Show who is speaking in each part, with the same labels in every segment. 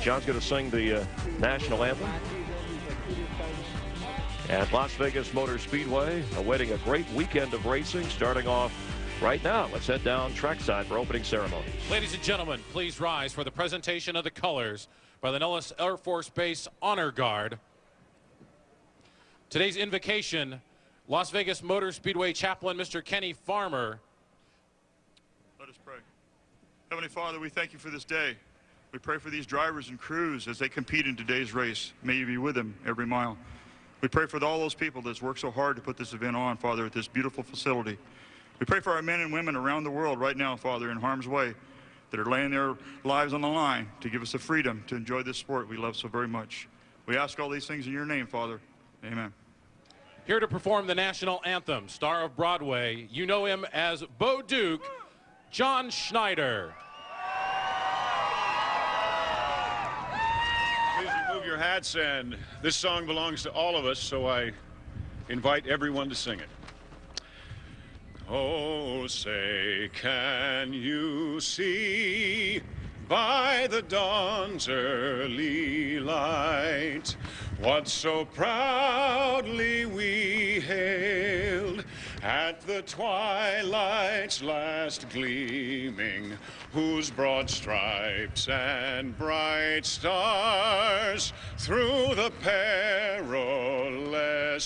Speaker 1: John's going to sing the national anthem. At Las Vegas Motor Speedway, awaiting a great weekend of racing starting off right now. Let's head down trackside for opening ceremonies.
Speaker 2: Ladies and gentlemen, please rise for the presentation of the colors by the Nellis Air Force Base Honor Guard. Today's invocation, Las Vegas Motor Speedway Chaplain, Mr. Kenny Farmer.
Speaker 3: Let us pray. Heavenly Father, we thank you for this day. We pray for these drivers and crews as they compete in today's race. May you be with them every mile. We pray for all those people that's worked so hard to put this event on, Father, at this beautiful facility. We pray for our men and women around the world right now, Father, in harm's way, that are laying their lives on the line to give us the freedom to enjoy this sport we love so very much. We ask all these things in your name, Father. Amen.
Speaker 2: Here to perform the national anthem, star of Broadway, you know him as Bo Duke, John Schneider.
Speaker 4: Please remove your hats, and this song belongs to all of us, so I invite everyone to sing it. Oh, say, can you see by the dawn's early light what so proudly we hailed at the twilight's last gleaming, whose broad stripes and bright stars through the perilous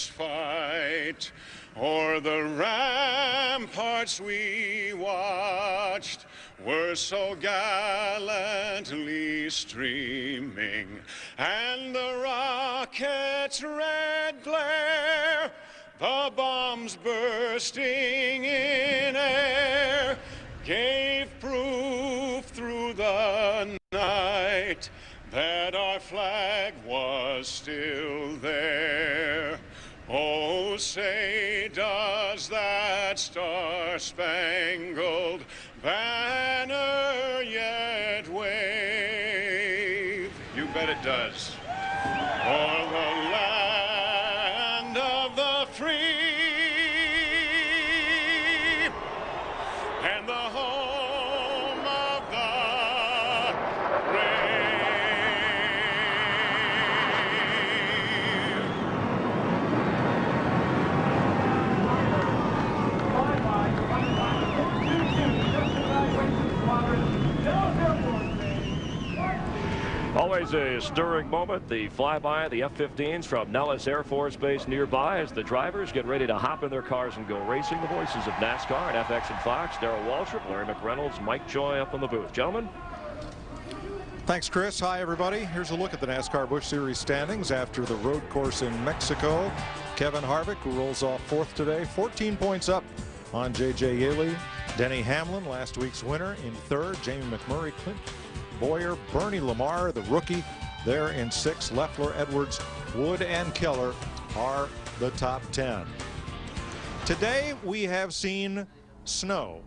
Speaker 4: fight o'er the ramparts we watched were so gallantly streaming, and the rocket's red glare, the bombs bursting in air, gave proof through the night that our flag was still there. Oh, say, does that star-spangled banner yet wave? You bet it does.
Speaker 3: O'er the land of the free and the home of the brave.
Speaker 1: Always a stirring moment, the flyby of the F-15s from Nellis Air Force Base nearby as the drivers get ready to hop in their cars and go racing. The voices of NASCAR and FX and Fox, Darrell Waltrip, Larry McReynolds, Mike Joy up in the booth. Gentlemen.
Speaker 5: Thanks, Chris. Hi, everybody. Here's a look at the NASCAR Busch Series standings after the road course in Mexico. Kevin Harvick, who rolls off fourth today, 14 points up on J.J. Yeley. Denny Hamlin, last week's winner, in third. Jamie McMurray, Clint Boyer, Bernie Lamar, the rookie, there in sixth. Leffler, Edwards, Wood, and Keller are the top 10. Today we have seen snow,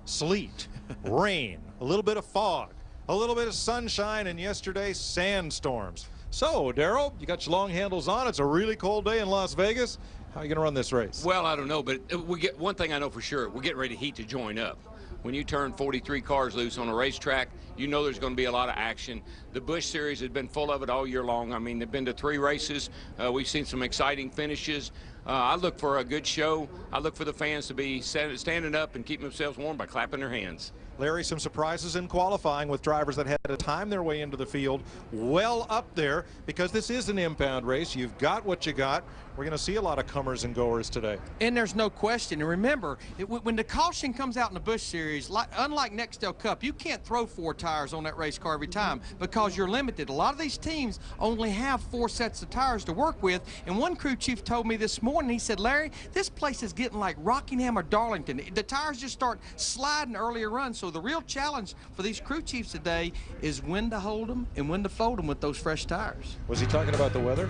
Speaker 5: sleet, rain, a little bit of fog, a little bit of sunshine, and yesterday sandstorms. So, Darrell, you got your long handles on. It's a really cold day in Las Vegas. How are you going to run this race?
Speaker 6: Well, I don't know, but we get one thing I know for sure. We're getting ready to heat to join up. When you turn 43 cars loose on a racetrack, you know there's going to be a lot of action. The Busch Series has been full of it all year long. I mean, they've been to 3 races. We've seen some exciting finishes. I look for a good show. I look for the fans to be standing up and keeping themselves warm by clapping their hands.
Speaker 5: Larry, some surprises in qualifying with drivers that had to time their way into the field well up there, because this is an impound race. You've got what you got. We're going to see a lot of comers and goers today.
Speaker 7: And there's no question. And remember, when the caution comes out in the Busch Series, unlike Nextel Cup, you can't throw 4 tires on that race car every time because you're limited. A lot of these teams only have 4 sets of tires to work with. And one crew chief told me this morning, he said, Larry, this place is getting like Rockingham or Darlington. The tires just start sliding earlier runs. So the real challenge for these crew chiefs today is when to hold them and when to fold them with those fresh tires.
Speaker 5: Was he talking about the weather?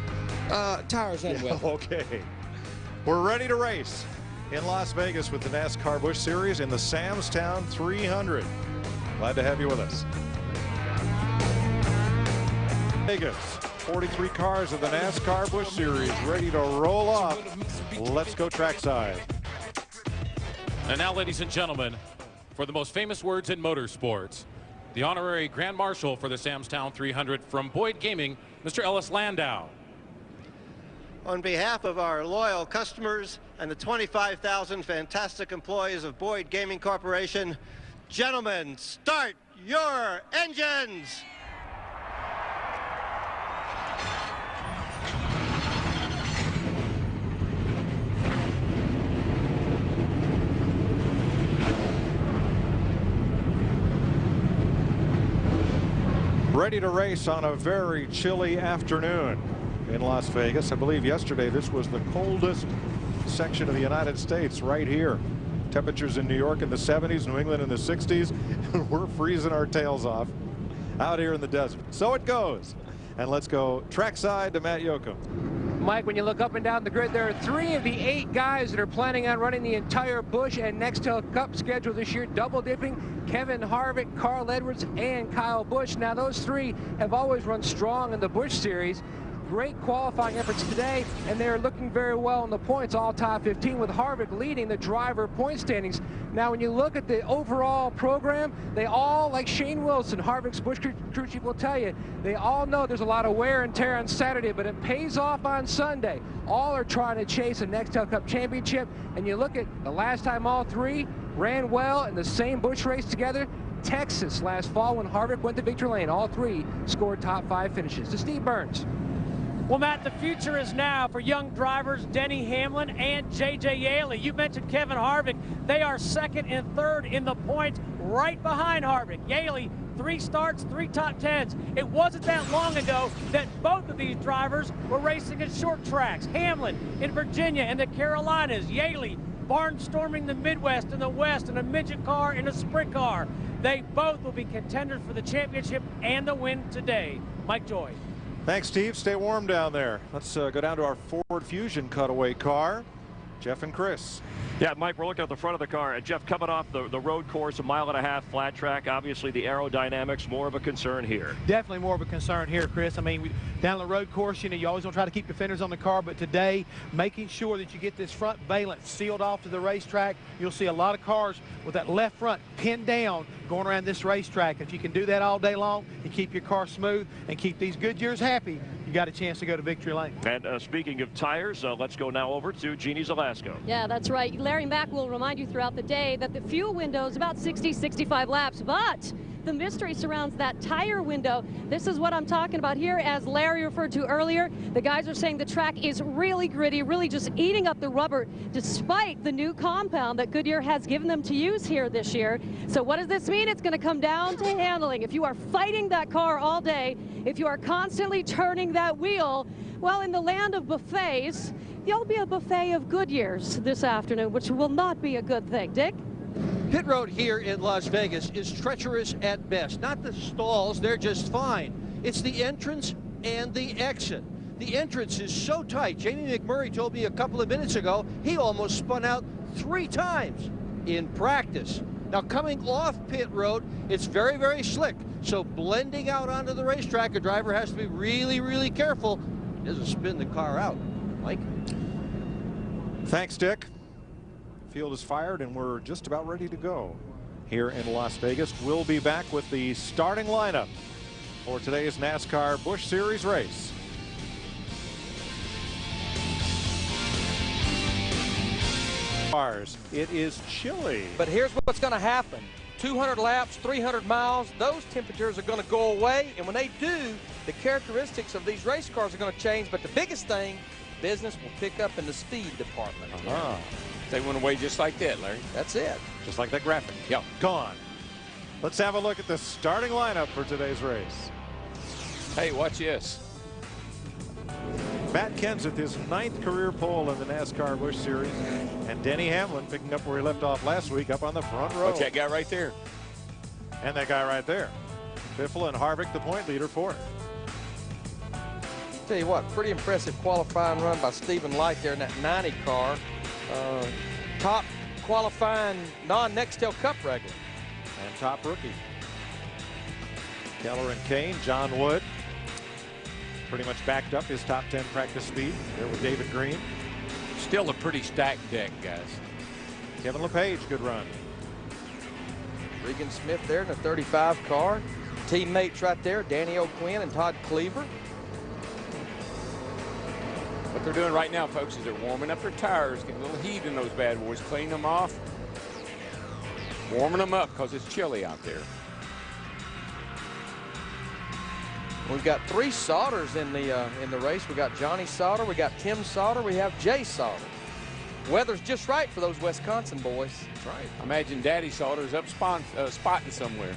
Speaker 7: Tires and weather.
Speaker 5: Okay. We're ready to race in Las Vegas with the NASCAR Busch Series in the Sam's Town 300. Glad to have you with us. Vegas, 43 cars of the NASCAR Busch Series ready to roll off. Let's go trackside.
Speaker 2: And now, ladies and gentlemen, for the most famous words in motorsports, the honorary Grand Marshal for the Sam's Town 300 from Boyd Gaming, Mr. Ellis Landau.
Speaker 8: On behalf of our loyal customers and the 25,000 fantastic employees of Boyd Gaming Corporation, gentlemen, start your engines!
Speaker 5: Ready to race on a very chilly afternoon in Las Vegas. I believe yesterday this was the coldest section of the United States right here. Temperatures in New York in the 70s, New England in the 60s, and we're freezing our tails off out here in the desert. So it goes. And let's go trackside to Matt Yoakum.
Speaker 9: Mike, when you look up and down the grid, there are 3 of the 8 guys that are planning on running the entire Busch and Nextel Cup schedule this year, double dipping. Kevin Harvick, Carl Edwards, and Kyle Busch. Now, those 3 have always run strong in the Busch Series. Great qualifying efforts today, and they're looking very well in the points, all top 15, with Harvick leading the driver point standings. Now, when you look at the overall program, they all, like Shane Wilson, Harvick's Busch crew chief will tell you, they all know there's a lot of wear and tear on Saturday, but it pays off on Sunday. All are trying to chase a Nextel Cup championship, and you look at the last time all 3 ran well in the same Busch race together, Texas last fall when Harvick went to victory lane. All 3 scored top 5 finishes. To Steve Burns.
Speaker 10: Well, Matt, the future is now for young drivers Denny Hamlin and J.J. Yaley. You mentioned Kevin Harvick. They are 2nd and 3rd in the points, right behind Harvick. Yaley, 3 starts, 3 top 10s. It wasn't that long ago that both of these drivers were racing at short tracks. Hamlin in Virginia and the Carolinas. Yaley barnstorming the Midwest and the West in a midget car and a sprint car. They both will be contenders for the championship and the win today. Mike Joy.
Speaker 5: Thanks, Steve. Stay warm down there. Let's go down to our Ford Fusion cutaway car. Jeff and Chris.
Speaker 1: Yeah, Mike, we're looking at the front of the car. Jeff, coming off the road course, 1.5 miles flat track. Obviously, the aerodynamics more of a concern here.
Speaker 11: Definitely more of a concern here, Chris. I mean, down the road course, you know, you always want to try to keep the fenders on the car, but today, making sure that you get this front valance sealed off to the racetrack, you'll see a lot of cars with that left front pinned down going around this racetrack. If you can do that all day long and keep your car smooth and keep these Goodyears happy, you got a chance to go to victory lane.
Speaker 1: And speaking of tires, let's go now over to Jeannie Zelasco.
Speaker 12: Yeah, that's right. Larry Mack will remind you throughout the day that the fuel window is about 60-65 laps, but the mystery surrounds that tire window. This is what I'm talking about here. As Larry referred to earlier, the guys are saying the track is really gritty, really just eating up the rubber, despite the new compound that Goodyear has given them to use here this year. So what does this mean? It's going to come down to handling. If you are fighting that car all day, if you are constantly turning that wheel, well, in the land of buffets, there'll be a buffet of Goodyears this afternoon, which will not be a good thing. Dick?
Speaker 7: Pit road here in Las Vegas is treacherous at best. Not the stalls, they're just fine. It's the entrance and the exit. The entrance is so tight. Jamie McMurray told me a couple of minutes ago he almost spun out 3 times in practice. Now coming off pit road, it's very, very slick. So blending out onto the racetrack, a driver has to be really, really careful. He doesn't spin the car out. Mike?
Speaker 5: Thanks, Dick. Field is fired and we're just about ready to go here in Las Vegas. We'll be back with the starting lineup for today's NASCAR Busch Series race. It is chilly.
Speaker 7: But here's what's going to happen. 200 laps, 300 miles, those temperatures are going to go away. And when they do, the characteristics of these race cars are going to change. But the biggest thing, business will pick up in the speed department.
Speaker 6: They went away just like that, Larry.
Speaker 7: That's it.
Speaker 5: Just like that graphic.
Speaker 6: Yep.
Speaker 5: Gone. Let's have a look at the starting lineup for today's race.
Speaker 6: Hey, watch this.
Speaker 5: Matt Kenseth, his 9th career pole in the NASCAR Busch Series, and Denny Hamlin picking up where he left off last week, up on the front row.
Speaker 6: Watch that guy right there.
Speaker 5: And that guy right there. Biffle and Harvick, the point leader for it.
Speaker 7: Tell you what, pretty impressive qualifying run by Stephen Light there in that 90 car. Top qualifying non-Nextel Cup regular.
Speaker 5: And top rookie. Keller and Kane, John Wood. Pretty much backed up his top 10 practice speed there with David Green.
Speaker 6: Still a pretty stacked deck, guys.
Speaker 5: Kevin LePage, good run.
Speaker 7: Regan Smith there in the 35 car. Teammates right there, Danny O'Quinn and Todd Cleaver.
Speaker 6: What they're doing right now, folks, is they're warming up their tires, getting a little heat in those bad boys, cleaning them off, warming them up because it's chilly out there.
Speaker 7: We've got 3 Sodders in the race. We got Johnny Sodder, we got Tim Sodder, we have Jay Sodder. Weather's just right for those Wisconsin boys.
Speaker 6: That's right. Imagine Daddy Sodder's up spotting somewhere.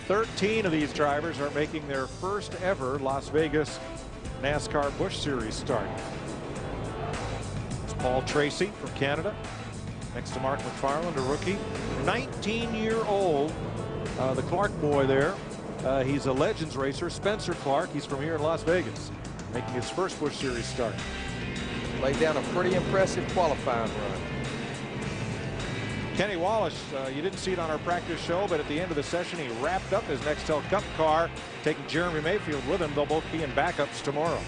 Speaker 5: 13 of these drivers are making their first ever Las Vegas NASCAR Busch Series start. It's Paul Tracy from Canada, next to Mark McFarland, a rookie. 19-year-old, the Clark boy there. He's a Legends racer, Spencer Clark. He's from here in Las Vegas, making his first Busch Series start.
Speaker 7: Laid down a pretty impressive qualifying run.
Speaker 5: Kenny Wallace, you didn't see it on our practice show, but at the end of the session, he wrapped up his Nextel Cup car, taking Jeremy Mayfield with him. They'll both be in backups tomorrow.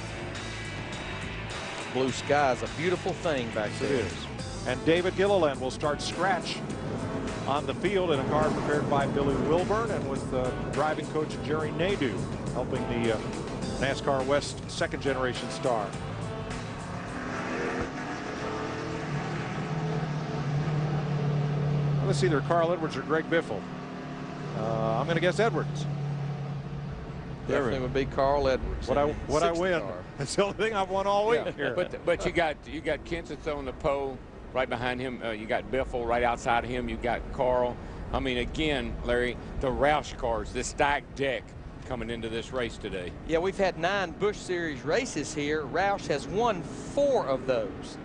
Speaker 7: Blue sky is a beautiful thing back there.
Speaker 5: It is. And David Gilliland will start scratch on the field in a car prepared by Billy Wilburn and with driving coach Jerry Nadeau helping the NASCAR West second-generation star. Let's see, either Carl Edwards or Greg Biffle. I'm going to guess Edwards.
Speaker 7: Definitely would be Carl Edwards.
Speaker 5: What I win? That's the only thing I've won all week here.
Speaker 6: But you got Kenseth on the pole. Right behind him, you got Biffle. Right outside of him, you got Carl. I mean, again, Larry, the Roush cars, the stacked deck coming into this race today.
Speaker 7: Yeah, we've had 9 Busch Series races here. Roush has won 4 of those.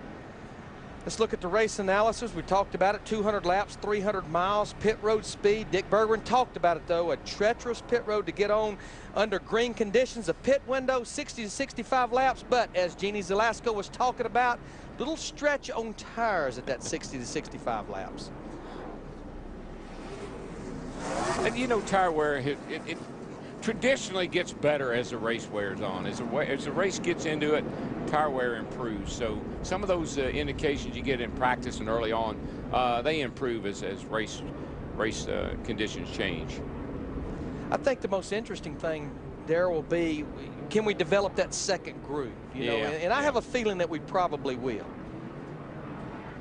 Speaker 7: Let's look at the race analysis. We talked about it, 200 laps, 300 miles, pit road speed. Dick Berggren talked about it, though, a treacherous pit road to get on under green conditions, a pit window, 60 to 65 laps, but as Jeannie Zelasco was talking about, little stretch on tires at that 60 to 65 laps.
Speaker 6: And you know, tire wear, it traditionally gets better as the race wears on. As the race gets into it, tire wear improves. So some of those indications you get in practice and early on, they improve as race conditions change.
Speaker 7: I think the most interesting thing there will be, can we develop that second groove? You know, and I have a feeling that we probably will.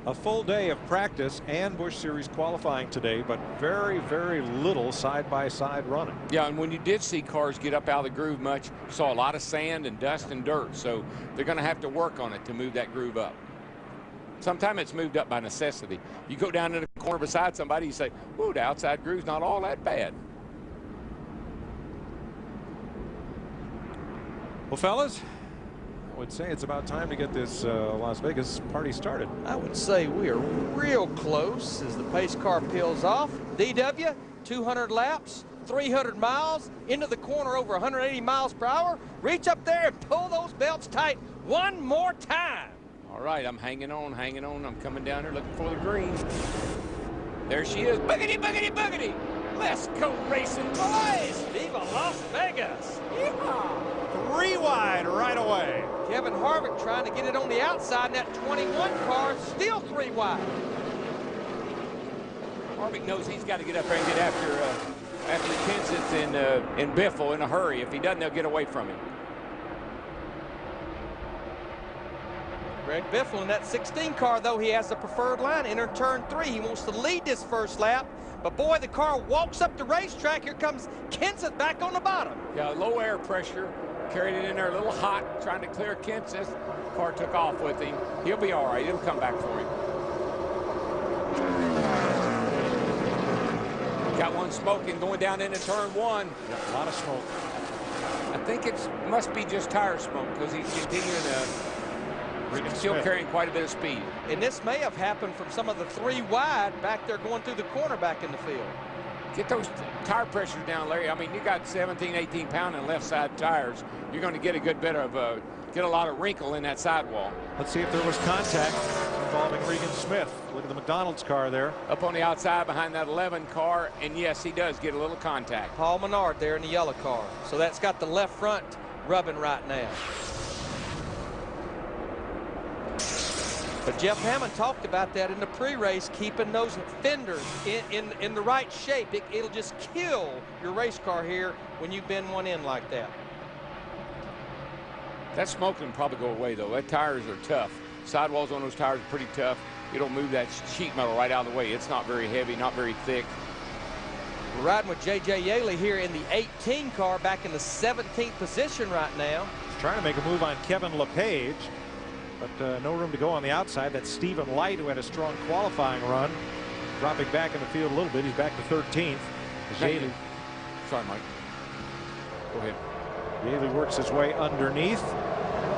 Speaker 5: A full day of practice and Busch Series qualifying today, but very, very little side-by-side running.
Speaker 6: Yeah, and when you did see cars get up out of the groove much, you saw a lot of sand and dust and dirt, so they're going to have to work on it to move that groove up. Sometimes it's moved up by necessity. You go down in the corner beside somebody, you say, "Ooh, the outside groove's not all that bad."
Speaker 5: Well, fellas, I would say it's about time to get this Las Vegas party started.
Speaker 7: I would say we are real close as the pace car peels off. DW, 200 laps, 300 miles, into the corner over 180 miles per hour. Reach up there and pull those belts tight one more time.
Speaker 6: All right, I'm hanging on. I'm coming down here looking for the green. There she is. Boogity, boogity, boogity. Let's go racing, boys.
Speaker 7: Viva Las Vegas.
Speaker 6: Yeehaw.
Speaker 5: 3 wide right away.
Speaker 7: Kevin Harvick trying to get it on the outside, and that 21 car still 3 wide.
Speaker 6: Harvick knows he's got to get up there and get after Kenseth and Biffle in a hurry. If he doesn't, they'll get away from him.
Speaker 7: Greg Biffle in that 16 car, though, he has the preferred line. Enter turn 3. He wants to lead this first lap. But, boy, the car walks up the racetrack. Here comes Kenseth back on the bottom.
Speaker 6: Yeah, low air pressure. Carried it in there a little hot, trying to clear Kenseth. Car took off with him. He'll be all right. He'll come back for him. Got one smoking going down into turn 1.
Speaker 5: Yeah, a lot of smoke.
Speaker 6: I think it must be just tire smoke because he's continuing to... still carrying quite a bit of speed.
Speaker 7: And this may have happened from some of the 3 wide back there going through the corner back in the field.
Speaker 6: Get those tire pressures down, Larry. I mean, you got 17, 18 pound in left side tires. You're going to get a good bit of, get a lot of wrinkle in that sidewall.
Speaker 5: Let's see if there was contact involving Regan Smith. Look at the McDonald's car there.
Speaker 6: Up on the outside behind that 11 car, and yes, he does get a little contact.
Speaker 7: Paul Menard there in the yellow car. So that's got the left front rubbing right now. But Jeff Hammond talked about that in the pre-race, keeping those fenders in the right shape. It'll just kill your race car here when you bend one in like that.
Speaker 6: That smoke can probably go away, though. That tires are tough. Sidewalls on those tires are pretty tough. It'll move that sheet metal right out of the way. It's not very heavy, not very thick.
Speaker 7: We're riding with J.J. Yaley here in the 18 car, back in the 17th position right now.
Speaker 5: He's trying to make a move on Kevin LePage, but no room to go on the outside. That's Stephen Light, who had a strong qualifying run. Dropping back in the field a little bit. He's back to 13th. Yaley.
Speaker 6: Sorry, Mike. Go ahead.
Speaker 5: Yaley works his way underneath,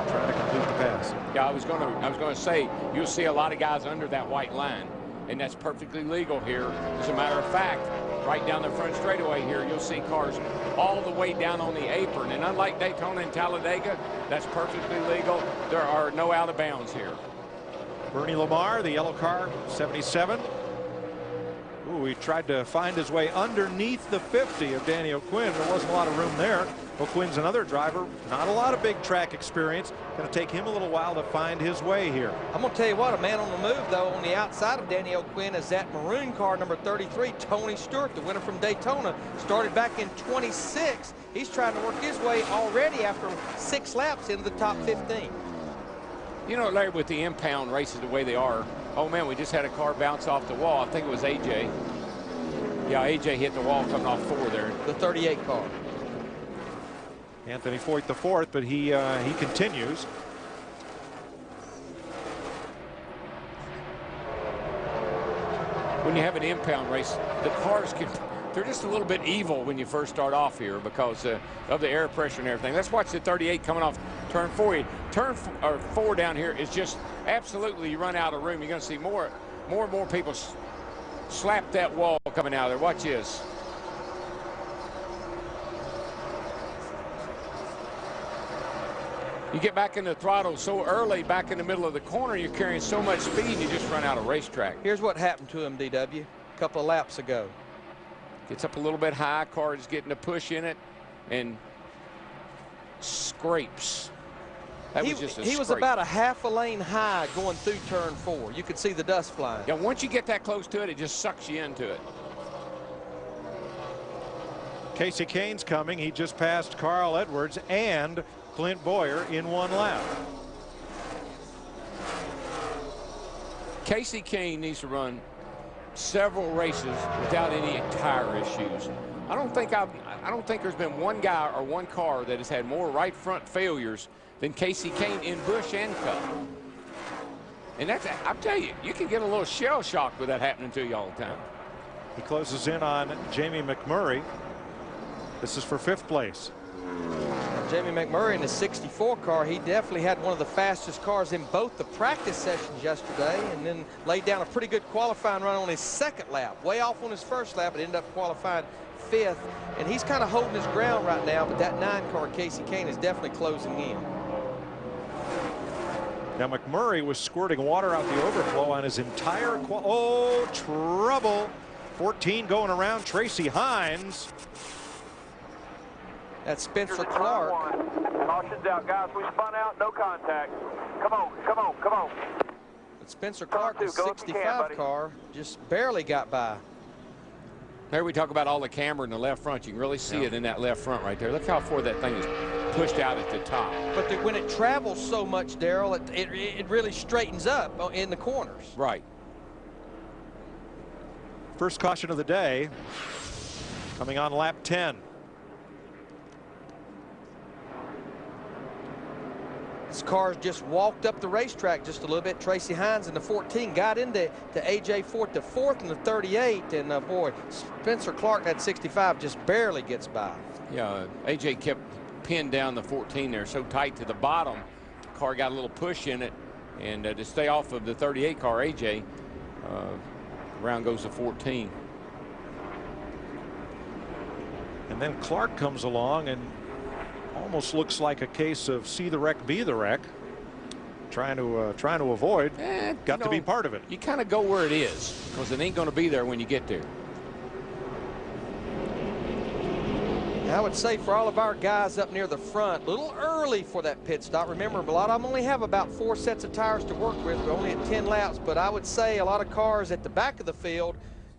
Speaker 5: trying to complete the pass.
Speaker 6: Yeah, I was gonna say, you'll see a lot of guys under that white line, and that's perfectly legal here. As a matter of fact, right down the front straightaway here, you'll see cars all the way down on the apron. And unlike Daytona and Talladega, that's perfectly legal. There are no out of bounds here.
Speaker 5: Bernie Lamar, the yellow car, 77. Ooh, he tried to find his way underneath the 50 of Danny O'Quinn. There wasn't a lot of room there. O'Quinn's another driver, not a lot of big track experience. Going to take him a little while to find his way here.
Speaker 7: I'm going to tell you what, a man on the move, though, on the outside of Danny O'Quinn is that maroon car, number 33, Tony Stewart, the winner from Daytona. Started back in 26. He's trying to work his way already after 6 laps into the top 15.
Speaker 6: You know, Larry, with the impound races the way they are, oh, man, we just had a car bounce off the wall. I think it was A.J. Yeah, A.J. hit the wall coming off 4 there.
Speaker 7: The 38 car.
Speaker 5: Anthony Foyt the 4th, but he continues.
Speaker 6: When you have an impound race, the cars they're just a little bit evil when you first start off here because of the air pressure and everything. Let's watch the 38 coming off turn 4. Turn 4 down here is just absolutely, you run out of room. You're going to see more and more people slap that wall coming out of there. Watch this. You get back in the throttle so early, back in the middle of the corner, you're carrying so much speed, you just run out of racetrack.
Speaker 7: Here's what happened to him, DW, a couple of laps ago.
Speaker 6: Gets up a little bit high, car is getting a push in it, and scrapes. That was just a
Speaker 7: He was
Speaker 6: scrape.
Speaker 7: about a half a lane high going through turn 4. You could see the dust flying.
Speaker 6: Yeah, once you get that close to it, it just sucks you into it.
Speaker 5: Casey Kane's coming. He just passed Carl Edwards and Clint Boyer in 1 lap.
Speaker 6: Casey Kane needs to run several races without any tire issues. I don't think there's been one guy or one car that has had more right front failures than Casey Kane in Busch and Cup. And that's, I'll tell you, you can get a little shell shocked with that happening to you all the time.
Speaker 5: He closes in on Jamie McMurray. This is for 5th place.
Speaker 7: Jamie McMurray in the 64 car, he definitely had one of the fastest cars in both the practice sessions yesterday, and then laid down a pretty good qualifying run on his 2nd lap. Way off on his 1st lap, but ended up qualifying 5th. And he's kind of holding his ground right now, but that 9 car, Casey Kane, is definitely closing in.
Speaker 5: Now McMurray was squirting water out the overflow on his entire oh, trouble. 14 going around. Tracy Hines.
Speaker 7: That's Spencer Clark.
Speaker 13: Caution's out, guys. We spun out, no contact. Come on, come on, come on.
Speaker 7: But Spencer Clark, the 65 car, just barely got by.
Speaker 6: There we talk about all the camber in the left front. You can really see it in that left front right there. Look how far that thing is pushed out at the top.
Speaker 7: But when it travels so much, Darrell, it really straightens up in the corners.
Speaker 6: Right.
Speaker 5: First caution of the day coming on lap 10.
Speaker 7: This car just walked up the racetrack just a little bit. Tracy Hines in the 14 got into A.J. Foyt, the 4th, and the 38. And boy, Spencer Clark, that 65, just barely gets by.
Speaker 6: Yeah, A.J. kept pinned down the 14 there so tight to the bottom. The car got a little push in it. And to stay off of the 38 car, A.J., round goes to 14.
Speaker 5: And then Clark comes along and almost looks like a case of see the wreck, be the wreck. Trying to avoid. Got to be part of it.
Speaker 6: You kind of go where it is because it ain't going to be there when you get there.
Speaker 7: I would say for all of our guys up near the front, a little early for that pit stop. Remember, a lot of them only have about 4 sets of tires to work with. We're only at 10 laps, but I would say a lot of cars at the back of the field,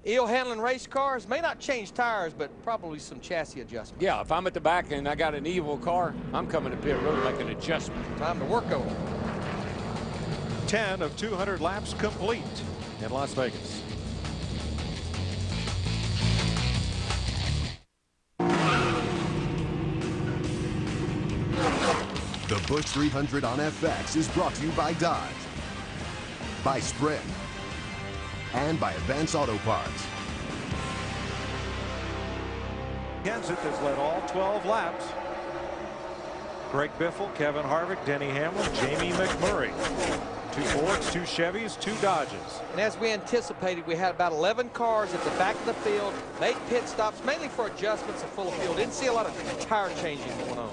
Speaker 7: Eel handling race cars, may not change tires, but probably some chassis adjustments.
Speaker 6: Yeah, if I'm at the back and I got an evil car, I'm coming to pit road to make an adjustment.
Speaker 7: Time to work on it.
Speaker 5: 10 of 200 laps complete in Las Vegas.
Speaker 14: The Busch 300 on FX is brought to you by Dodge, by Sprint, and by Advance Auto Parts.
Speaker 5: Kenseth has led all 12 laps. Greg Biffle, Kevin Harvick, Denny Hamlin, Jamie McMurray. 2 Fords, 2 Chevys, 2 Dodges.
Speaker 7: And as we anticipated, we had about 11 cars at the back of the field, made pit stops, mainly for adjustments of full field. Didn't see a lot of tire changing going on.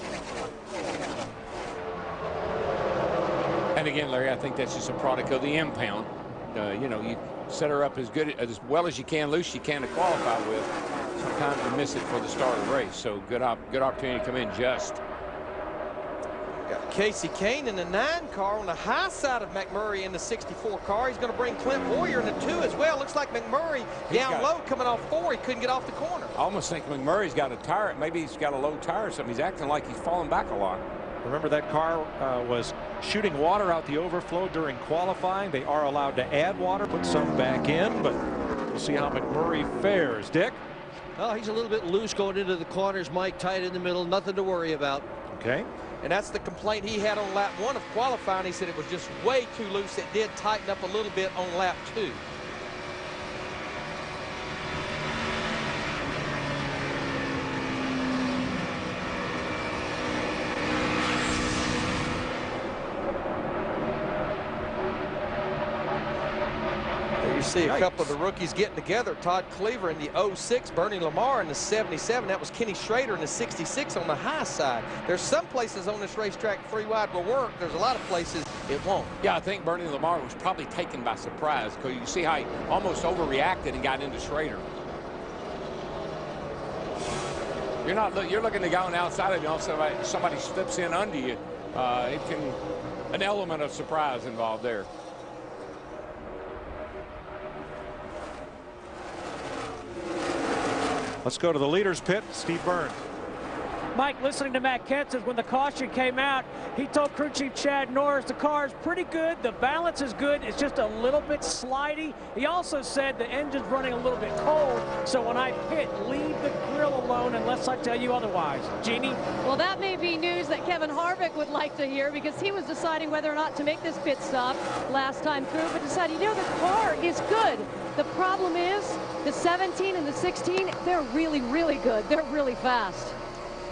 Speaker 6: And again, Larry, I think that's just a product of the impound. You know, you set her up as well as you can, loose you can to qualify with. Sometimes you miss it for the start of the race. So good opportunity to come in just.
Speaker 7: Got Casey Kane in the 9 car on the high side of McMurray in the 64 car. He's going to bring Clint Boyer in the 2 as well. Looks like McMurray down low coming off 4. He couldn't get off the corner.
Speaker 6: I almost think McMurray's got a tire. Maybe he's got a low tire or something. He's acting like he's falling back a lot.
Speaker 5: Remember, that car was shooting water out the overflow during qualifying. They are allowed to add water, put some back in, but we'll see how McMurray fares. Dick?
Speaker 8: Well, he's a little bit loose going into the corners. Mike tight in the middle. Nothing to worry about.
Speaker 5: Okay.
Speaker 7: And that's the complaint he had on lap 1 of qualifying. He said it was just way too loose. It did tighten up a little bit on lap 2. You see a couple of the rookies getting together. Todd Cleaver in the 06, Bernie Lamar in the 77. That was Kenny Schrader in the 66 on the high side. There's some places on this racetrack 3 wide will work. There's a lot of places it won't.
Speaker 6: Yeah, I think Bernie Lamar was probably taken by surprise because you see how he almost overreacted and got into Schrader. You're looking to go on the outside of you, all somebody slips in under you. An element of surprise involved there.
Speaker 5: Let's go to the leader's pit, Steve Byrne.
Speaker 10: Mike, listening to Matt Kenseth, when the caution came out, he told crew chief Chad Norris the car is pretty good, the balance is good, it's just a little bit slidey. He also said the engine's running a little bit cold, so when I pit, leave the grill alone unless I tell you otherwise. Jeannie?
Speaker 12: Well, that may be news that Kevin Harvick would like to hear, because he was deciding whether or not to make this pit stop last time through, but decided, you know, the car is good. The problem is the 17 and the 16, they're really, really good. They're really fast.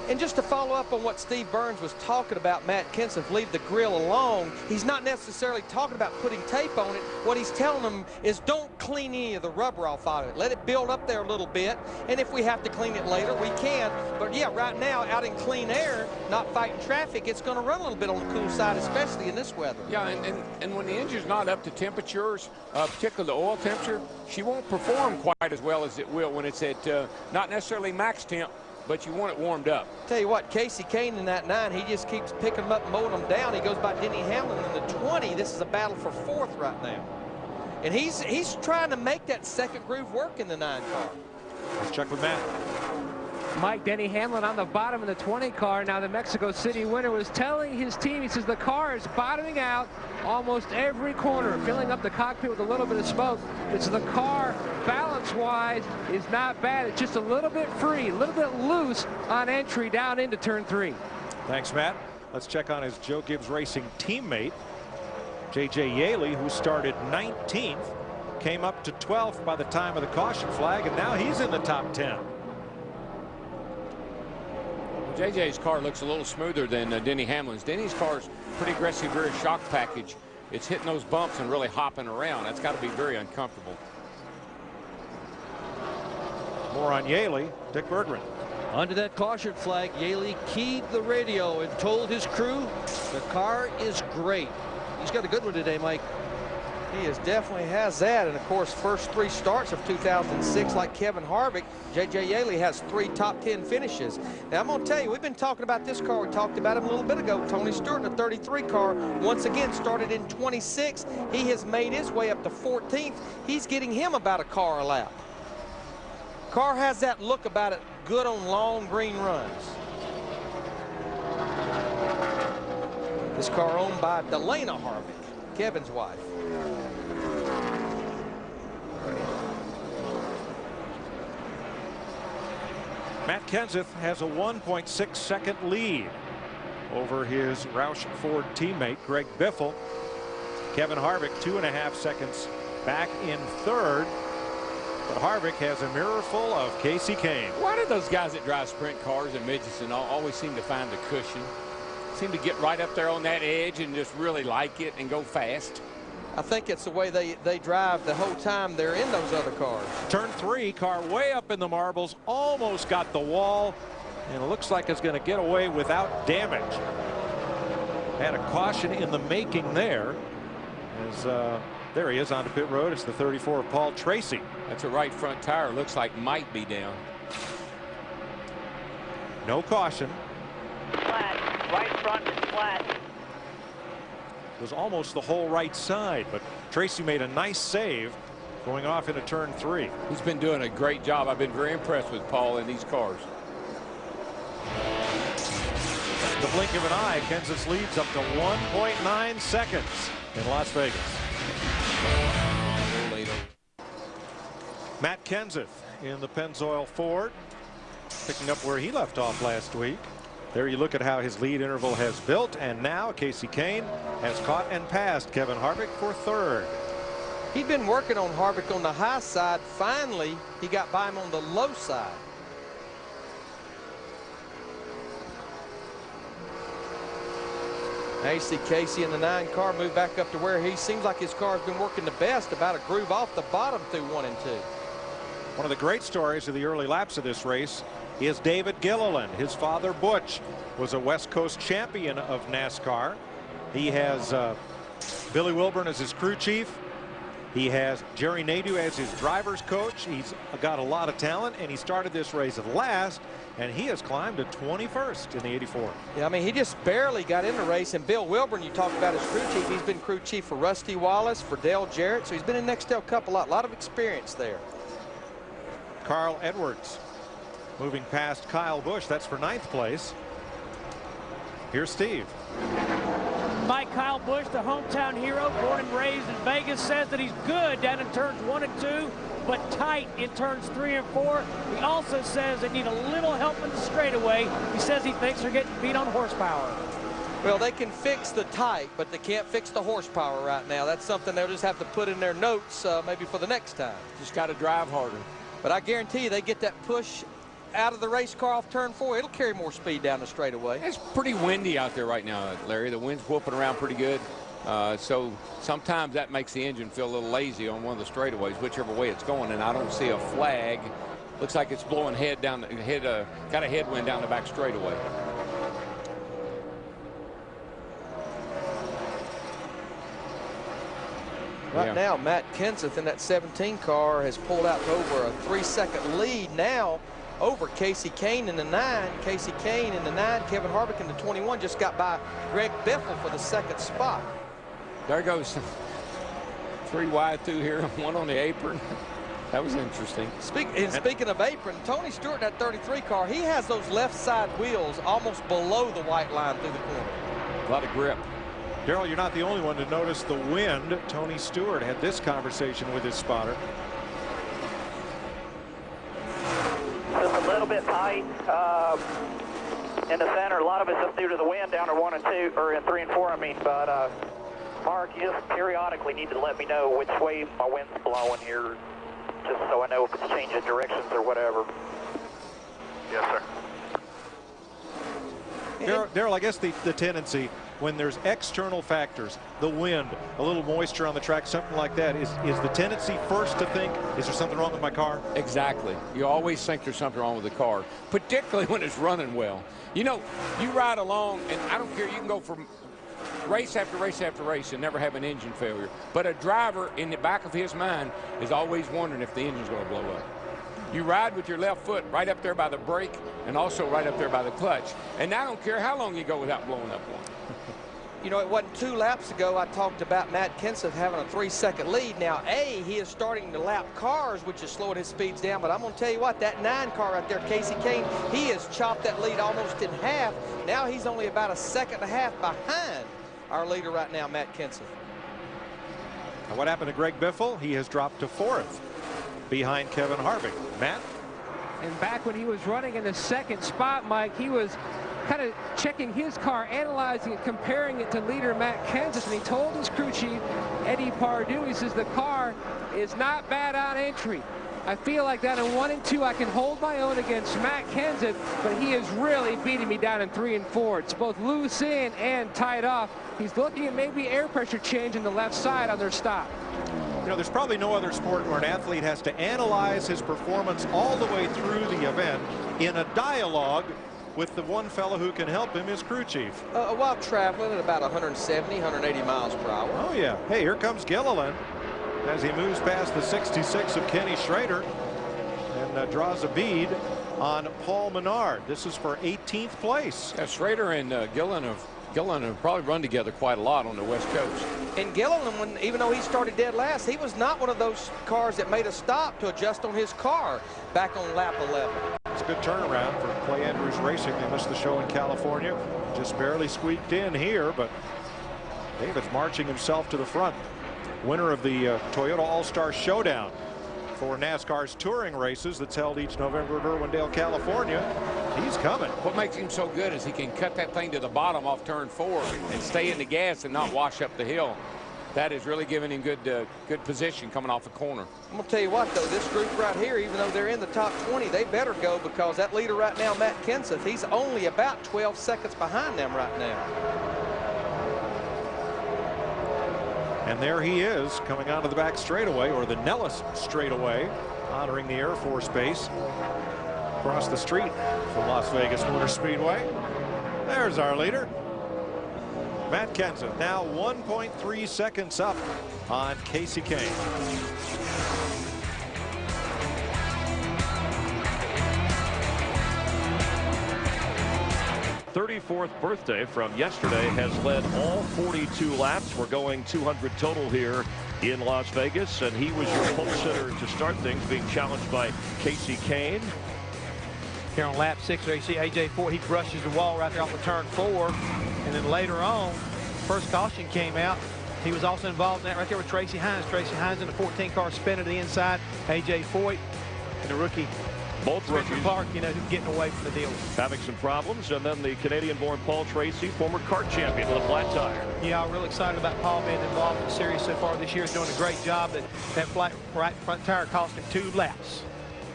Speaker 7: And just to follow up on what Steve Burns was talking about, Matt Kenseth, leave the grill alone. He's not necessarily talking about putting tape on it. What he's telling them is don't clean any of the rubber off of it. Let it build up there a little bit. And if we have to clean it later, we can. But yeah, right now, out in clean air, not fighting traffic, it's going to run a little bit on the cool side, especially in this weather.
Speaker 6: Yeah, and when the engine's not up to temperatures, particularly the oil temperature, she won't perform quite as well as it will when it's at not necessarily max temp, but you want it warmed up.
Speaker 7: Tell you what, Casey Kane in that 9, he just keeps picking them up and mowing them down. He goes by Denny Hamlin in the 20. This is a battle for 4th right now. And he's trying to make that second groove work in the 9 car.
Speaker 5: Let's check with Matt.
Speaker 9: Mike, Denny Hamlin on the bottom of the 20 car. Now the Mexico City winner was telling his team, he says the car is bottoming out almost every corner, filling up the cockpit with a little bit of smoke. It's the car, balance-wise, is not bad. It's just a little bit free, a little bit loose on entry down into turn 3.
Speaker 5: Thanks, Matt. Let's check on his Joe Gibbs Racing teammate, J.J. Yaley, who started 19th, came up to 12th by the time of the caution flag, and now he's in the top 10.
Speaker 6: JJ's car looks a little smoother than Denny Hamlin's. Denny's car's pretty aggressive rear shock package. It's hitting those bumps and really hopping around. That's got to be very uncomfortable.
Speaker 5: More on Yaley, Dick Berggren.
Speaker 8: Under that caution flag, Yaley keyed the radio and told his crew the car is great. He's got a good one today, Mike.
Speaker 7: He definitely has that, and of course, first 3 starts of 2006, like Kevin Harvick, J.J. Yeley has 3 top 10 finishes. Now, I'm going to tell you, we've been talking about this car. We talked about him a little bit ago. Tony Stewart in a 33 car, once again, started in 26. He has made his way up to 14th. He's getting him about a car a lap. Car has that look about it, good on long green runs. This car owned by Delana Harvick, Kevin's wife.
Speaker 5: Matt Kenseth has a 1.6 second lead over his Roush Ford teammate Greg Biffle. Kevin Harvick 2.5 seconds back in third. But Harvick has a mirror full of Casey Kane.
Speaker 6: Why do those guys that drive sprint cars and midgets and all always seem to find the cushion? Seem to get right up there on that edge and just really like it and go fast.
Speaker 7: I think it's the way they drive the whole time they're in those other cars.
Speaker 5: Turn 3, car way up in the marbles, almost got the wall, and it looks like it's going to get away without damage. Had a caution in the making there. As there he is onto pit road. It's the 34 of Paul Tracy.
Speaker 6: That's a right front tire. Looks like might be down.
Speaker 5: No caution.
Speaker 10: Flat. Right front is flat.
Speaker 5: It was almost the whole right side, but Tracy made a nice save going off into turn 3.
Speaker 6: He's been doing a great job. I've been very impressed with Paul in these cars.
Speaker 5: The blink of an eye, Kenseth leads up to 1.9 seconds in Las Vegas. Matt Kenseth in the Pennzoil Ford, picking up where he left off last week. There you look at how his lead interval has built, and now Casey Kane has caught and passed Kevin Harvick for third.
Speaker 7: He'd been working on Harvick on the high side. Finally, he got by him on the low side. Now you see Casey in the 9 car move back up to where he seems like his car's been working the best, about a groove off the bottom through 1 and 2.
Speaker 5: One of the great stories of the early laps of this race is David Gilliland. His father Butch was a West Coast champion of NASCAR. He has Billy Wilburn as his crew chief. He has Jerry Nadeau as his driver's coach. He's got a lot of talent, and he started this race at last, and he has climbed to 21st in the 84.
Speaker 7: Yeah, I mean, he just barely got in the race. And Bill Wilburn, you talked about his crew chief. He's been crew chief for Rusty Wallace, for Dale Jarrett, so he's been in Nextel Cup a lot of experience there.
Speaker 5: Carl Edwards moving past Kyle Busch. That's for 9th place. Here's Steve.
Speaker 10: Mike Kyle Busch, the hometown hero, born and raised in Vegas, says that he's good down in turns 1 and 2, but tight in turns 3 and 4. He also says they need a little help in the straightaway. He says he thinks they're getting beat on horsepower.
Speaker 7: Well, they can fix the tight, but they can't fix the horsepower right now. That's something they'll just have to put in their notes maybe for the next time.
Speaker 6: Just got to drive harder.
Speaker 7: But I guarantee you, they get that push out of the race car off turn 4, it'll carry more speed down the straightaway.
Speaker 6: It's pretty windy out there right now, Larry. The wind's whooping around pretty good. So sometimes that makes the engine feel a little lazy on one of the straightaways, whichever way it's going. And I don't see a flag. Looks like it's blowing head down the head, got a headwind down the back straightaway.
Speaker 7: Right now, Matt Kenseth in that 17 car has pulled out to over a 3-second lead now over Casey Kane in the 9. Casey Kane in the 9, Kevin Harvick in the 21 just got by Greg Biffle for the 2nd spot.
Speaker 6: There goes 3 wide through here, 1 on the apron. That was interesting.
Speaker 7: Speaking of apron, Tony Stewart in that 33 car, he has those left side wheels almost below the white line through the corner.
Speaker 6: A lot of grip.
Speaker 5: Darrell, you're not the only one to notice the wind. Tony Stewart had this conversation with his spotter.
Speaker 13: Just a little bit tight in the center. A lot of it's just due to the wind down in 1 and 2, or in 3 and 4, I mean. But Mark, you just periodically need to let me know which way my wind's blowing here, just so I know if it's changing directions or whatever. Yes, sir.
Speaker 5: Darrell, I guess the tendency when there's external factors, the wind, a little moisture on the track, something like that, is the tendency first to think, is there something wrong with my car?
Speaker 6: Exactly. You always think there's something wrong with the car, particularly when it's running well. You know, you ride along, and I don't care, you can go from race after race after race and never have an engine failure. But a driver, in the back of his mind, is always wondering if the engine's going to blow up. You ride with your left foot right up there by the brake and also right up there by the clutch. And I don't care how long you go without blowing up one.
Speaker 15: You know, it wasn't 2 laps ago I talked about Matt Kenseth having a 3-second lead. Now, he is starting to lap cars, which is slowing his speeds down. But I'm going to tell you what, that 9 car right there, Kasey Kahne, he has chopped that lead almost in half. Now he's only about a 1.5 seconds behind our leader right now, Matt Kenseth.
Speaker 5: Now what happened to Greg Biffle? He has dropped to 4th behind Kevin Harvick. Matt?
Speaker 9: And back when he was running in the 2nd spot, Mike, he was kind of checking his car, analyzing it, comparing it to leader Matt Kenseth, and he told his crew chief, Eddie Pardue, he says, the car is not bad on entry. I feel like that in 1 and 2, I can hold my own against Matt Kenseth, but he is really beating me down in 3 and 4. It's both loose in and tied off. He's looking at maybe air pressure change in the left side on their stop.
Speaker 5: You know, there's probably no other sport where an athlete has to analyze his performance all the way through the event in a dialogue with the one fellow who can help him, his crew chief.
Speaker 15: While traveling at about 170, 180 miles per hour.
Speaker 5: Oh, yeah. Hey, here comes Gilliland as he moves past the 66 of Kenny Schrader and draws a bead on Paul Menard. This is for 18th place.
Speaker 6: Yeah, Schrader and Gilliland have probably run together quite a lot on the West Coast.
Speaker 15: And Gilliland, even though he started dead last, he was not one of those cars that made a stop to adjust on his car back on lap 11.
Speaker 5: It's a good turnaround for Clay Andrews Racing. They missed the show in California. Just barely squeaked in here, but David's marching himself to the front. Winner of the Toyota All-Star Showdown for NASCAR's touring races that's held each November at Irwindale, California. He's coming.
Speaker 6: What makes him so good is he can cut that thing to the bottom off turn 4 and stay in the gas and not wash up the hill. That is really giving him good position coming off the corner.
Speaker 15: I'm going to tell you what, though, this group right here, even though they're in the top 20, they better go, because that leader right now, Matt Kenseth, he's only about 12 seconds behind them right now.
Speaker 5: And there he is coming onto the back straightaway, or the Nellis straightaway, honoring the Air Force Base across the street from Las Vegas Motor Speedway. There's our leader, Matt Kenseth, now 1.3 seconds up on Kasey Kahne.
Speaker 1: 34th birthday from yesterday has led all 42 laps. We're going 200 total here in Las Vegas, and he was your pole sitter to start things, being challenged by Kasey Kahne.
Speaker 11: Here on lap 6 there you see AJ Foyt, he brushes the wall right there off of turn 4, and then later on, first caution came out. He was also involved in that right there with Tracy Hines. Tracy Hines in the 14 car spinning to the inside. AJ Foyt and the rookie,
Speaker 1: both rookies,
Speaker 11: Clark, you know, getting away from the deal.
Speaker 1: Having some problems, and then the Canadian-born Paul Tracy, former kart champion with a flat tire.
Speaker 11: Yeah, I'm really excited about Paul being involved in the series so far this year. He's doing a great job. That flat right front tire cost him 2 laps.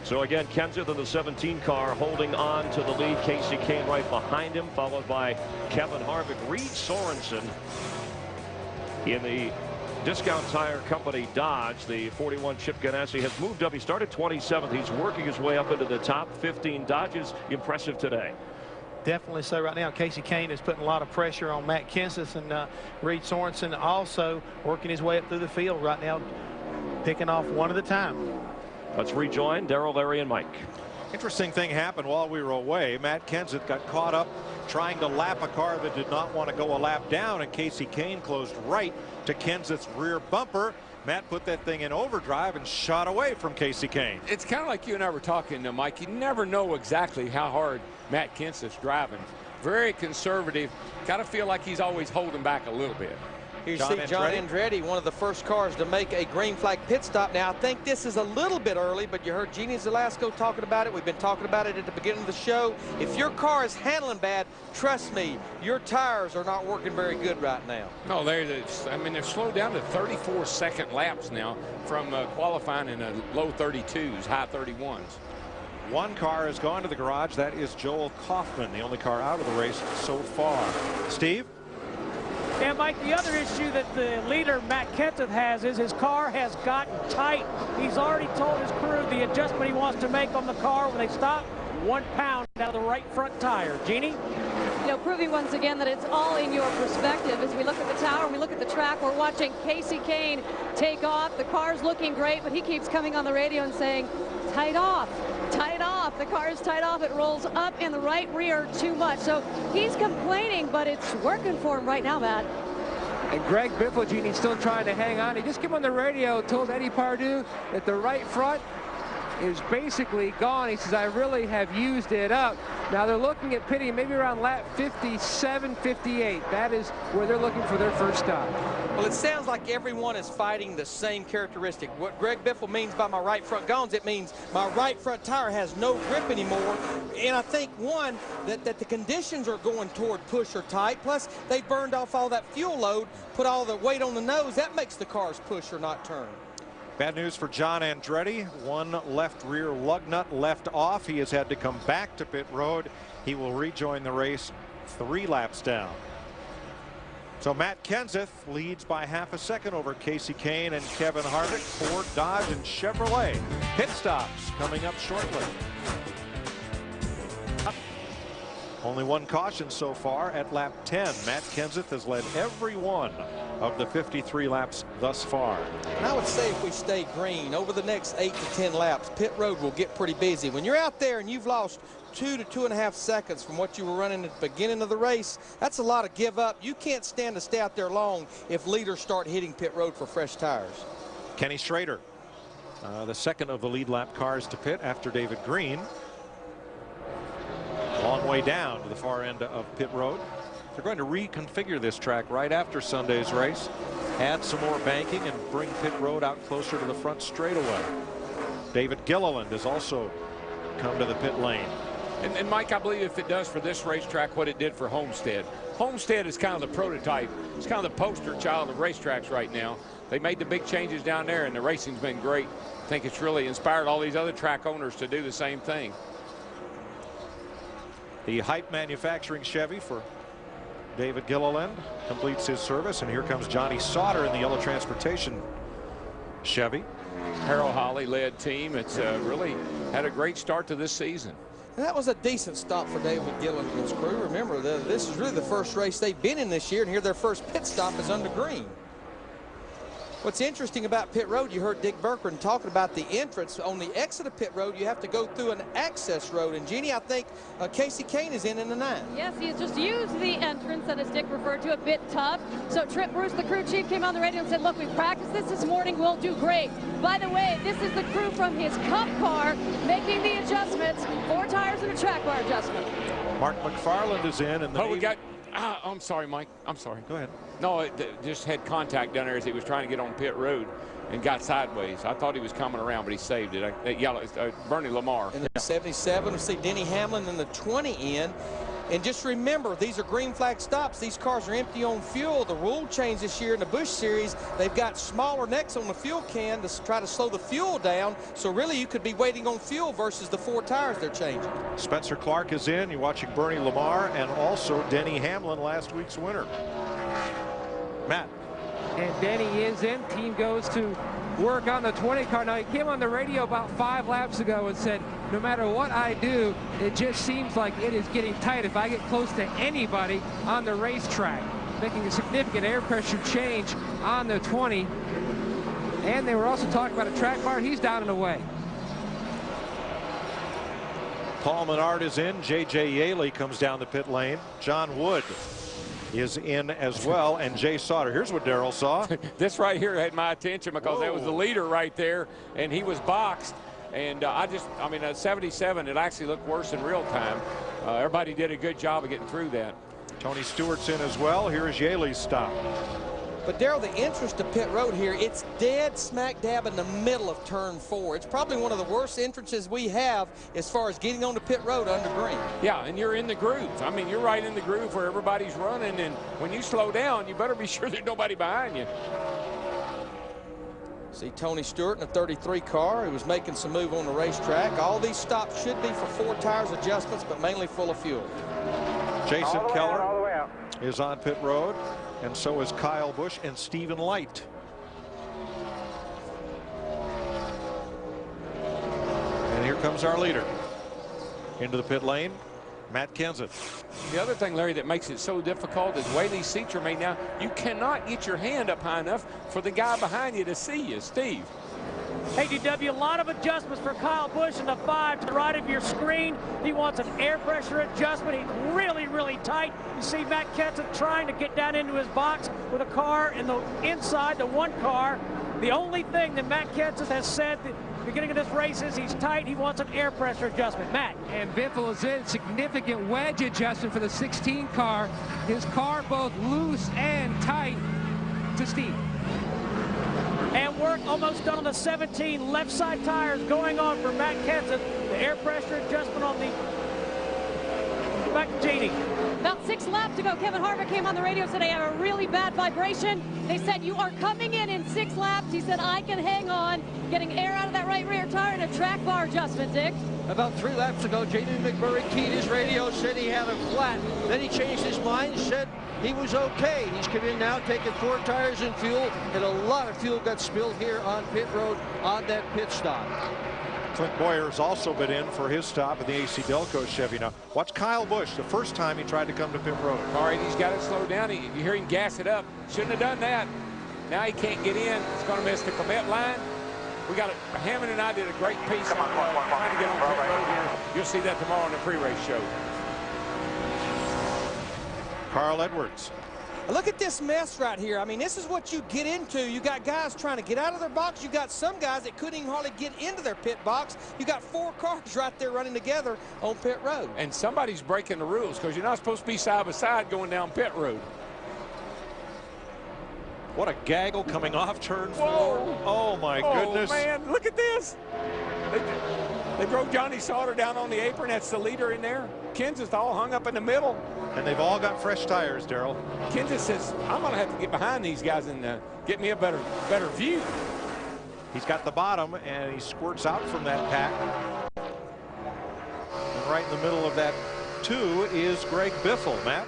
Speaker 1: So again, Kenseth in the 17 car holding on to the lead. Kasey Kahne right behind him, followed by Kevin Harvick. Reed Sorensen in the Discount Tire Company Dodge, the 41 Chip Ganassi, has moved up. He started 27th. He's working his way up into the top 15. Dodge's impressive today.
Speaker 11: Definitely so right now. Kasey Kahne is putting a lot of pressure on Matt Kenseth, and Reed Sorensen also working his way up through the field right now, picking off one at a time.
Speaker 1: Let's rejoin Darrell, Larry, and Mike.
Speaker 5: Interesting thing happened while we were away. Matt Kenseth got caught up trying to lap a car that did not want to go a lap down, and Kasey Kahne closed right to Kenseth's rear bumper. Matt put that thing in overdrive and shot away from Kasey Kahne.
Speaker 6: It's kind of like you and I were talking, Mike. You never know exactly how hard Matt Kenseth's driving. Very conservative. Kind of feel like he's always holding back a little bit.
Speaker 15: Here you see John Andretti, one of the first cars to make a green flag pit stop. Now, I think this is a little bit early, but you heard Jeannie Zelasco talking about it. We've been talking about it at the beginning of the show. If your car is handling bad, trust me, your tires are not working very good right now.
Speaker 6: No, they're slowed down to 34-second laps now from qualifying in the low 32s, high 31s.
Speaker 5: One car has gone to the garage. That is Joel Kaufman, the only car out of the race so far. Steve?
Speaker 10: And Mike, the other issue that the leader Matt Kenseth has is his car has gotten tight. He's already told his crew the adjustment he wants to make on the car when they stop, 1 pound out of the right front tire. Jeannie?
Speaker 12: know, proving once again that it's all in your perspective. As we look at the tower and we look at the track, we're watching Kasey Kahne take off. The car's looking great, but he keeps coming on the radio and saying, tight off. Tight off. The car is tight off. It rolls up in the right rear too much. So he's complaining, but it's working for him right now, Matt.
Speaker 9: And Greg Biffle, he's still trying to hang on. He just came on the radio, told Eddie Pardue that the right front is basically gone. He says, I really have used it up. Now they're looking at pitting maybe around lap 57, 58. That is where they're looking for their first stop.
Speaker 15: Well, it sounds like everyone is fighting the same characteristic. What Greg Biffle means by my right front gones, it means my right front tire has no grip anymore. And I think, one, that the conditions are going toward push or tight. Plus, they burned off all that fuel load, put all the weight on the nose. That makes the cars push or not turn.
Speaker 5: Bad news for John Andretti. One left rear lug nut left off. He has had to come back to pit road. He will rejoin the race 3 laps down. So Matt Kenseth leads by half a second over Kasey Kahne and Kevin Harvick. Ford, Dodge, and Chevrolet. Pit stops coming up shortly. Only one caution so far at lap 10. Matt Kenseth has led every one of the 53 laps thus far.
Speaker 15: And I would say if we stay green over the next 8 to 10 laps, pit road will get pretty busy. When you're out there and you've lost 2 to 2.5 seconds from what you were running at the beginning of the race, that's a lot of give up. You can't stand to stay out there long if leaders start hitting pit road for fresh tires.
Speaker 5: Kenny Schrader, the second of the lead lap cars to pit after David Green. Long way down to the far end of pit road. They're going to reconfigure this track right after Sunday's race, add some more banking and bring pit road out closer to the front straightaway. David Gilliland has also come to the pit lane.
Speaker 6: And Mike, I believe if it does for this racetrack what it did for Homestead. Homestead is kind of the prototype. It's kind of the poster child of racetracks right now. They made the big changes down there and the racing's been great. I think it's really inspired all these other track owners to do the same thing.
Speaker 5: The Hype Manufacturing Chevy for David Gilliland completes his service, and here comes Johnny Sauter in the Yellow Transportation Chevy.
Speaker 6: Harold Holly led team. It's really had a great start to this season.
Speaker 15: And that was a decent stop for David Gilliland and his crew. Remember, this is really the first race they've been in this year, and here their first pit stop is under green. What's interesting about pit road, you heard Dick Berkran talking about the entrance. On the exit of pit road, you have to go through an access road. And Jeannie, I think Kasey Kahne is in the 9.
Speaker 12: Yes, he has just used the entrance that, as Dick referred to, a bit tough. So Trip Bruce, the crew chief, came on the radio and said, look, we practiced this morning. We'll do great. By the way, this is the crew from his Cup car making the adjustments. 4 tires and a track bar adjustment.
Speaker 5: Mark McFarland is in. And
Speaker 6: we got... I'm sorry, Mike. I'm sorry.
Speaker 5: Go ahead.
Speaker 6: No, it just had contact down there as he was trying to get on pit road and got sideways. I thought he was coming around, but he saved it. Bernie Lamar.
Speaker 15: In the 77, we see Denny Hamlin in the 20 in. And just remember, these are green flag stops. These cars are empty on fuel. The rule change this year in the Busch Series, they've got smaller necks on the fuel can to try to slow the fuel down. So really, you could be waiting on fuel versus the 4 tires they're changing.
Speaker 5: Spencer Clark is in. You're watching Bernie Lamar and also Denny Hamlin, last week's winner. Matt.
Speaker 9: And Denny is in. Team goes to work on the 20 car. Now, he came on the radio about 5 laps ago and said, no matter what I do, it just seems like it is getting tight if I get close to anybody on the racetrack. Making a significant air pressure change on the 20. And they were also talking about a track bar. He's down and away.
Speaker 5: Paul Menard is in. J.J. Yaley comes down the pit lane. John Wood is in as well, and Jay Sauter. Here's what Darrell saw.
Speaker 6: This right here had my attention because that was the leader right there, and he was boxed. And I mean, at 77, it actually looked worse in real time. Everybody did a good job of getting through that.
Speaker 5: Tony Stewart's in as well. Here is Yaley's stop.
Speaker 15: But Darrell, the entrance to pit road here, it's dead smack dab in the middle of turn 4. It's probably one of the worst entrances we have as far as getting on the pit road under green.
Speaker 6: Yeah, and you're in the groove. I mean, you're right in the groove where everybody's running, and when you slow down, you better be sure there's nobody behind you.
Speaker 15: See Tony Stewart in a 33 car who was making some move on the racetrack. All these stops should be for 4 tires adjustments, but mainly full of fuel.
Speaker 5: Jason Keller is on pit road, and so is Kyle Busch and Stephen Light. And here comes our leader into the pit lane. Matt Kenseth.
Speaker 6: The other thing, Larry, that makes it so difficult is the way these seats are made now. You cannot get your hand up high enough for the guy behind you to see you, Steve.
Speaker 10: Hey, DW, a lot of adjustments for Kyle Busch in the 5 to the right of your screen. He wants an air pressure adjustment. He's really, really tight. You see Matt Kenseth trying to get down into his box with a car in the inside, the one car. The only thing that Matt Kenseth has said at the beginning of this race is he's tight. He wants an air pressure adjustment. Matt.
Speaker 9: And Biffle is in. Significant wedge adjustment for the 16 car. His car both loose and tight to Steve.
Speaker 10: And work almost done on the 17 left side tires going on for Matt Kenseth. The air pressure adjustment on the Genie.
Speaker 12: About 6 laps to go. Kevin Harvick came on the radio, said I have a really bad vibration. They said you are coming in 6 laps. He said I can hang on, getting air out of that right rear tire and a track bar adjustment, Dick.
Speaker 15: About 3 laps ago, J.D. McMurray keyed his radio, said he had a flat. Then he changed his mind, said he was okay. He's come in now taking 4 tires and fuel, and a lot of fuel got spilled here on pit road on that pit stop.
Speaker 5: Clint Boyer's also been in for his stop at the AC Delco Chevy. Now, watch Kyle Busch, the first time he tried to come to pit road.
Speaker 6: All right, he's got to slow down. You hear him gas it up. Shouldn't have done that. Now he can't get in. It's going to miss the commit line. We got it. Hammond and I did a great piece on trying to get on pit road here. You'll see that tomorrow on the pre-race show.
Speaker 5: Carl Edwards.
Speaker 15: Look at this mess right here. I mean, this is what you get into. You got guys trying to get out of their box. You got some guys that couldn't even hardly get into their pit box. You got 4 cars right there running together on pit road.
Speaker 6: And somebody's breaking the rules because you're not supposed to be side by side going down pit road.
Speaker 5: What a gaggle coming off turn 4. Oh, my goodness.
Speaker 6: Oh, man, look at this. They drove Johnny Sauter down on the apron. That's the leader in there. Kenseth all hung up in the middle.
Speaker 5: And they've all got fresh tires, Darrell.
Speaker 6: Kenseth says, I'm going to have to get behind these guys and get me a better view.
Speaker 5: He's got the bottom, and he squirts out from that pack. And right in the middle of that 2 is Greg Biffle, Matt.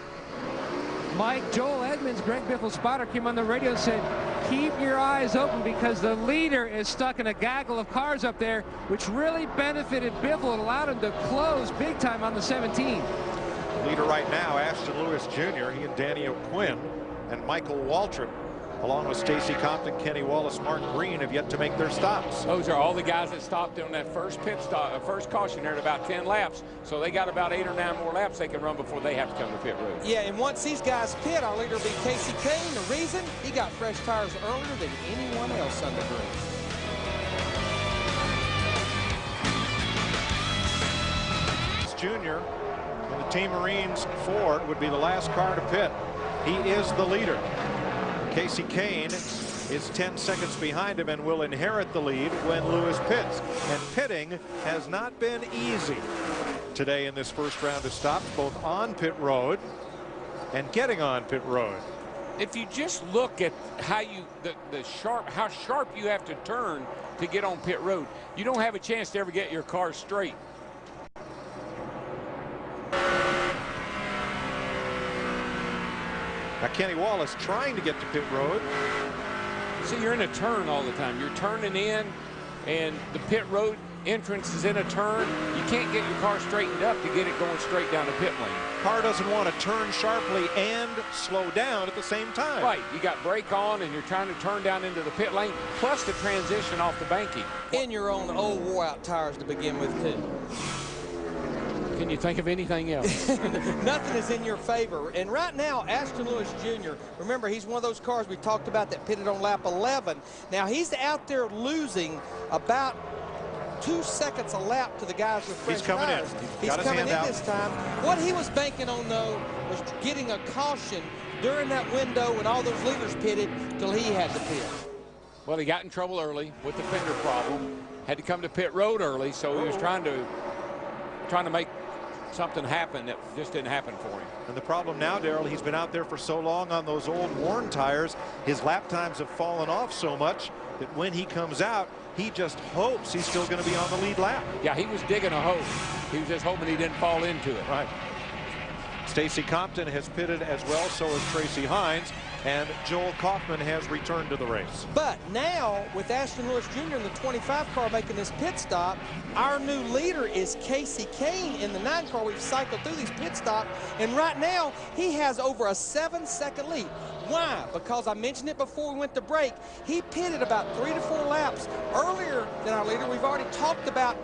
Speaker 9: Mike, Joel Edmonds, Greg Biffle's spotter, came on the radio and said, keep your eyes open because the leader is stuck in a gaggle of cars up there, which really benefited Biffle and allowed him to close big time on the 17.
Speaker 5: Leader right now, Ashton Lewis Jr., he and Danny O'Quinn and Michael Waltrip, along with Stacy Compton, Kenny Wallace, Mark Green, have yet to make their stops.
Speaker 6: Those are all the guys that stopped on that first pit stop, first caution there at about 10 laps. So they got about 8 or 9 more laps they can run before they have to come to pit road.
Speaker 15: Yeah, and once these guys pit, our leader will be Casey Kane. The reason, he got fresh tires earlier than anyone else on the grid.
Speaker 5: Junior and the Team Marines Ford would be the last car to pit. He is the leader. Casey Kane is 10 seconds behind him and will inherit the lead when Lewis pits. And pitting has not been easy today in this first round of stops, both on pit road and getting on pit road.
Speaker 6: If you just look at how how sharp you have to turn to get on pit road, you don't have a chance to ever get your car straight.
Speaker 5: Now Kenny Wallace trying to get to pit road.
Speaker 6: See, you're in a turn all the time. You're turning in, and the pit road entrance is in a turn. You can't get your car straightened up to get it going straight down the pit lane.
Speaker 5: Car doesn't want to turn sharply and slow down at the same time.
Speaker 6: Right. You got brake on, and you're trying to turn down into the pit lane, plus the transition off the banking.
Speaker 15: In your own old wore-out tires to begin with, too.
Speaker 6: Can you think of anything else?
Speaker 15: Nothing is in your favor. And right now, Ashton Lewis Jr., remember, he's one of those cars we talked about that pitted on lap 11. Now, he's out there losing about 2 seconds a lap to the guys with fresh tires. He's coming in this time. What he was banking on, though, was getting a caution during that window when all those leaders pitted till he had to pit.
Speaker 6: Well, he got in trouble early with the fender problem. Had to come to pit road early, so he was trying to make something happened that just didn't happen for him.
Speaker 5: And the problem now, Darrell, he's been out there for so long on those old worn tires. His lap times have fallen off so much that when he comes out, he just hopes he's still going to be on the lead lap.
Speaker 6: Yeah, he was digging a hole. He was just hoping he didn't fall into it.
Speaker 5: Right. Stacy Compton has pitted as well, so has Tracy Hines, and Joel Kaufman has returned to the race.
Speaker 15: But now, with Ashton Lewis Jr. in the 25 car making this pit stop, our new leader is Casey Kane in the 9 car. We've cycled through these pit stops, and right now, he has over a 7-second lead. Why? Because I mentioned it before we went to break. He pitted about 3 to 4 laps earlier than our leader. We've already talked about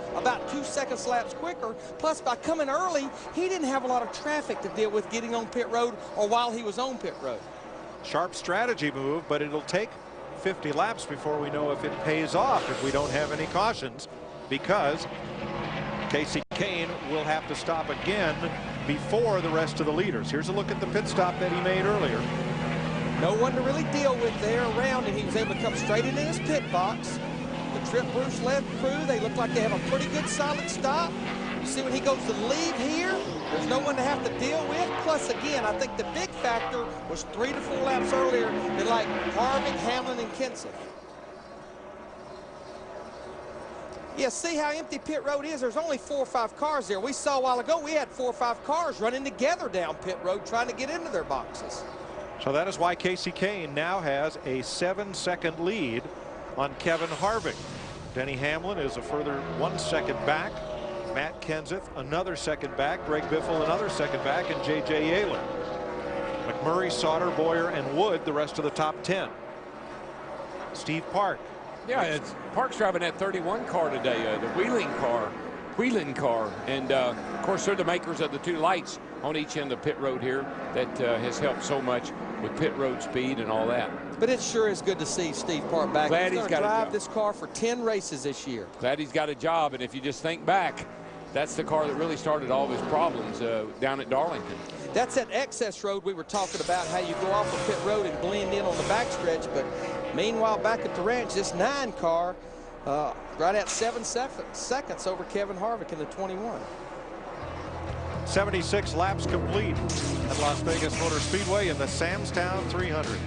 Speaker 15: 2 seconds laps quicker. Plus, by coming early, he didn't have a lot of traffic to deal with getting on pit road or while he was on pit road.
Speaker 5: Sharp strategy move, but it'll take 50 laps before we know if it pays off if we don't have any cautions, because Casey Kane will have to stop again before the rest of the leaders. Here's a look at the pit stop that he made earlier.
Speaker 15: No one to really deal with there around him. He was able to come straight into his pit box. The Trip Bruce led crew, they look like they have a pretty good solid stop. You see when he goes to leave here, there's no one to have to deal with. Plus, again, I think the big factor was 3 to 4 laps earlier than like Harvick, Hamlin, and Kenseth. Yeah, see how empty pit road is? There's only 4 or 5 cars there. We saw a while ago we had 4 or 5 cars running together down pit road trying to get into their boxes.
Speaker 5: So that is why Casey Kane now has a 7-second lead on Kevin Harvick. Denny Hamlin is a further 1 second back. Matt Kenseth another second back. Greg Biffle another second back, and J.J. Yelin. McMurray, Sauter, Boyer, and Wood the rest of the top 10. Steve Park.
Speaker 6: Yeah, Park's driving that 31 car today, the Wheeling car, and of course they're the makers of the 2 lights on each end of the pit road here that has helped so much with pit road speed and all that.
Speaker 15: But it sure is good to see Steve Park back.
Speaker 6: Glad
Speaker 15: he's
Speaker 6: he's
Speaker 15: going to
Speaker 6: got a
Speaker 15: drive
Speaker 6: job.
Speaker 15: this car for 10 races this year.
Speaker 6: Glad he's got a job, and if you just think back, that's the car that really started all of his problems down at Darlington.
Speaker 15: That's that excess road we were talking about, how you go off the pit road and blend in on the backstretch. But meanwhile, back at the ranch, this 9 car right at 7 seconds over Kevin Harvick in the 21.
Speaker 5: 76 laps complete at Las Vegas Motor Speedway in the Samstown 300.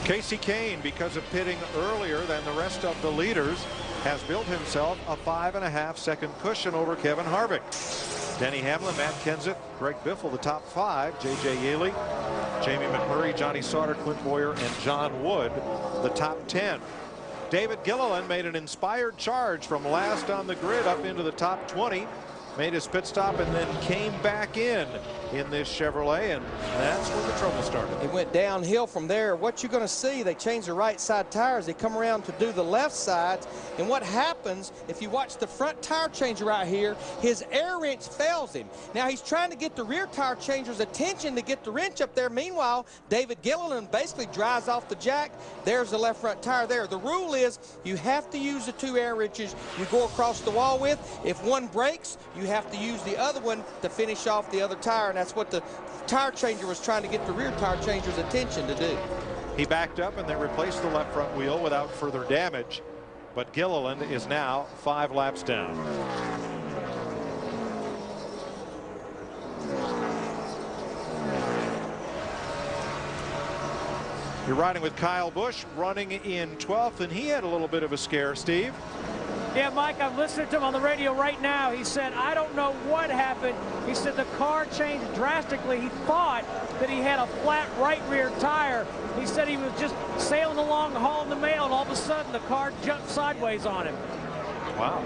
Speaker 5: Casey Kane, because of pitting earlier than the rest of the leaders, has built himself a 5.5 second cushion over Kevin Harvick. Denny Hamlin, Matt Kenseth, Greg Biffle, the top 5. J.J. Yeley, Jamie McMurray, Johnny Sauter, Clint Boyer, and John Wood, the top 10. David Gilliland made an inspired charge from last on the grid up into the top 20. Made his pit stop and then came back in this Chevrolet, and that's where the trouble started.
Speaker 15: It went downhill from there. What you're going to see, they change the right side tires. They come around to do the left sides, and what happens, if you watch the front tire changer right here, his air wrench fails him. Now he's trying to get the rear tire changer's attention to get the wrench up there. Meanwhile, David Gilliland basically drives off the jack. There's the left front tire there. The rule is you have to use the 2 air wrenches you go across the wall with. If one breaks, you have to use the other one to finish off the other tire, and that's what the tire changer was trying to get the rear tire changer's attention to do.
Speaker 5: He backed up and they replaced the left front wheel without further damage, but Gilliland is now 5 laps down. You're riding with Kyle Busch, running in 12th, and he had a little bit of a scare, Steve.
Speaker 10: Yeah, Mike, I'm listening to him on the radio right now. He said, I don't know what happened. He said the car changed drastically. He thought that he had a flat right rear tire. He said he was just sailing along hauling the mail, and all of a sudden the car jumped sideways on him.
Speaker 5: Wow.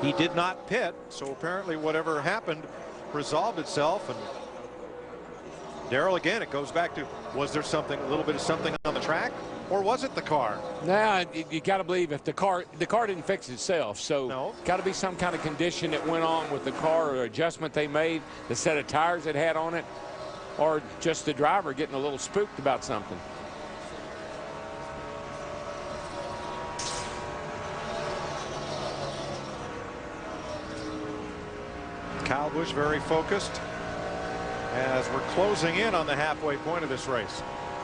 Speaker 5: He did not pit, so apparently whatever happened resolved itself. And Darrell, again, it goes back to, was there something, a little bit of something on the track, or was it the car?
Speaker 6: Nah, you got to believe if the car didn't fix itself, so got to be some kind of condition that went on with the car or adjustment they made, the set of tires it had on it, or just the driver getting a little spooked about something.
Speaker 5: Kyle Busch very focused as we're closing in on the halfway point of this race.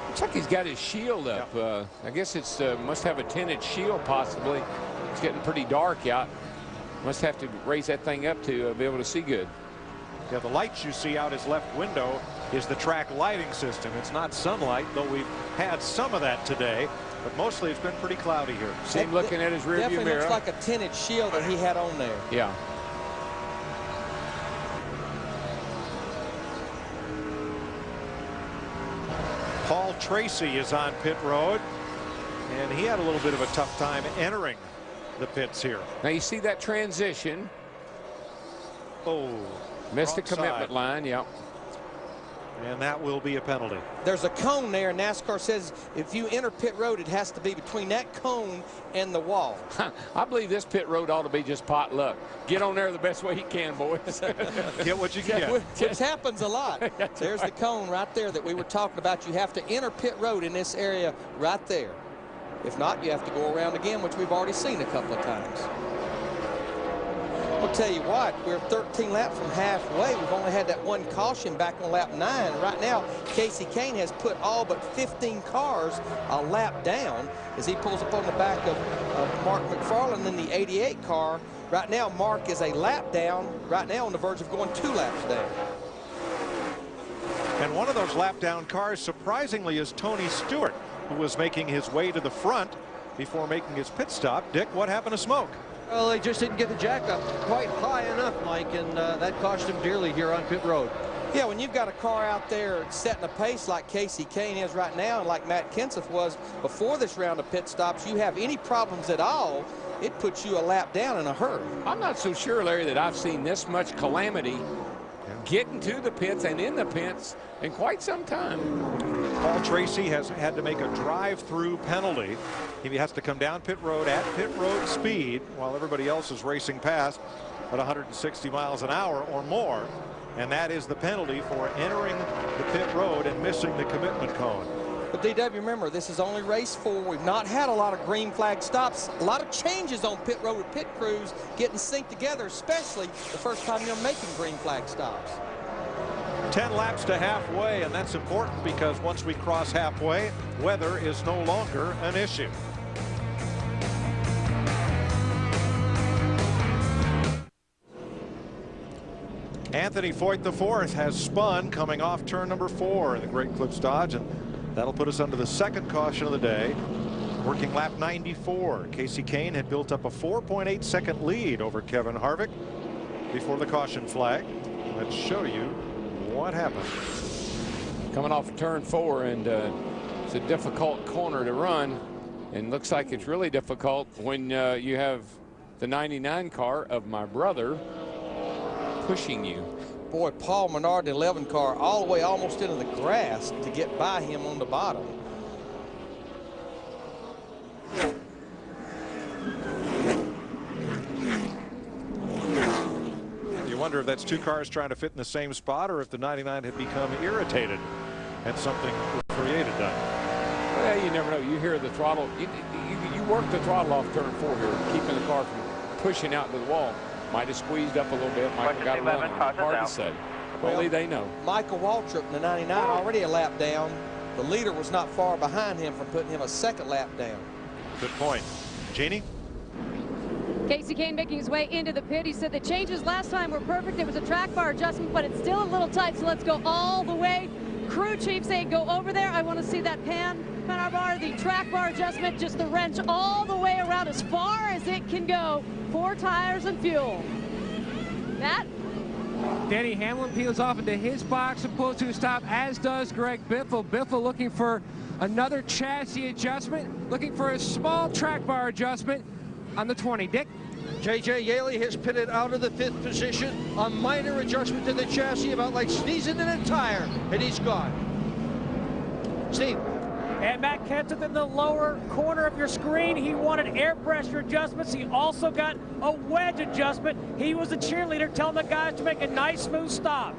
Speaker 6: Looks like he's got his shield up. I guess it's must have a tinted shield possibly. It's getting pretty dark out. Must have to raise that thing up to be able to see good.
Speaker 5: Yeah, the lights you see out his left window is the track lighting system. It's not sunlight, though we've had some of that today. but mostly it's been pretty cloudy here.
Speaker 6: See him looking at his rearview
Speaker 15: definitely
Speaker 6: mirror.
Speaker 15: looks like a tinted shield that he had on there.
Speaker 6: Yeah.
Speaker 5: Paul Tracy is on pit road, and he had a little bit of a tough time entering the pits here.
Speaker 6: Now you see that transition.
Speaker 5: Oh,
Speaker 6: missed the
Speaker 5: wrong
Speaker 6: commitment
Speaker 5: side.
Speaker 6: line. Yep.
Speaker 5: And that will be a penalty.
Speaker 15: There's a cone there. NASCAR says if you enter pit road, it has to be between that cone and the wall.
Speaker 6: I believe this pit road ought to be just pot luck. Get on there the best way you can, boys.
Speaker 5: Get what you can get.
Speaker 15: Which happens a lot. There's the cone right there that we were talking about. You have to enter pit road in this area right there. If not, you have to go around again, which we've already seen a couple of times. I'll tell you what, we're 13 laps from halfway. We've only had that one caution back on lap 9. Right now, Kasey Kahne has put all but 15 cars a lap down as he pulls up on the back of Mark McFarland in the 88 car. Right now, Mark is a lap down, right now on the verge of going 2 laps down.
Speaker 5: And one of those lap down cars, surprisingly, is Tony Stewart, who was making his way to the front before making his pit stop. Dick, what happened to Smoke?
Speaker 16: Well, they just didn't get the jack up quite high enough, Mike, and that cost him dearly here on pit road.
Speaker 15: Yeah, when you've got a car out there setting a pace like Kasey Kahne is right now, and like Matt Kenseth was before this round of pit stops, you have any problems at all, it puts you a lap down in a hurry.
Speaker 6: I'm not so sure, Larry, that I've seen this much calamity getting to the pits and in the pits in quite some time.
Speaker 5: Paul Tracy has had to make a drive-through penalty. He has to come down pit road at pit road speed while everybody else is racing past at 160 miles an hour or more. And that is the penalty for entering the pit road and missing the commitment cone.
Speaker 15: But DW, remember, this is only race 4. We've not had a lot of green flag stops. A lot of changes on pit road with pit crews getting synced together, especially the first time you're making green flag stops.
Speaker 5: 10 laps to halfway, and that's important because once we cross halfway, weather is no longer an issue. Anthony Foyt IV has spun coming off turn number 4 in the Great Clips Dodge, and that'll put us under the second caution of the day, working lap 94. Kasey Kahne had built up a 4.8 second lead over Kevin Harvick before the caution flag. Let's show you what happened.
Speaker 6: Coming off of turn 4, and it's a difficult corner to run, and looks like it's really difficult when you have the 99 car of my brother pushing you.
Speaker 15: Boy, Paul Menard, the 11 car, all the way almost into the grass to get by him on the bottom.
Speaker 5: You wonder if that's 2 cars trying to fit in the same spot, or if the 99 had become irritated and something created done.
Speaker 6: Well, you never know. You hear the throttle. You work the throttle off turn 4 here, keeping the car from pushing out to the wall. Might have squeezed up a little bit. Might have got running. Hard to say. Only they know.
Speaker 15: Michael Waltrip in the 99 already a lap down. The leader was not far behind him from putting him a second lap down.
Speaker 5: Good point. Jeannie?
Speaker 12: Kasey Kahne making his way into the pit. He said the changes last time were perfect. It was a track bar adjustment, but it's still a little tight, so let's go all the way. Crew chief saying go over there. I want to see that panel bar, the track bar adjustment, just the wrench all the way around as far as it can go. 4 tires and fuel. Matt?
Speaker 9: Denny Hamlin peels off into his box and pulls to a stop, as does Greg Biffle. Biffle looking for another chassis adjustment, looking for a small track bar adjustment on the 20. Dick?
Speaker 16: J.J. Yaley has pitted out of the 5th position. A minor adjustment to the chassis, about like sneezing in a tire, and he's gone. Steve?
Speaker 10: And Matt Kenseth in the lower corner of your screen. He wanted air pressure adjustments. He also got a wedge adjustment. He was the cheerleader telling the guys to make a nice, smooth stop.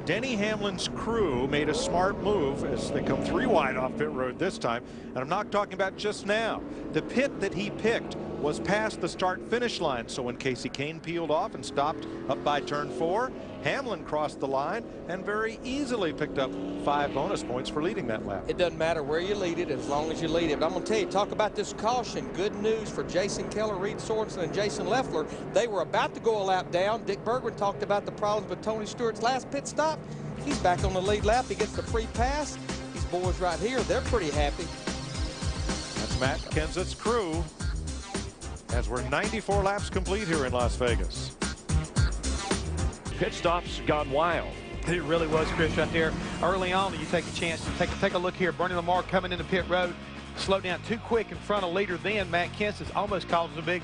Speaker 5: Denny Hamlin's crew made a smart move as they come 3 wide off pit road this time. And I'm not talking about just now. The pit that he picked was past the start-finish line. So when Kasey Kahne peeled off and stopped up by turn 4, Hamlin crossed the line and very easily picked up 5 bonus points for leading that lap.
Speaker 15: It doesn't matter where you lead it as long as you lead it. But I'm going to tell you, talk about this caution. Good news for Jason Keller, Reed Sorensen, and Jason Leffler. They were about to go a lap down. Dick Bergman talked about the problems with Tony Stewart's last pit stop. He's back on the lead lap. He gets the free pass. These boys right here, they're pretty happy.
Speaker 5: Matt Kenseth's crew as we're 94 laps complete here in Las Vegas.
Speaker 1: Pit stops gone wild.
Speaker 11: It really was, Chris, right there. Early on, you take a chance to take a look here. Bernie Lamar coming into pit road, slowed down too quick in front of leader. Then Matt Kenseth almost causes a big.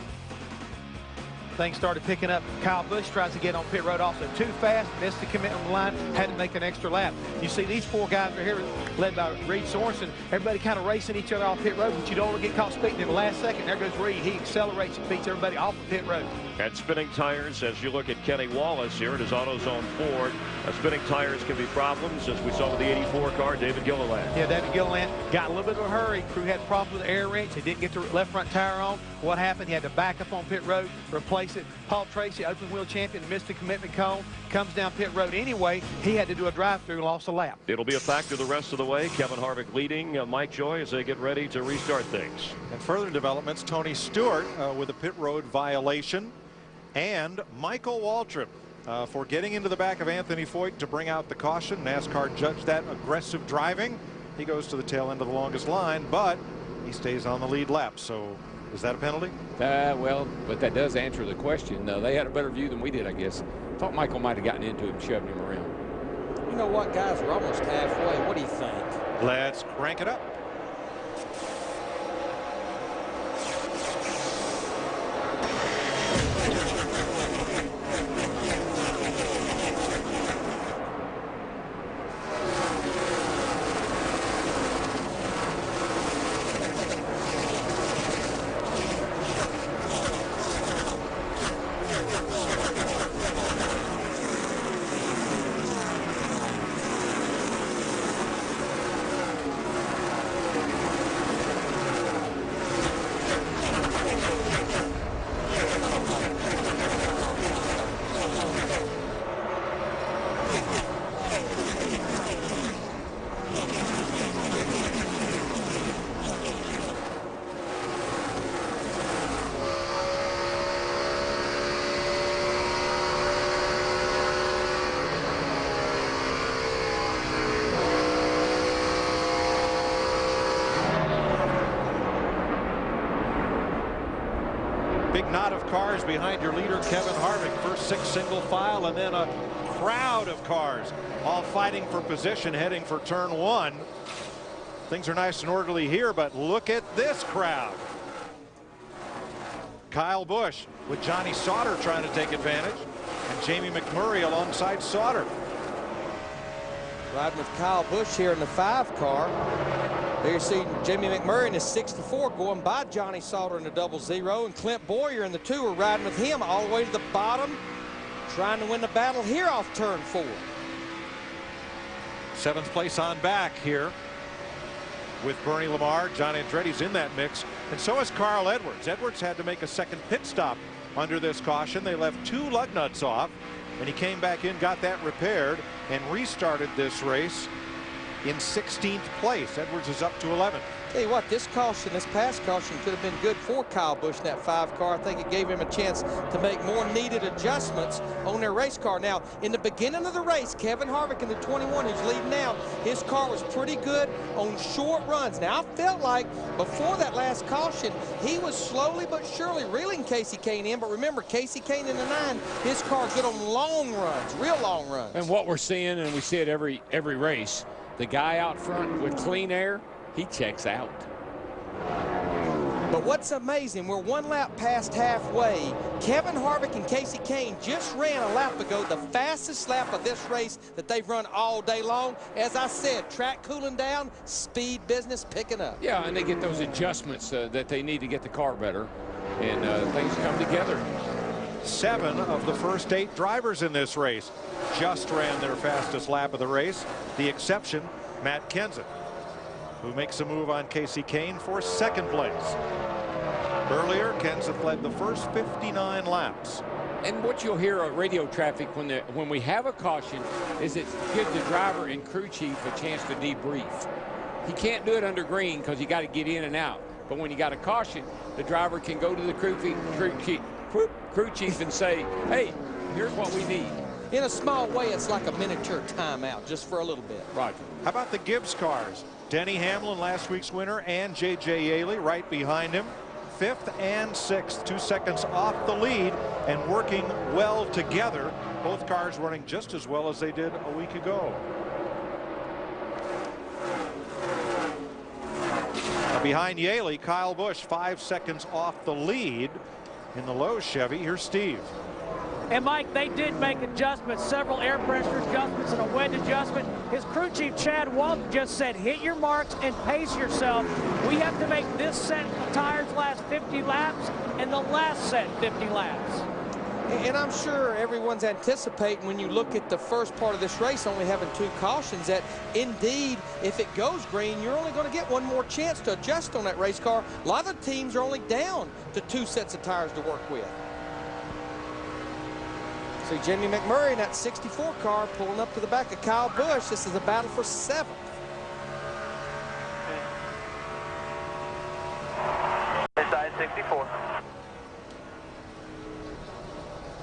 Speaker 11: Things started picking up. Kyle Busch tries to get on pit road also. Too fast, missed the commitment on the line, had to make an extra lap. You see these four guys right here, led by Reed Sorensen, everybody kind of racing each other off pit road, but you don't want to get caught speeding. In the last second, there goes Reed. He accelerates and beats everybody off the pit road.
Speaker 1: And spinning tires, as you look at Kenny Wallace here at his AutoZone Ford, spinning tires can be problems, as we saw with the 84 car, David Gilliland.
Speaker 11: Yeah, David Gilliland got a little bit of a hurry. Crew had problems with the air wrench. He didn't get the left front tire on. What happened? He had to back up on pit road, replace it. Paul Tracy, open wheel champion, missed the commitment cone, comes down pit road anyway. He had to do a drive-through and lost a lap.
Speaker 1: It'll be a factor the rest of the way. Kevin Harvick leading Mike Joy as they get ready to restart things.
Speaker 5: And further developments, Tony Stewart with a pit road violation, and Michael Waltrip for getting into the back of Anthony Foyt to bring out the caution. NASCAR judged that aggressive driving. He goes to the tail end of the longest line, but he stays on the lead lap. So is that a penalty?
Speaker 6: Well, but that does answer the question. They had a better view than we did, I guess. Thought Michael might have gotten into him, shoving him around.
Speaker 15: You know what, guys? We're almost halfway. What do you think?
Speaker 5: Let's crank it up. Big knot of cars behind your leader, Kevin Harvick. First 6 single file, and then a crowd of cars all fighting for position, heading for turn 1. Things are nice and orderly here, but look at this crowd. Kyle Busch with Johnny Sauter trying to take advantage, and Jamie McMurray alongside Sauter.
Speaker 15: Riding with Kyle Busch here in the 5 car. There you see Jamie McMurray in his 64 going by Johnny Sauter in the 00, and Clint Boyer in the 2 are riding with him all the way to the bottom, trying to win the battle here off turn 4.
Speaker 5: 7th place on back here with Bernie Lamar. John Andretti's in that mix, and so is Carl Edwards. Edwards had to make a second pit stop under this caution. They left 2 lug nuts off, and he came back in, got that repaired, and restarted this race in 16th place. Edwards is up to 11th.
Speaker 15: Tell you what, this past caution could have been good for Kyle Busch in that 5 car. I think it gave him a chance to make more needed adjustments on their race car. Now, in the beginning of the race, Kevin Harvick in the 21, who's leading now, his car was pretty good on short runs. Now, I felt like before that last caution, he was slowly but surely reeling Casey Kane in. But remember, Casey Kane in the 9, his car good on long runs, real long runs.
Speaker 6: And what we're seeing, and we see it every race, the guy out front with clean air, he checks out.
Speaker 15: But what's amazing, we're 1 lap past halfway. Kevin Harvick and Casey Kane just ran a lap ago, the fastest lap of this race that they've run all day long. As I said, track cooling down, speed business picking up.
Speaker 6: Yeah, and they get those adjustments that they need to get the car better, and things come together.
Speaker 5: 7 of the first 8 drivers in this race just ran their fastest lap of the race. The exception, Matt Kenseth, who makes a move on Casey Kane for 2nd place. Earlier, Kenseth led the first 59 laps.
Speaker 6: And what you'll hear on radio traffic when we have a caution is it gives the driver and crew chief a chance to debrief. He can't do it under green because you got to get in and out. But when you got a caution, the driver can go to the crew chief and say, hey, here's what we need.
Speaker 15: in a small way, it's like a miniature timeout, just for a little bit.
Speaker 5: Roger. How about the Gibbs cars? Denny Hamlin, last week's winner, and J.J. Yaley right behind him. 5th and 6th, 2 seconds off the lead and working well together. Both cars running just as well as they did a week ago. Now behind Yaley, Kyle Busch 5 seconds off the lead in the low Chevy. Here's Steve.
Speaker 10: And Mike, they did make adjustments, several air pressure adjustments and a wedge adjustment. His crew chief, Chad Walton, just said, hit your marks and pace yourself. We have to make this set of tires last 50 laps and the last set 50 laps.
Speaker 15: And I'm sure everyone's anticipating, when you look at the first part of this race, only having 2 cautions, that indeed, if it goes green, you're only going to get one more chance to adjust on that race car. A lot of the teams are only down to 2 sets of tires to work with. See Jimmy McMurray in that 64 car pulling up to the back of Kyle Busch. This is a battle for 7th.
Speaker 13: Inside 64.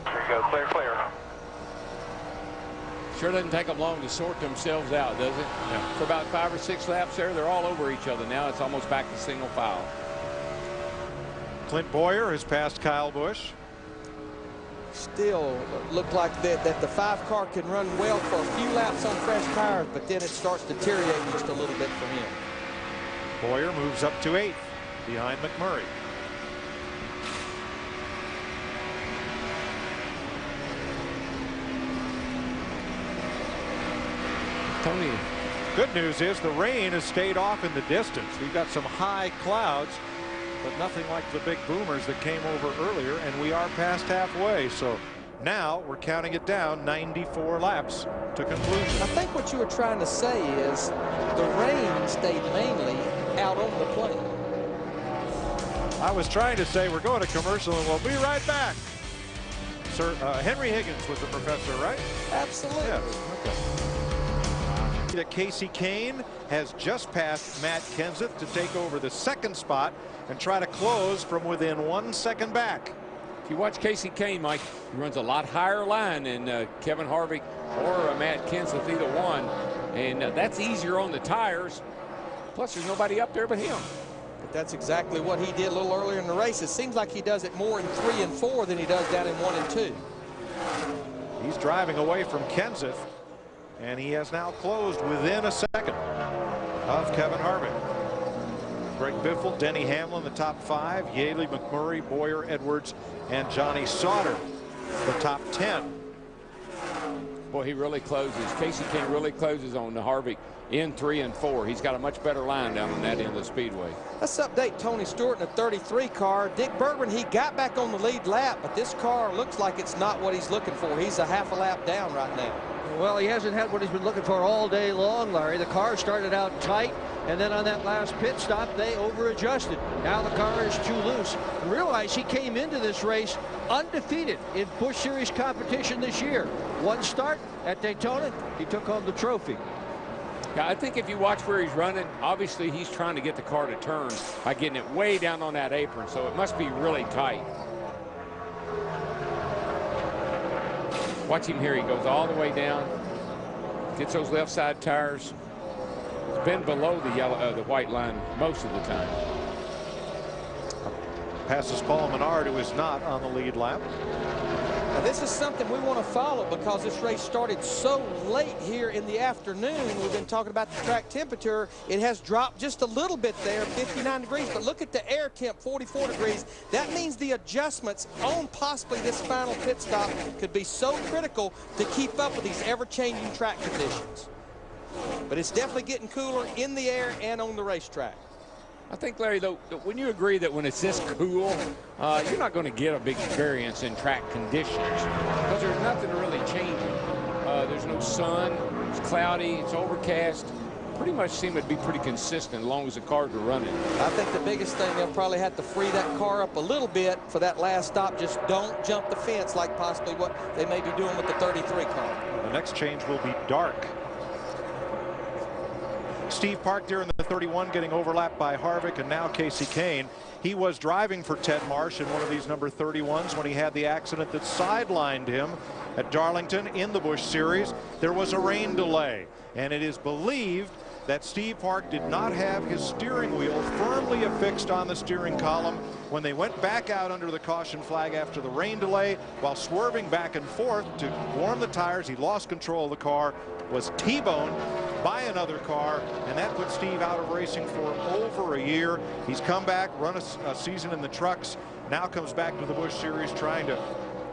Speaker 13: There you go, clear, clear.
Speaker 6: Sure doesn't take them long to sort themselves out, does it? Yeah. For about 5 or 6 laps there, they're all over each other. Now it's almost back to single file.
Speaker 5: Clint Boyer has passed Kyle Busch.
Speaker 15: Still look like that the 5 car can run well for a few laps on fresh tires, but then it starts deteriorating just a little bit for him.
Speaker 5: Boyer moves up to 8th behind McMurray.
Speaker 6: Tony.
Speaker 5: Good news is the rain has stayed off in the distance. We've got some high clouds, but nothing like the big boomers that came over earlier, and we are past halfway. So now we're counting it down, 94 laps to conclusion.
Speaker 15: I think what you were trying to say is the rain stayed mainly out on the plain.
Speaker 5: I was trying to say we're going to commercial and we'll be right back. Sir Henry Higgins was the professor, right?
Speaker 15: Absolutely.
Speaker 5: Yes. Okay. That Casey Kane has just passed Matt Kenseth to take over the 2nd spot and try to close from within 1 second back.
Speaker 6: If you watch Casey Kane, Mike, he runs a lot higher line than Kevin Harvick or Matt Kenseth, either one, and that's easier on the tires. Plus, there's nobody up there but him.
Speaker 15: But that's exactly what he did a little earlier in the race. It seems like he does it more in 3 and 4 than he does down in 1 and 2.
Speaker 5: He's driving away from Kenseth, and he has now closed within a second of Kevin Harvick. Greg Biffle, Denny Hamlin, the top 5. Yaley, McMurray, Boyer, Edwards, and Johnny Sauter, the top 10.
Speaker 6: Boy, he really closes. Casey Kane really closes on the Harvick in 3 and 4. He's got a much better line down on that end of the speedway.
Speaker 15: Let's update Tony Stewart in the 33 car. Dick Bergman, he got back on the lead lap, but this car looks like it's not what he's looking for. He's a half a lap down right now.
Speaker 16: Well, he hasn't had what he's been looking for all day long, Larry. The car started out tight, and then on that last pit stop, they over-adjusted. Now the car is too loose. And realize he came into this race undefeated in Busch Series competition this year. 1 start at Daytona, he took home the trophy.
Speaker 6: Yeah, I think if you watch where he's running, obviously he's trying to get the car to turn by getting it way down on that apron, so it must be really tight. Watch him here. He goes all the way down, gets those left side tires. It's been below the white line most of the time.
Speaker 5: Passes Paul Menard, who is not on the lead lap.
Speaker 15: Now this is something we want to follow because this race started so late here in the afternoon. We've been talking about the track temperature. It has dropped just a little bit there, 59 degrees, but look at the air temp, 44 degrees. That means the adjustments on possibly this final pit stop could be so critical to keep up with these ever-changing track conditions. But it's definitely getting cooler in the air and on the racetrack.
Speaker 6: I think, Larry, though, when you agree that when it's this cool, you're not going to get a big variance in track conditions because there's nothing really changing. There's no sun, it's cloudy, it's overcast. Pretty much seem to be pretty consistent as long as the cars are running.
Speaker 15: I think the biggest thing, they'll probably have to free that car up a little bit for that last stop. Just don't jump the fence like possibly what they may be doing with the 33 car.
Speaker 5: The next change will be dark. Steve Park there in the 31 getting overlapped by Harvick, and now Kasey Kahne. He was driving for Ted Marsh in one of these number 31s when he had the accident that sidelined him at Darlington in the Busch Series. There was a rain delay, and it is believed that Steve Park did not have his steering wheel firmly affixed on the steering column when they went back out under the caution flag after the rain delay. While swerving back and forth to warm the tires, he lost control of the car, was T-boned by another car, and that put Steve out of racing for over a year. He's come back, run a season in the trucks, now comes back to the Busch Series trying to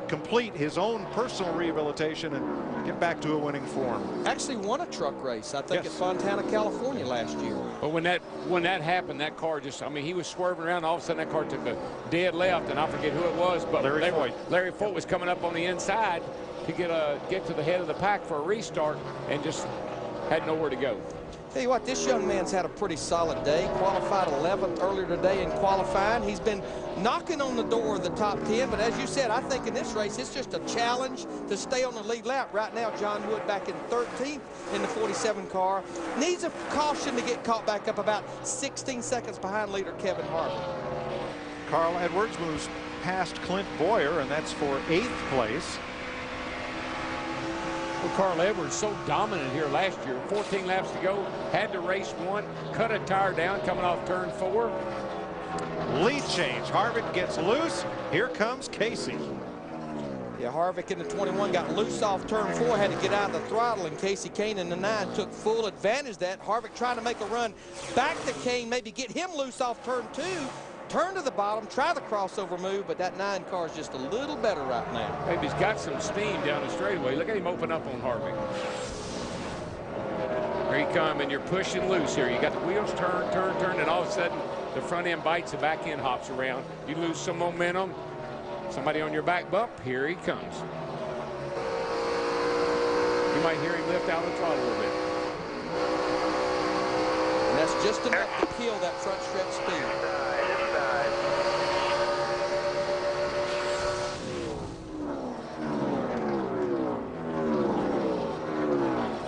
Speaker 5: complete his own personal rehabilitation and get back to a winning form.
Speaker 15: Actually won a truck race, I think, at Fontana, California last year.
Speaker 6: But when that happened, that car just, I mean, he was swerving around, all of a sudden that car took a dead left, and I forget who it was, but Larry Foyt was coming up on the inside to get to the head of the pack for a restart and just had nowhere to go.
Speaker 15: Tell you what, this young man's had a pretty solid day. Qualified 11th earlier today in qualifying. He's been knocking on the door of the top 10, but as you said, I think in this race, it's just a challenge to stay on the lead lap. Right now, John Wood back in 13th in the 47 car. Needs a caution to get caught back up about 16 seconds behind leader Kevin Harvick.
Speaker 5: Carl Edwards moves past Clint Boyer, and that's for 8th place.
Speaker 6: Well, Carl Edwards so dominant here last year. 14 laps to go, had to race one, cut a tire down coming off turn 4.
Speaker 5: Lead change. Harvick gets loose. Here comes Kasey.
Speaker 15: Yeah, Harvick in the 21 got loose off turn 4, had to get out of the throttle, and Kasey Kahne in the 9 took full advantage of that. Harvick trying to make a run back to Kahne, maybe get him loose off turn 2. Turn to the bottom, try the crossover move, but that 9 car is just a little better right now.
Speaker 6: Maybe he's got some steam down the straightaway. Look at him open up on Harvick. Here he comes, and you're pushing loose here. You got the wheels turn, and all of a sudden the front end bites, the back end hops around. You lose some momentum. Somebody on your back bump. Here he comes. You might hear him lift out of the throttle a little bit.
Speaker 15: And that's just enough to kill that front stretch speed.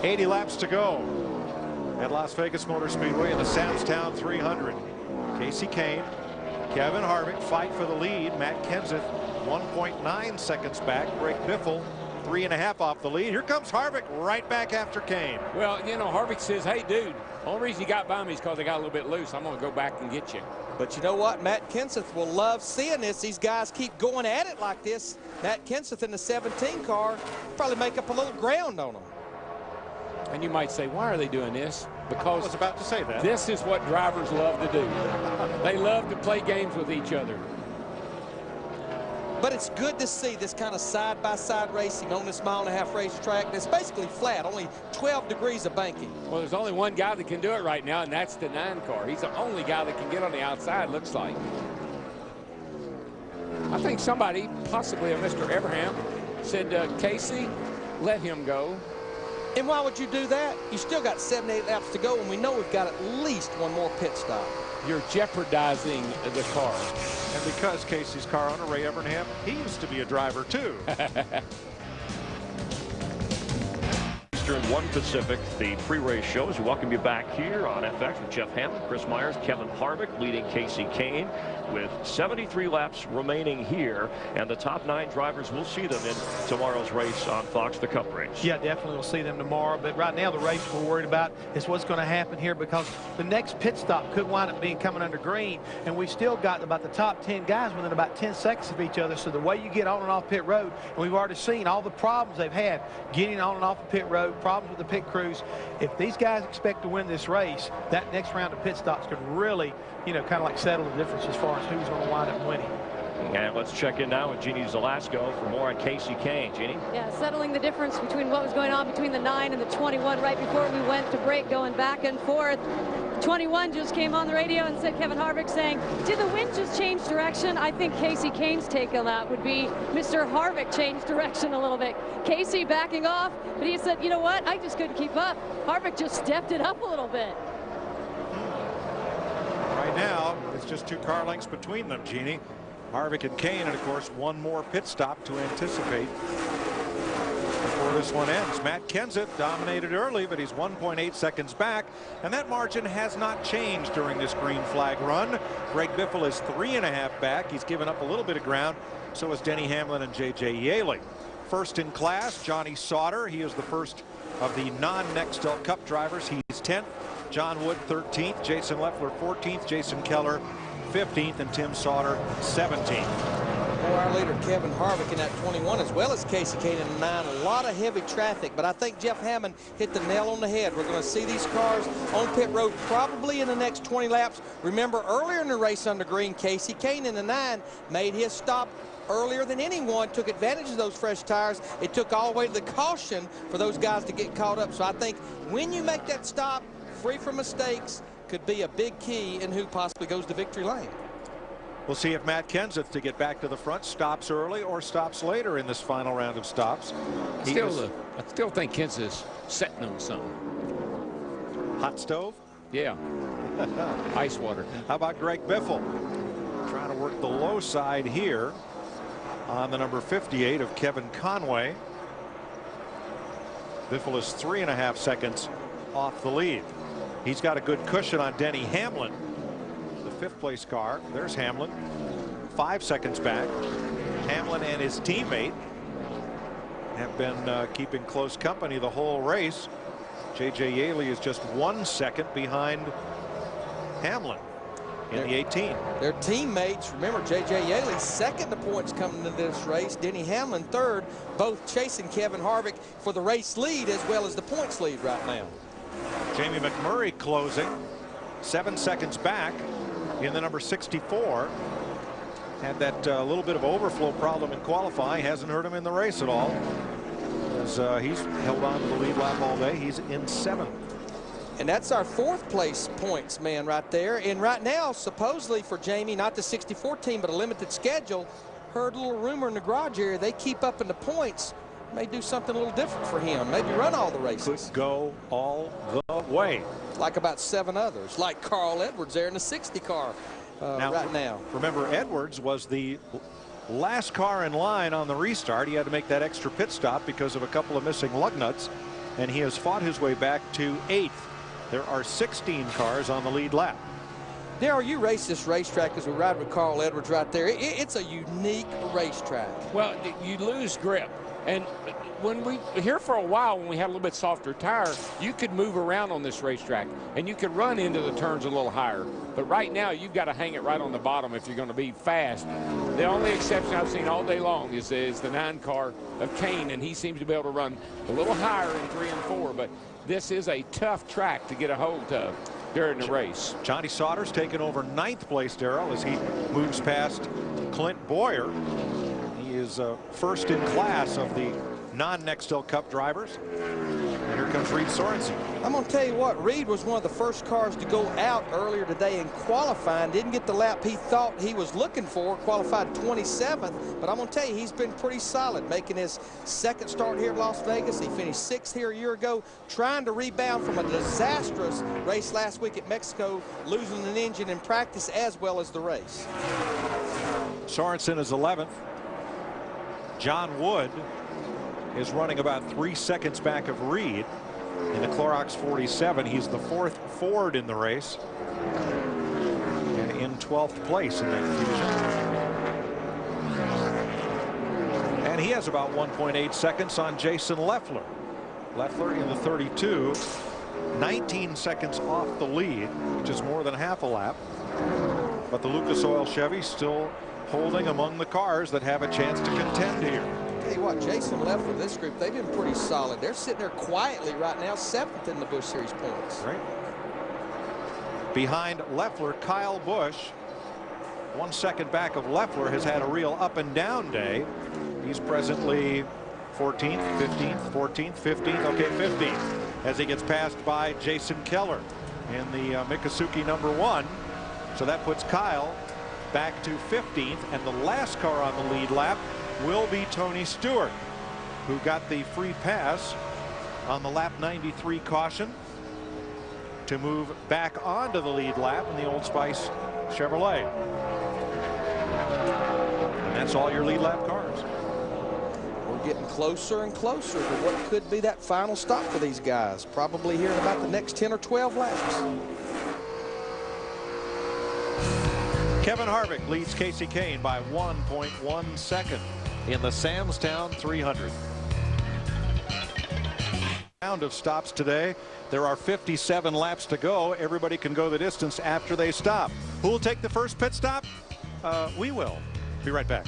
Speaker 5: 80 laps to go at Las Vegas Motor Speedway in the Sam's Town 300. Kasey Kahne, Kevin Harvick fight for the lead. Matt Kenseth 1.9 seconds back. Greg Biffle 3.5 off the lead. Here comes Harvick right back after Kahne.
Speaker 6: Well, you know, Harvick says, hey, dude, only reason he got by me is because I got a little bit loose. I'm going to go back and get you.
Speaker 15: But you know what? Matt Kenseth will love seeing this. These guys keep going at it like this. Matt Kenseth in the 17 car probably make up a little ground on them.
Speaker 6: And you might say, why are they doing this? Because
Speaker 5: I was about to say that.
Speaker 6: This is what drivers love to do. They love to play games with each other.
Speaker 15: But it's good to see this kind of side-by-side racing on this 1.5-mile racetrack. It's basically flat, only 12 degrees of banking.
Speaker 6: Well, there's only one guy that can do it right now, and that's the 9 car. He's the only guy that can get on the outside, looks like. I think somebody, possibly a Mr. Abraham, said, Kasey, let him go.
Speaker 15: And why would you do that? You still got 7-8 laps to go, and we know we've got at least one more pit stop.
Speaker 6: You're jeopardizing the car.
Speaker 5: And because Casey's car owner, Ray Evernham, he used to be a driver too.
Speaker 1: Eastern, 1 Pacific, the pre-race shows. We welcome you back here on FX with Jeff Hammond, Chris Myers, Kevin Harvick leading Kasey Kahne with 73 laps remaining here, and the top 9 drivers, will see them in tomorrow's race on Fox, the Cup race.
Speaker 11: Yeah, definitely we'll see them tomorrow, but right now the race we're worried about is what's going to happen here, because the next pit stop could wind up being coming under green, and we've still got about the top 10 guys within about 10 seconds of each other. So the way you get on and off pit road, and we've already seen all the problems they've had getting on and off the pit road, problems with the pit crews. If these guys expect to win this race, that next round of pit stops could really, you know, kind of like settle the difference as far as who's going to wind up winning.
Speaker 1: And let's check in now with Jeannie Zelasco for more on Kasey Kahne. Jeannie?
Speaker 12: Yeah, settling the difference between what was going on between the 9 and the 21 right before we went to break, going back and forth. 21 just came on the radio and said, Kevin Harvick saying, did the wind just change direction? I think Kasey Kahne's take on that would be Mr. Harvick changed direction a little bit. Kasey backing off, but he said, you know what? I just couldn't keep up. Harvick just stepped it up a little bit.
Speaker 5: Right now, it's just 2 car lengths between them, Jeannie. Harvick and Kahne, and of course, one more pit stop to anticipate. before this one ends. Matt Kenseth dominated early, but he's 1.8 seconds back, and that margin has not changed during this green flag run. Greg Biffle is 3.5 back. He's given up a little bit of ground. So is Denny Hamlin and J.J. Yeley. First in class, Johnny Sauter. He is the first of the non-Nextel Cup drivers. He's 10th. John Wood 13th. Jason Leffler 14th. Jason Keller 15th, and Tim Sauter 17th.
Speaker 15: Our leader Kevin Harvick in that 21, as well as Casey Kane in the 9. A lot of heavy traffic, but I think Jeff Hammond hit the nail on the head. We're going to see these cars on pit road probably in the next 20 laps. Remember, earlier in the race under green, Casey Kane in the 9 made his stop earlier than anyone, took advantage of those fresh tires. It took all the way to the caution for those guys to get caught up. So I think when you make that stop, free from mistakes, could be a big key in who possibly goes to victory lane.
Speaker 5: We'll see if Matt Kenseth, to get back to the front, stops early or stops later in this final round of stops.
Speaker 6: I still think Kenseth is sitting on something.
Speaker 5: Hot stove?
Speaker 6: Yeah. Ice water.
Speaker 5: How about Greg Biffle? Trying to work the low side here on the number 58 of Kevin Conway. Biffle is 3.5 seconds off the lead. He's got a good cushion on Denny Hamlin, the 5th place car. There's Hamlin, 5 seconds back. Hamlin and his teammate have been keeping close company the whole race. J.J. Yeley is just 1 second behind Hamlin in the 18.
Speaker 15: Their teammates, remember, J.J. Yeley second to points coming into this race. Denny Hamlin third, both chasing Kevin Harvick for the race lead as well as the points lead right now.
Speaker 5: Jamie McMurray closing, 7 seconds back in the number 64. Had that little bit of overflow problem in qualifying. Hasn't hurt him in the race at all, as he's held on to the lead lap all day. He's in 7th.
Speaker 15: And that's our 4th place points man right there. And right now, supposedly for Jamie, not the 64 team, but a limited schedule, heard a little rumor in the garage area, they keep up in the points. May do something a little different for him. Maybe run all the races.
Speaker 5: Could go all the way.
Speaker 15: Like about 7 others, like Carl Edwards there in the 60 car right now.
Speaker 5: Remember, Edwards was the last car in line on the restart. He had to make that extra pit stop because of a couple of missing lug nuts, and he has fought his way back to 8th. There are 16 cars on the lead lap.
Speaker 15: Darrell, you race this racetrack as we ride with Carl Edwards right there. It's a unique racetrack.
Speaker 6: Well, you lose grip. And when we here for a while, when we had a little bit softer tire, you could move around on this racetrack and you could run into the turns a little higher. But right now, you've got to hang it right on the bottom if you're going to be fast. The only exception I've seen all day long is the 9 car of Kane, and he seems to be able to run a little higher in 3 and 4. But this is a tough track to get a hold of during the race.
Speaker 5: Johnny Sauter's taken over 9th place, Darrell, as he moves past Clint Boyer. He is first in class of the non-Nextel Cup drivers. And here comes Reed Sorensen.
Speaker 15: I'm going to tell you what, Reed was one of the first cars to go out earlier today in qualifying. Didn't get the lap he thought he was looking for. Qualified 27th. But I'm going to tell you, he's been pretty solid, making his 2nd start here at Las Vegas. He finished 6th here a year ago, trying to rebound from a disastrous race last week at Mexico, losing an engine in practice as well as the race.
Speaker 5: Sorensen is 11th. John Wood is running about 3 seconds back of Reed in the Clorox 47. He's the 4th Ford in the race and in 12th place in that Fusion. And he has about 1.8 seconds on Jason Leffler. Leffler in the 32, 19 seconds off the lead, which is more than half a lap. But the Lucas Oil Chevy still holding among the cars that have a chance to contend here.
Speaker 15: Tell you what, Jason Leffler, this group, they've been pretty solid. They're sitting there quietly right now, 7th in the Busch Series points.
Speaker 5: Right. Behind Leffler, Kyle Busch, 1 second back of Leffler, has had a real up and down day. He's presently 14th, 15th, 14th, 15th, okay, 15th, as he gets passed by Jason Keller in the Mikosuki number 1. So that puts Kyle back to 15th, and the last car on the lead lap will be Tony Stewart, who got the free pass on the lap 93 caution to move back onto the lead lap in the Old Spice Chevrolet. And that's all your lead lap cars.
Speaker 15: We're We're getting closer and closer to what could be that final stop for these guys, probably here in about the next 10 or 12 laps.
Speaker 5: Kevin Harvick leads Casey Kane by 1.1 second in the Samstown 300. Round of stops today. There are 57 laps to go. Everybody can go the distance after they stop. Who will take the first pit stop? We will. Be right back.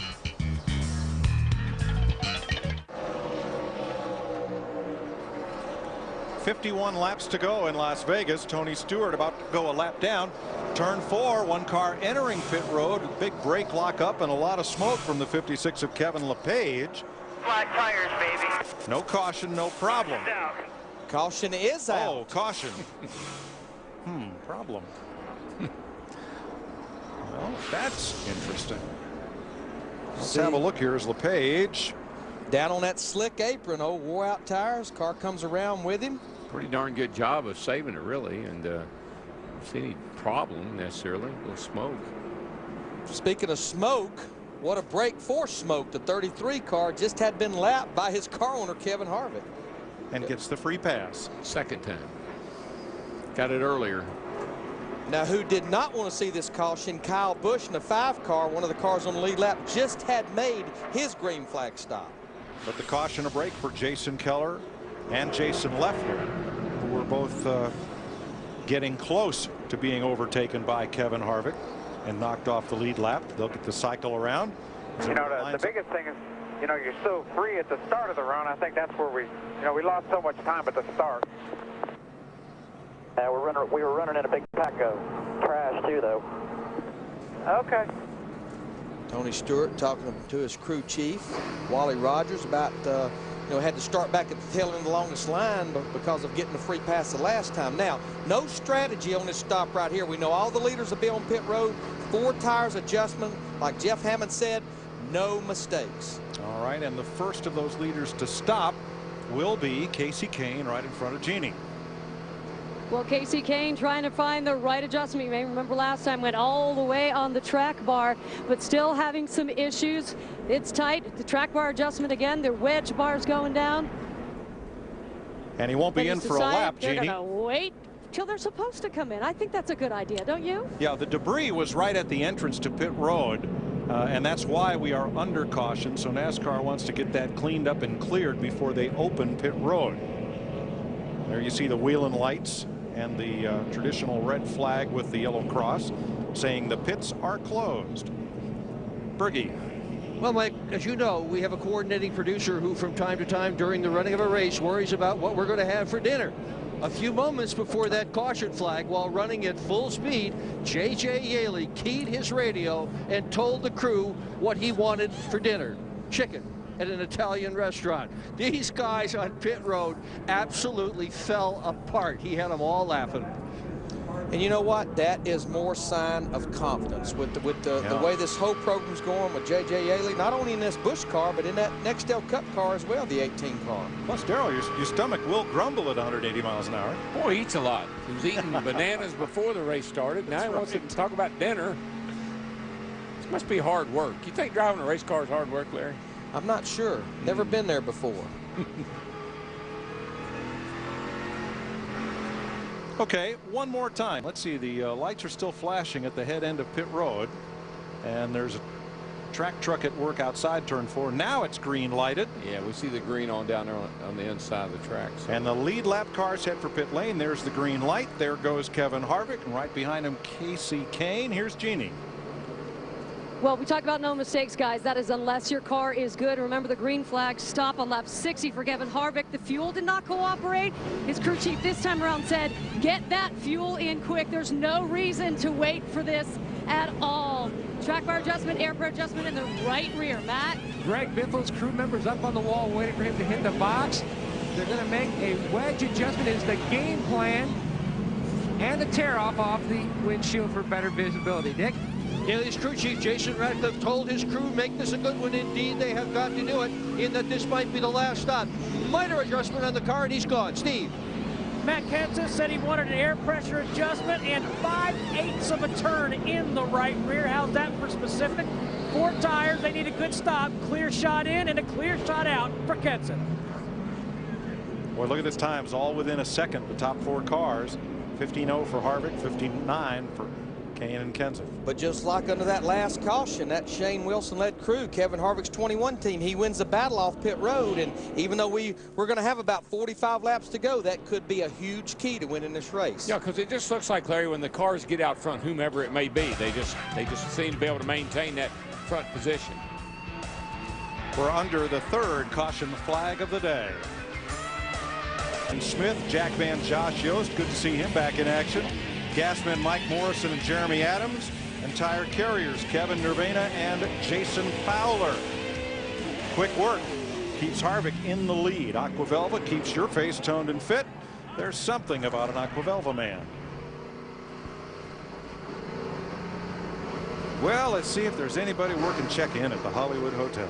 Speaker 5: .51 laps to go in Las Vegas. Tony Stewart about to go a lap down. Turn 4, one car entering pit road. Big brake lock up and a lot of smoke from the 56 of Kevin LePage.
Speaker 13: Flat tires, baby.
Speaker 5: No caution, no problem.
Speaker 15: Caution is out.
Speaker 5: Oh, caution. Problem. Well, that's interesting. Let's have a look here as LePage.
Speaker 15: Down on that slick apron, wore out tires. Car comes around with him.
Speaker 6: Pretty darn good job of saving it, really, and don't see any problem necessarily. A little smoke.
Speaker 15: Speaking of smoke, what a break for smoke. The 33 car just had been lapped by his car owner, Kevin Harvick.
Speaker 5: And gets the free pass.
Speaker 6: Second time. Got it earlier.
Speaker 15: Now, who did not want to see this caution? Kyle Busch in the 5 car, one of the cars on the lead lap, just had made his green flag stop.
Speaker 5: But the caution a break for Jason Keller and Jason Leffler, who were both getting close to being overtaken by Kevin Harvick and knocked off the lead lap. They'll get the cycle around.
Speaker 17: You know, the biggest thing is, you know, you're so free at the start of the run. I think that's where we lost so much time at the start.
Speaker 13: We were running in a big pack of trash too, though.
Speaker 17: Okay.
Speaker 15: Tony Stewart talking to his crew chief, Wally Rogers, about had to start back at the tail end of the longest line because of getting the free pass the last time. Now, no strategy on this stop right here. We know all the leaders will be on pit road. 4 tires adjustment, like Jeff Hammond said, no mistakes.
Speaker 5: All right, and the first of those leaders to stop will be Casey Kane right in front of Jeannie.
Speaker 12: Well, Casey Kane trying to find the right adjustment. You may remember last time went all the way on the track bar, but still having some issues. It's tight. The track bar adjustment again. The wedge bar's going down.
Speaker 5: And he won't be in for a lap, Jeannie.
Speaker 12: They're going to wait till they're supposed to come in. I think that's a good idea, don't you?
Speaker 5: Yeah, the debris was right at the entrance to pit road, and that's why we are under caution. So NASCAR wants to get that cleaned up and cleared before they open pit road. There you see the wheeling lights and the traditional red flag with the yellow cross saying the pits are closed. Bergie.
Speaker 16: Well, Mike, as you know, we have a coordinating producer who from time to time during the running of a race worries about what we're going to have for dinner. A few moments before that caution flag, while running at full speed, J.J. Yeley keyed his radio and told the crew what he wanted for dinner. Chicken at an Italian restaurant. These guys on pit road absolutely fell apart. He had them all laughing.
Speaker 15: And you know what? That is more sign of confidence with the way this whole program's going with J.J. Yeley, not only in this Busch car, but in that Nextel Cup car as well, the 18 car.
Speaker 5: Plus, Darrell, your stomach will grumble at 180 miles an hour.
Speaker 6: Boy, he eats a lot. He was eating bananas before the race started. Now he wants to talk about dinner. This must be hard work. You think driving a race car is hard work, Larry?
Speaker 15: I'm not sure. Never been there before.
Speaker 5: Okay, one more time. Let's see. The lights are still flashing at the head end of pit road, and there's a track truck at work outside turn 4. Now it's green lighted.
Speaker 6: Yeah, we see the green on down there on the inside of the track. So.
Speaker 5: And the lead lap cars head for pit lane. There's the green light. There goes Kevin Harvick, and right behind him Casey Kane. Here's Jeannie.
Speaker 12: Well, we talk about no mistakes, guys. That is unless your car is good. Remember the green flag stop on lap 60 for Kevin Harvick. The fuel did not cooperate. His crew chief this time around said, get that fuel in quick. There's no reason to wait for this at all. Track bar adjustment, air pressure adjustment in the right rear. Matt?
Speaker 9: Greg Biffle's crew members up on the wall waiting for him to hit the box. They're going to make a wedge adjustment is the game plan. And the tear off the windshield for better visibility. Dick?
Speaker 16: Yeley's crew chief Jason Ratcliffe told his crew, make this a good one. Indeed, they have got to do it, in that this might be the last stop. Minor adjustment on the car, and he's gone. Steve.
Speaker 10: Matt Kenseth said he wanted an air pressure adjustment and 5/8 of a turn in the right rear. How's that for specific? 4 tires. They need a good stop, clear shot in, and a clear shot out for Kenseth.
Speaker 5: Boy, look at this times, all within a second. The top 4 cars. 15.0 for Harvick, 15.9 for Kane and Kenseth.
Speaker 15: But just like under that last caution, that Shane Wilson-led crew, Kevin Harvick's 21 team, he wins the battle off pit road. And even though we're going to have about 45 laps to go, that could be a huge key to winning this race.
Speaker 6: Yeah, because it just looks like, Larry, when the cars get out front, whomever it may be, they just seem to be able to maintain that front position.
Speaker 5: We're under the 3rd caution flag of the day. And Smith, Jackman Josh Yost, good to see him back in action. Gasman Mike Morrison and Jeremy Adams, and tire carriers Kevin Nervena and Jason Fowler. Quick work keeps Harvick in the lead. Aquavelva keeps your face toned and fit. There's something about an Aquavelva man. Well, let's see if there's anybody working check-in at the Hollywood Hotel.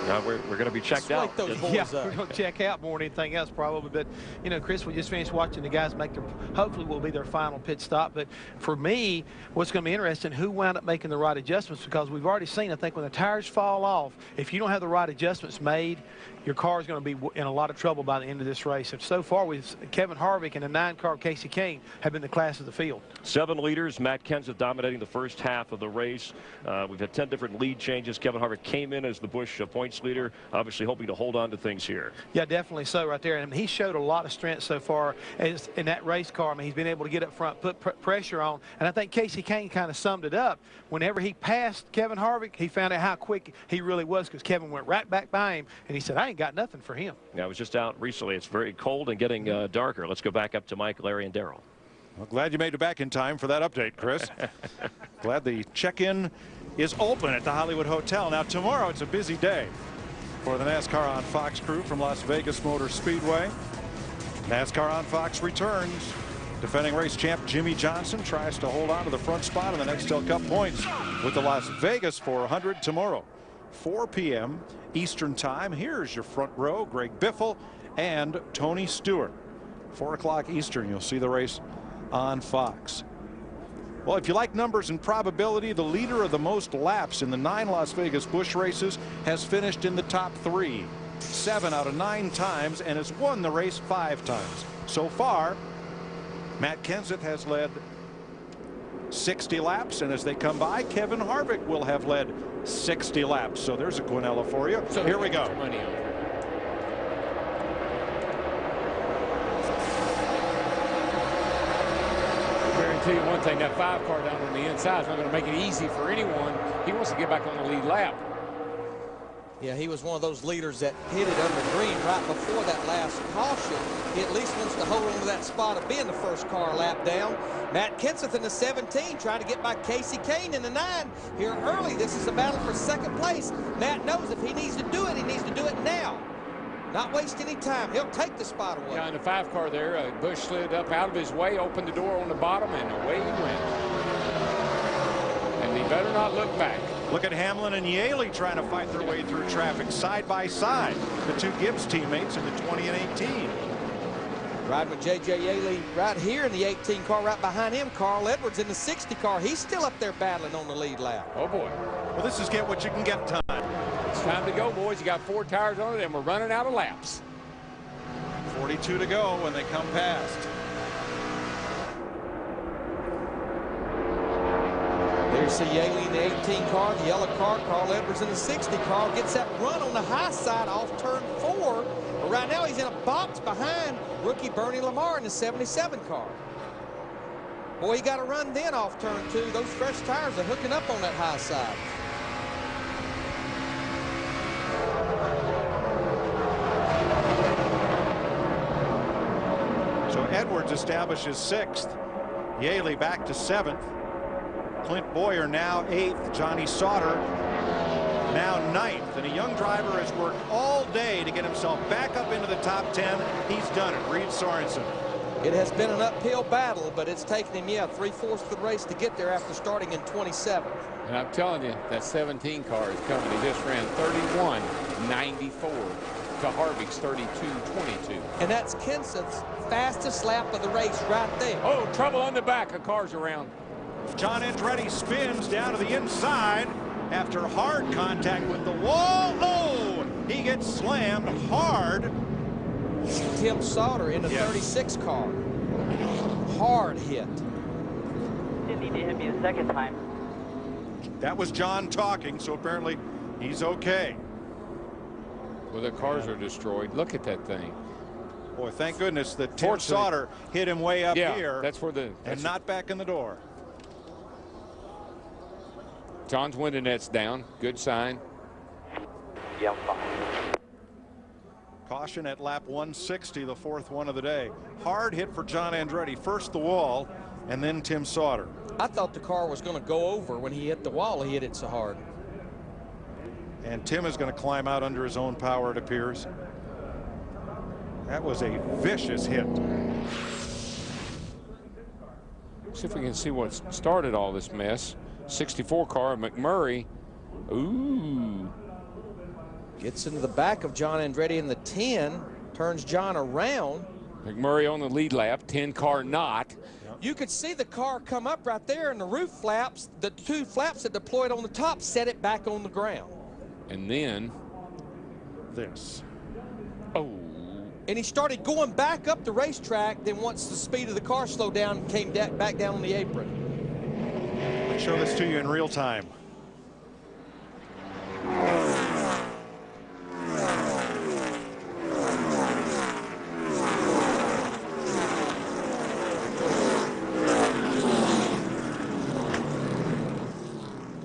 Speaker 1: Now we're going to be checked out.
Speaker 11: We're going to check out more than anything else probably. But, you know, Chris, we just finished watching the guys make their, hopefully will be their final pit stop. But for me, what's going to be interesting, who wound up making the right adjustments, because we've already seen, I think, when the tires fall off, if you don't have the right adjustments made, your car is going to be in a lot of trouble by the end of this race. And so far, Kevin Harvick and the 9-car Casey Kane have been the class of the field.
Speaker 1: 7 leaders. Matt Kenseth dominating the first half of the race. We've had 10 different lead changes. Kevin Harvick came in as the Busch points leader, obviously hoping to hold on to things here.
Speaker 11: Yeah, definitely so right there. And he showed a lot of strength so far in that race car. I mean, he's been able to get up front, put pressure on. And I think Casey Kane kind of summed it up. Whenever he passed Kevin Harvick, he found out how quick he really was, because Kevin went right back by him, and he said, I ain't got nothing for him.
Speaker 1: Yeah, I was just out recently. It's very cold and getting darker. Let's go back up to Mike, Larry, and Darrell.
Speaker 5: Well, glad you made it back in time for that update, Chris. Glad the check-in is open at the Hollywood Hotel. Now, tomorrow it's a busy day for the NASCAR on Fox crew from Las Vegas Motor Speedway. NASCAR on Fox returns. Defending race champ Jimmy Johnson tries to hold on to the front spot in the Nextel Cup points with the Las Vegas 400 tomorrow. 4 p.m. Eastern time. Here's your front row, Greg Biffle and Tony Stewart. 4 o'clock Eastern, you'll see the race on Fox. Well, if you like numbers and probability, the leader of the most laps in the 9 Las Vegas Busch races has finished in the top 3 7 out of 9 times and has won the race 5 times. So far, Matt Kenseth has led 60 laps, and as they come by, Kevin Harvick will have led 60 laps. So there's a Quinella for you. So here we go.
Speaker 6: Tell you one thing, that 5 car down on the inside is not going to make it easy for anyone. He wants to get back on the lead lap.
Speaker 15: Yeah, he was one of those leaders that hit it under green right before that last caution. He at least wants to hold on to that spot of being the first car lap down. Matt Kenseth in the 17 trying to get by Casey Kane in the 9 here early. This is a battle for second place. Matt knows if he needs to do it, he needs to do it now. Not waste any time. He'll take the spot away.
Speaker 6: Yeah, in the 5 car there, Busch slid up out of his way, opened the door on the bottom, and away he went. And he better not look back.
Speaker 5: Look at Hamlin and Yaley trying to fight their way through traffic side by side. The 2 Gibbs teammates in the 20 and 18.
Speaker 15: Riding with J.J. Yaley right here in the 18 car, right behind him, Carl Edwards in the 60 car. He's still up there battling on the lead lap.
Speaker 6: Oh, boy.
Speaker 5: Well, this is get what you can get time.
Speaker 6: It's time to go, boys. You got 4 tires on it, and we're running out of laps.
Speaker 5: 42 to go when they come past.
Speaker 15: There's Yaley in the 18 car, the yellow car. Carl Edwards in the 60 car gets that run on the high side off turn 4. But right now he's in a box behind rookie Bernie Lamar in the 77 car. Boy, he got a run then off turn 2. Those fresh tires are hooking up on that high side.
Speaker 5: So Edwards establishes 6th. Yaley back to 7th. Clint Boyer now 8th. Johnny Sauter now 9th. And a young driver has worked all day to get himself back up into the top 10. He's done it. Reed Sorensen.
Speaker 15: It has been an uphill battle, but it's taken him, 3/4 of the race to get there after starting in 27th.
Speaker 6: And I'm telling you, that 17 car is coming. He just ran 31.94 to Harvick's 32.22.
Speaker 15: And that's Kenseth's fastest lap of the race right there.
Speaker 6: Oh, trouble on the back. A car's around.
Speaker 5: John Andretti spins down to the inside. after hard contact with the wall. Oh, he gets slammed hard.
Speaker 15: Tim Sauter in the 36 car. Hard hit.
Speaker 18: Didn't need to hit me the second time.
Speaker 5: That was John talking, so apparently he's okay.
Speaker 6: Well, the cars are destroyed. Look at that thing.
Speaker 5: Boy, thank goodness that Tim Sauter hit him way up here.
Speaker 6: That's where
Speaker 5: and not back in the door.
Speaker 6: John's window net's down. Good sign.
Speaker 18: Yeah, fine.
Speaker 5: Caution at lap 160, the fourth one of the day. Hard hit for John Andretti. First the wall, and then Tim Sauter.
Speaker 15: I thought the car was going to go over when he hit the wall. He hit it so hard.
Speaker 5: And Tim is going to climb out under his own power, it appears. That was a vicious hit.
Speaker 6: See if we can see what started all this mess. 64 car, McMurray. Ooh.
Speaker 15: Gets into the back of John Andretti in the 10, turns John around.
Speaker 6: McMurray on the lead lap, 10 car not.
Speaker 15: You could see the car come up right there, and the roof flaps, the two flaps that deployed on the top, set it back on the ground.
Speaker 6: And then
Speaker 5: this.
Speaker 6: Oh.
Speaker 15: And he started going back up the racetrack. Then once the speed of the car slowed down, came back down on the apron.
Speaker 5: Let's show this to you in real time.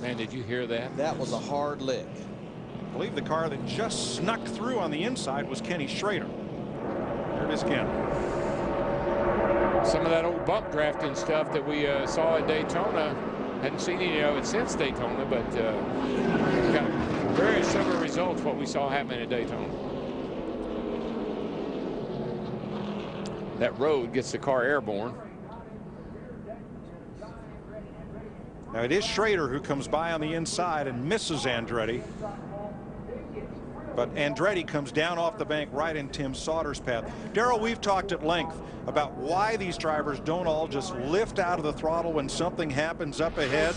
Speaker 6: Man, did you hear that?
Speaker 15: That was a hard lick.
Speaker 5: I believe the car that just snuck through on the inside was Kenny Schrader. There it is again.
Speaker 6: Some of that old bump drafting stuff that we saw at Daytona. Hadn't seen any of it since Daytona, but got very similar results what we saw happening at Daytona. That road gets the car airborne.
Speaker 5: Now it is Schrader who comes by on the inside and misses Andretti. But Andretti comes down off the bank right in Tim Sauter's path. Darrell, we've talked at length about why these drivers don't all just lift out of the throttle when something happens up ahead,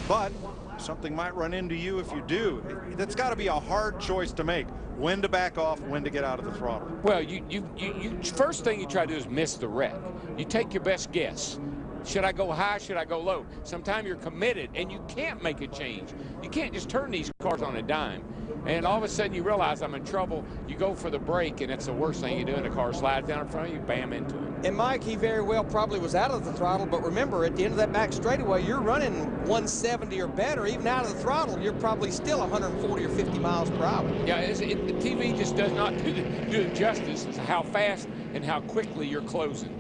Speaker 5: but something might run into you if you do. That's got to be a hard choice to make. When to back off, when to get out of the throttle.
Speaker 6: Well, you first thing you try to do is miss the wreck. You take your best guess. Should I go high? Should I go low? Sometimes you're committed and you can't make a change. You can't just turn these cars on a dime. And all of a sudden you realize I'm in trouble. You go for the brake, and that's the worst thing you do. And the car slides down in front of you, bam, into him.
Speaker 15: And Mike, he very well probably was out of the throttle, but remember, at the end of that back straightaway, you're running 170 or better. Even out of the throttle, you're probably still 140 or 50 miles per hour.
Speaker 6: Yeah, the TV just does not do it justice as how fast and how quickly you're closing.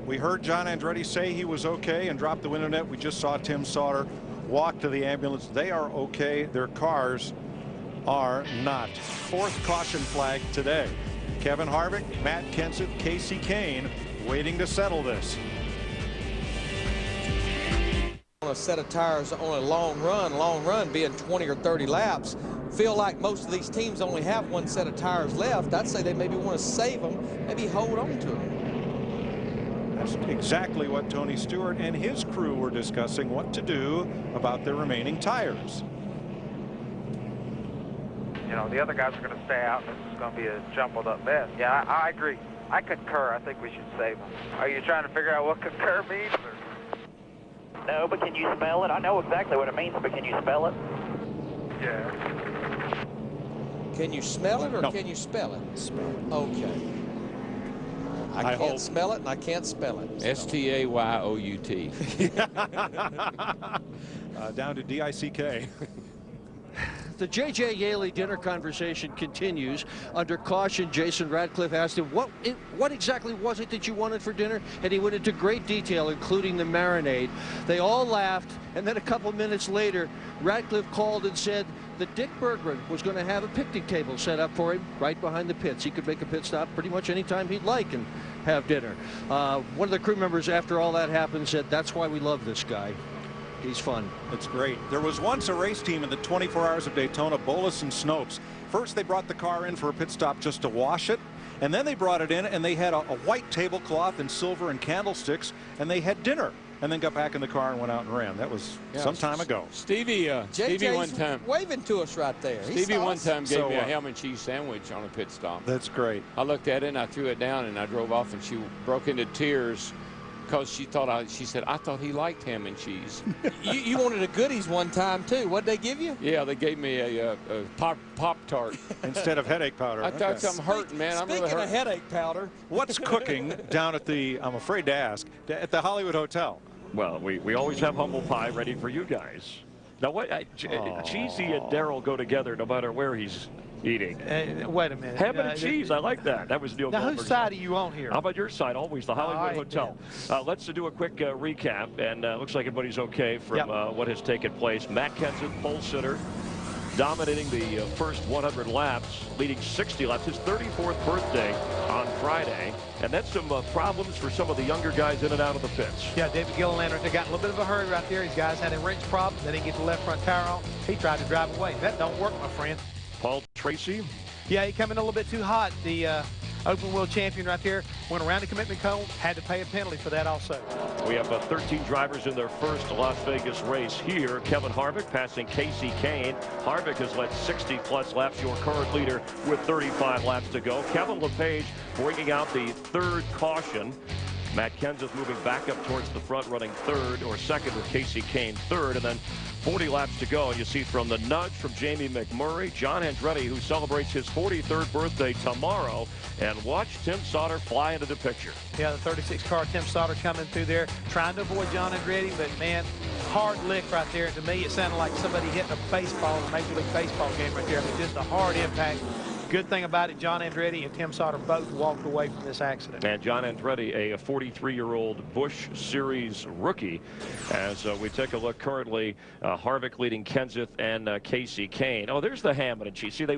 Speaker 5: We heard John Andretti say he was okay and drop the window net. We just saw Tim Sauter walk to the ambulance. They are okay. Their cars are not. Fourth caution flag today. Kevin Harvick, Matt Kenseth, Kasey Kahne waiting to settle this.
Speaker 15: On a set of tires on a long run being 20 or 30 laps, feel like most of these teams only have one set of tires left. I'd say they maybe want to save them, maybe hold on to them.
Speaker 5: That's exactly what Tony Stewart and his crew were discussing, what to do about their remaining tires.
Speaker 17: You know, the other guys are going to stay out, and this is going to be a jumbled up mess. Yeah, I agree. I concur. I think we should save them. Are you trying to figure out what concur means? Or?
Speaker 13: No, but can you spell it? I know exactly what it means, but can you spell it?
Speaker 17: Yeah.
Speaker 15: Can you smell it or can you spell it?
Speaker 5: Spell it.
Speaker 15: Okay. I can't smell it and I can't spell it.
Speaker 6: S-T-A-Y-O-U-T.
Speaker 5: Down to D-I-C-K.
Speaker 16: The J.J. Yeley dinner conversation continues. Under caution, Jason Ratcliffe asked him, what exactly was it that you wanted for dinner? And he went into great detail, including the marinade. They all laughed, and then a couple minutes later, Ratcliffe called and said that Dick Berggren was going to have a picnic table set up for him right behind the pits. He could make a pit stop pretty much any time he'd like and have dinner. One of the crew members, after all that happened, said, that's why we love this guy. He's fun.
Speaker 5: It's great. There was once a race team in the 24 Hours of Daytona, Bolus and Snopes. First, they brought the car in for a pit stop just to wash it, and then they brought it in and they had a white tablecloth and silver and candlesticks, and they had dinner. and then got back in the car and went out and ran. That was some time ago.
Speaker 6: Stevie one time
Speaker 15: waving to us right there.
Speaker 6: Stevie one time gave me a ham and cheese sandwich on a pit stop.
Speaker 5: That's great.
Speaker 6: I looked at it and I threw it down and I drove off, and she broke into tears because she said, I thought he liked ham and cheese.
Speaker 15: you wanted a goodies one time too. What'd they give you?
Speaker 6: Yeah, they gave me a Pop-Tart.
Speaker 5: Instead of headache powder.
Speaker 6: I thought I'm hurting, man. I'm really
Speaker 15: Speaking
Speaker 6: hurting.
Speaker 15: of headache powder.
Speaker 5: What's cooking down at the, I'm afraid to ask, at the Hollywood Hotel?
Speaker 1: Well, we always have humble pie ready for you guys. Now, Cheesy and Daryl go together no matter where he's eating.
Speaker 11: Wait a minute.
Speaker 1: Ham and cheese, I like that. That was Neil
Speaker 11: Now,
Speaker 1: Goldberg's
Speaker 11: whose side are you on here?
Speaker 1: How about your side? Always the Hollywood
Speaker 11: All right,
Speaker 1: Hotel. Let's do a quick recap, and looks like everybody's okay from what has taken place. Matt Kenseth, pole sitter, dominating the first 100 laps, leading 60 laps. His 34th birthday on Friday, and that's some problems for some of the younger guys in and out of the pits.
Speaker 11: Yeah, David Gilliland, they got in a little bit of a hurry right there. These guys had a wrench problem. They didn't get the left front tire on. He tried to drive away. That don't work, my friend.
Speaker 1: Paul Tracy.
Speaker 11: Yeah, he come in a little bit too hot. The open wheel champion right there went around the commitment cone, had to pay a penalty for that also.
Speaker 1: We have 13 drivers in their first Las Vegas race here. Kevin Harvick passing Casey Kane. Harvick has led 60-plus laps, your current leader, with 35 laps to go. Kevin LePage bringing out the third caution. Matt Kenseth moving back up towards the front, running third or second with Casey Kane third, and then 40 laps to go. And you see from the nudge from Jamie McMurray, John Andretti, who celebrates his 43rd birthday tomorrow, and watch Tim Sauter fly into the picture.
Speaker 11: Yeah, the 36 car, Tim Sauter coming through there, trying to avoid John Andretti, but man, hard lick right there. To me, it sounded like somebody hitting a baseball, a Major League Baseball game right there. I mean, just a hard impact. Good thing about it, John Andretti and Tim Sauter both walked away from this accident.
Speaker 1: And John Andretti, a 43-year-old Busch Series rookie. As we take a look currently, Harvick leading Kenseth and Casey Kane. Oh, there's the ham and cheese. See, we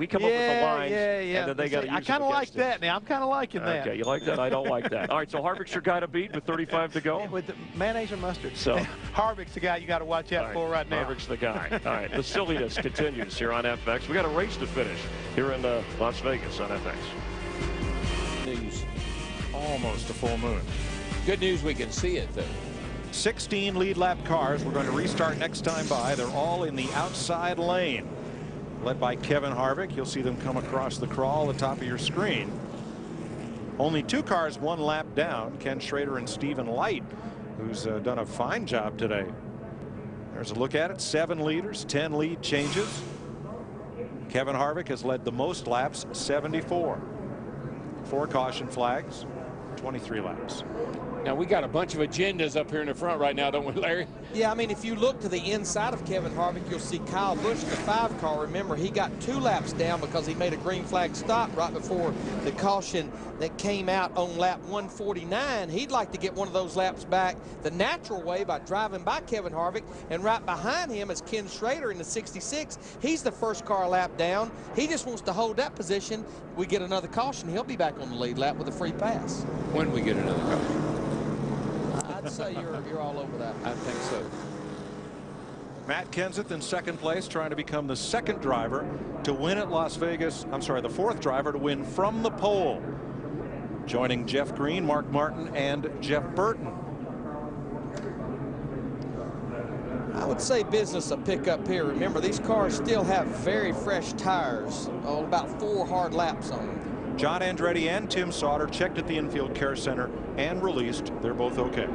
Speaker 1: come up with the lines, and then they got to use
Speaker 11: I kind of like that now. I'm kind of liking that.
Speaker 1: Okay, you like that? I don't like that. All right, so Harvick's your guy to beat with 35 to go?
Speaker 11: With the mayonnaise or mustard.
Speaker 1: So
Speaker 11: Harvick's the guy you got to watch out for right now.
Speaker 1: Harvick's the guy. All right, the silliness continues here on FX. We got a race to finish here in Las Vegas on FX.
Speaker 6: News.
Speaker 5: Almost a full moon.
Speaker 6: Good news, we can see it, though.
Speaker 5: 16 lead lap cars. We're going to restart next time by. They're all in the outside lane, led by Kevin Harvick. You'll see them come across the crawl at the top of your screen. Only 2 cars 1 lap down, Ken Schrader and Stephen Light, who's done a fine job today. There's a look at it. 7 leaders, 10 lead changes. Kevin Harvick has led the most laps, 74. 4 caution flags, 23 laps.
Speaker 6: Now, we got a bunch of agendas up here in the front right now, don't we, Larry?
Speaker 15: Yeah, I mean, if you look to the inside of Kevin Harvick, you'll see Kyle Busch in the 5 car. Remember, he got 2 laps down because he made a green flag stop right before the caution that came out on lap 149. He'd like to get one of those laps back the natural way by driving by Kevin Harvick, and right behind him is Ken Schrader in the 66. He's the first car lap down. He just wants to hold that position. We get another caution, he'll be back on the lead lap with a free pass.
Speaker 6: When we get another caution.
Speaker 15: I'd say you're all over that.
Speaker 6: I think so.
Speaker 5: Matt Kenseth in second place, trying to become the 2nd driver to win at Las Vegas. I'm sorry, the 4th driver to win from the pole. Joining Jeff Green, Mark Martin, and Jeff Burton.
Speaker 15: I would say business a pickup here. Remember, these cars still have very fresh tires. Oh, about 4 hard laps on them.
Speaker 5: John Andretti and Tim Sauter checked at the infield care center and released. They're both okay.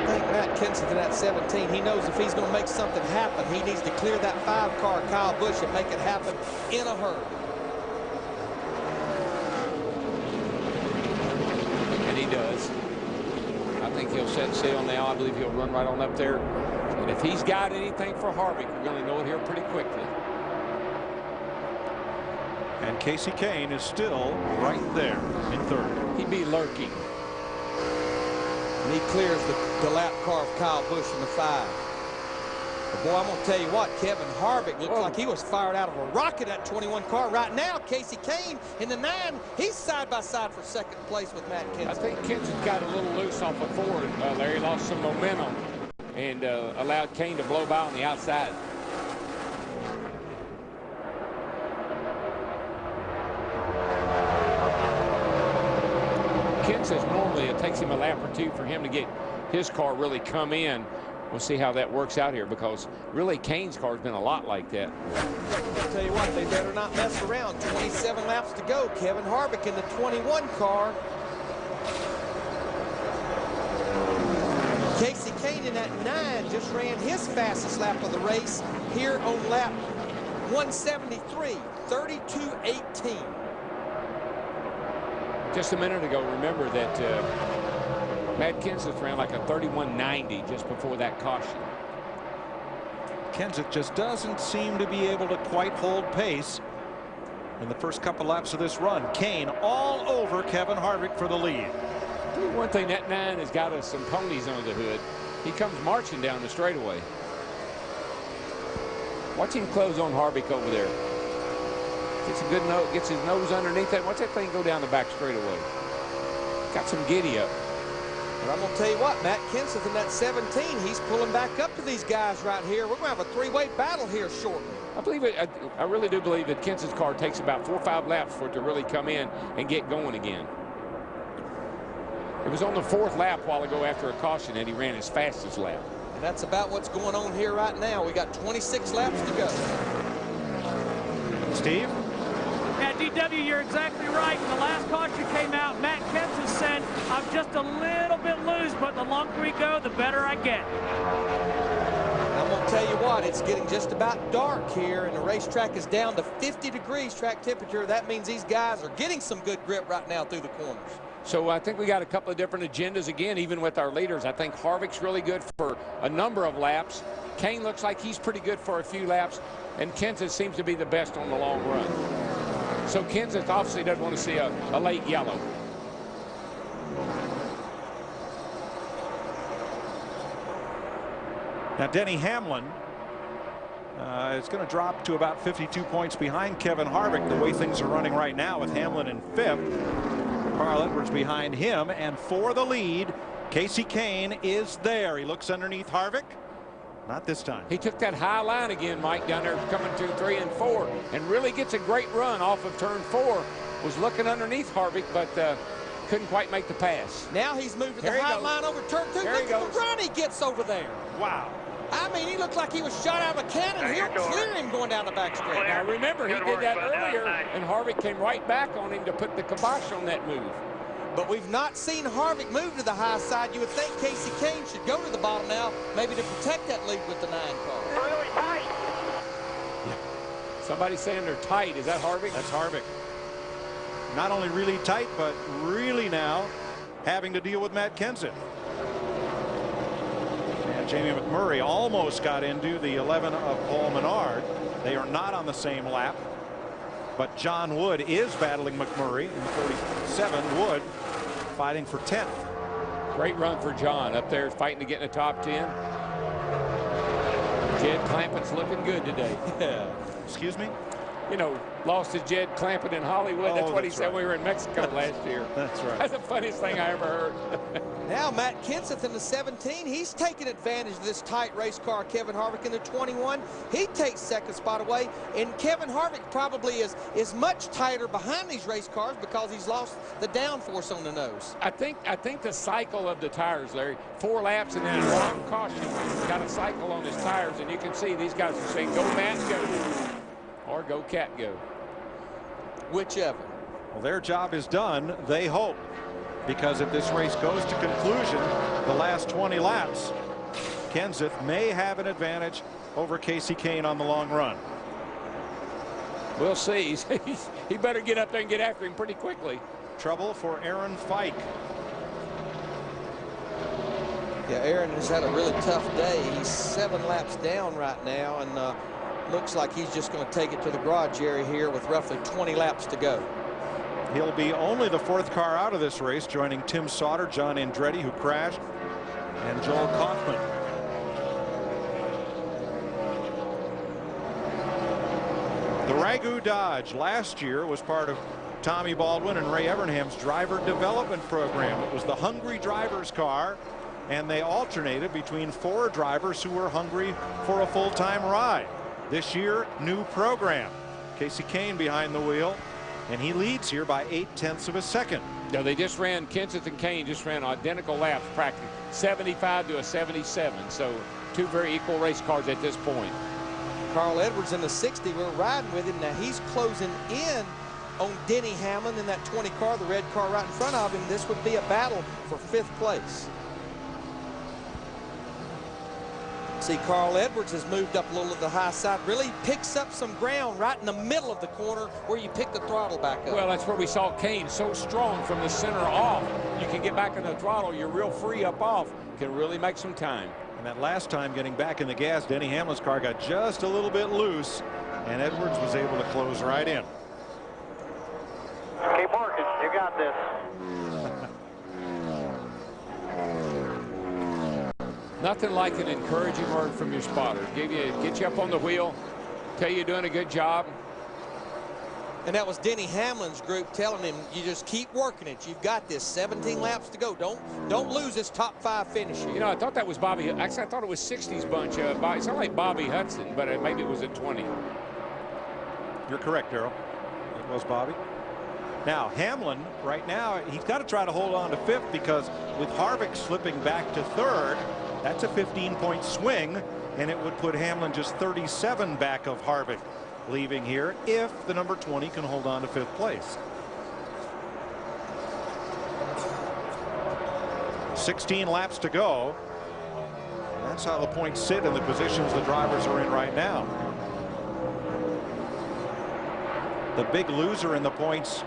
Speaker 15: I think Matt Kenseth in that 17, he knows if he's going to make something happen, he needs to clear that 5 car Kyle Busch and make it happen in a hurry.
Speaker 6: And he does. I think he'll set sail now. I believe he'll run right on up there. And if he's got anything for Harvick, we're going to know it here pretty quickly.
Speaker 5: And Casey Kane is still right there in 3rd.
Speaker 6: He'd be lurking.
Speaker 15: And he clears the lap car of Kyle Busch in the 5. But boy, I'm going to tell you what, Kevin Harvick looks like he was fired out of a rocket at 21 car. Right now, Casey Kane in the 9, he's side by side for 2nd place with Matt Kenseth.
Speaker 6: I think Kenseth got a little loose off of Ford. Larry lost some momentum and allowed Kane to blow by on the outside. Kenseth says normally it takes him a lap or two for him to get his car really come in. We'll see how that works out here, because really Kane's car has been a lot like that.
Speaker 15: I'll tell you what, they better not mess around. 27 laps to go. Kevin Harvick in the 21 car. Casey Kane in that 9 just ran his fastest lap of the race here on lap 173, 32.18.
Speaker 6: Just a minute ago, remember that Matt Kenseth ran like a 31.90 just before that caution.
Speaker 5: Kenseth just doesn't seem to be able to quite hold pace in the first couple laps of this run. Kane all over Kevin Harvick for the lead.
Speaker 6: Tell you one thing, that 9 has got us some ponies under the hood. He comes marching down the straightaway. Watch him close on Harvick over there. Gets a good note, gets his nose underneath that. Watch that thing go down the back straightaway. Got some giddy up.
Speaker 15: But I'm going to tell you what, Matt Kenseth in that 17, he's pulling back up to these guys right here. We're going to have a three-way battle here shortly.
Speaker 6: I believe it. I really do believe that Kenseth's car takes about 4 or 5 laps for it to really come in and get going again. It was on the 4th lap a while ago after a caution that he ran his fastest lap.
Speaker 15: And that's about what's going on here right now. We got 26 laps to go.
Speaker 5: Steve?
Speaker 10: Yeah, DW, you're exactly right. When the last caution came out, Matt Kenseth said, I'm just a little bit loose, but the longer we go, the better I get.
Speaker 15: I'm going to tell you what, it's getting just about dark here, and the racetrack is down to 50 degrees track temperature. That means these guys are getting some good grip right now through the corners.
Speaker 6: So I think we got a couple of different agendas again, even with our leaders. I think Harvick's really good for a number of laps. Kane looks like he's pretty good for a few laps, and Kenseth seems to be the best on the long run. So Kenseth obviously doesn't want to see a late yellow.
Speaker 5: Now Denny Hamlin is going to drop to about 52 points behind Kevin Harvick the way things are running right now, with Hamlin in 5th. Carl Edwards behind him, and for the lead, Casey Kane is there. He looks underneath Harvick. Not this time.
Speaker 6: He took that high line again, Mike, down there coming to 3 and 4, and really gets a great run off of turn 4. Was looking underneath Harvick, but couldn't quite make the pass.
Speaker 15: Now he's moved to the high line over turn 2. Look at the run he gets over there.
Speaker 5: Wow.
Speaker 15: I mean, he looked like he was shot out of a cannon. He'll clear him going down the back straight.
Speaker 6: Now remember, he did that earlier, and Harvick came right back on him to put the kibosh on that move.
Speaker 15: But we've not seen Harvick move to the high side. You would think Casey Kane should go to the bottom now, maybe to protect that lead with the 9 car.
Speaker 13: Really tight.
Speaker 6: Somebody saying they're tight. Is that Harvick?
Speaker 5: That's Harvick. Not only really tight, but really now having to deal with Matt Kenseth. And Jamie McMurray almost got into the 11 of Paul Menard. They are not on the same lap. But John Wood is battling McMurray in 47. Wood fighting for 10th.
Speaker 6: Great run for John up there, fighting to get in the top 10. Jed Clampett's looking good today.
Speaker 5: Yeah. Excuse me?
Speaker 6: You know, lost his Jed Clampett in Hollywood. That's what he said
Speaker 5: right.
Speaker 6: when we were in Mexico last year.
Speaker 5: That's right.
Speaker 6: That's the funniest thing I ever heard.
Speaker 15: Now Matt Kenseth in the 17, he's taking advantage of this tight race car. Kevin Harvick in the 21, he takes second spot away, and Kevin Harvick probably is much tighter behind these race cars because he's lost the downforce on the nose.
Speaker 6: I think the cycle of the tires, Larry, 4 laps and then a long caution, got a cycle on his tires, and you can see these guys are saying, go Matt, go. Or go Cat, go.
Speaker 15: Whichever.
Speaker 5: Well, their job is done, they hope, because if this race goes to conclusion, the last 20 laps, Kenseth may have an advantage over Casey Kane on the long run.
Speaker 6: We'll see. He better get up there and get after him pretty quickly.
Speaker 5: Trouble for Aaron Fike.
Speaker 15: Yeah, Aaron has had a really tough day. He's 7 laps down right now, and looks like he's just going to take it to the garage area here with roughly 20 laps to go.
Speaker 5: He'll be only the 4th car out of this race, joining Tim Sauter, John Andretti, who crashed, and Joel Kaufman. The Ragu Dodge last year was part of Tommy Baldwin and Ray Evernham's driver development program. It was the hungry driver's car, and they alternated between 4 drivers who were hungry for a full-time ride. This year, new program. Casey Kane behind the wheel, and he leads here by 0.8 of a second.
Speaker 6: Yeah, they just ran, Kenseth and Kane just ran identical laps practically, 75 to a 77. So 2 very equal race cars at this point.
Speaker 15: Carl Edwards in the 60, we're riding with him. Now he's closing in on Denny Hamlin in that 20 car, the red car right in front of him. This would be a battle for 5th place. See, Carl Edwards has moved up a little to the high side, really picks up some ground right in the middle of the corner where you pick the throttle back up.
Speaker 6: Well, that's where we saw Kane so strong from the center off. You can get back in the throttle, you're real free up off, can really make some time.
Speaker 5: And that last time getting back in the gas, Denny Hamlin's car got just a little bit loose, and Edwards was able to close right in.
Speaker 18: Keep working. You got this.
Speaker 6: Nothing like an encouraging word from your spotter. Get you up on the wheel, tell you you're doing a good job.
Speaker 15: And that was Denny Hamlin's group telling him, you just keep working it. You've got this. 17 laps to go. Don't lose this top 5 finish here.
Speaker 6: You know, I thought that was Bobby. Actually, I thought it was 60's bunch. It sounded like Bobby Hudson, but maybe it was at 20.
Speaker 5: You're correct, Darrell. It was Bobby. Now, Hamlin, right now, he's got to try to hold on to 5th because with Harvick slipping back to 3rd, that's a 15-point swing, and it would put Hamlin just 37 back of Harvick leaving here if the number 20 can hold on to 5th place. 16 laps to go. That's how the points sit in the positions the drivers are in right now. The big loser in the points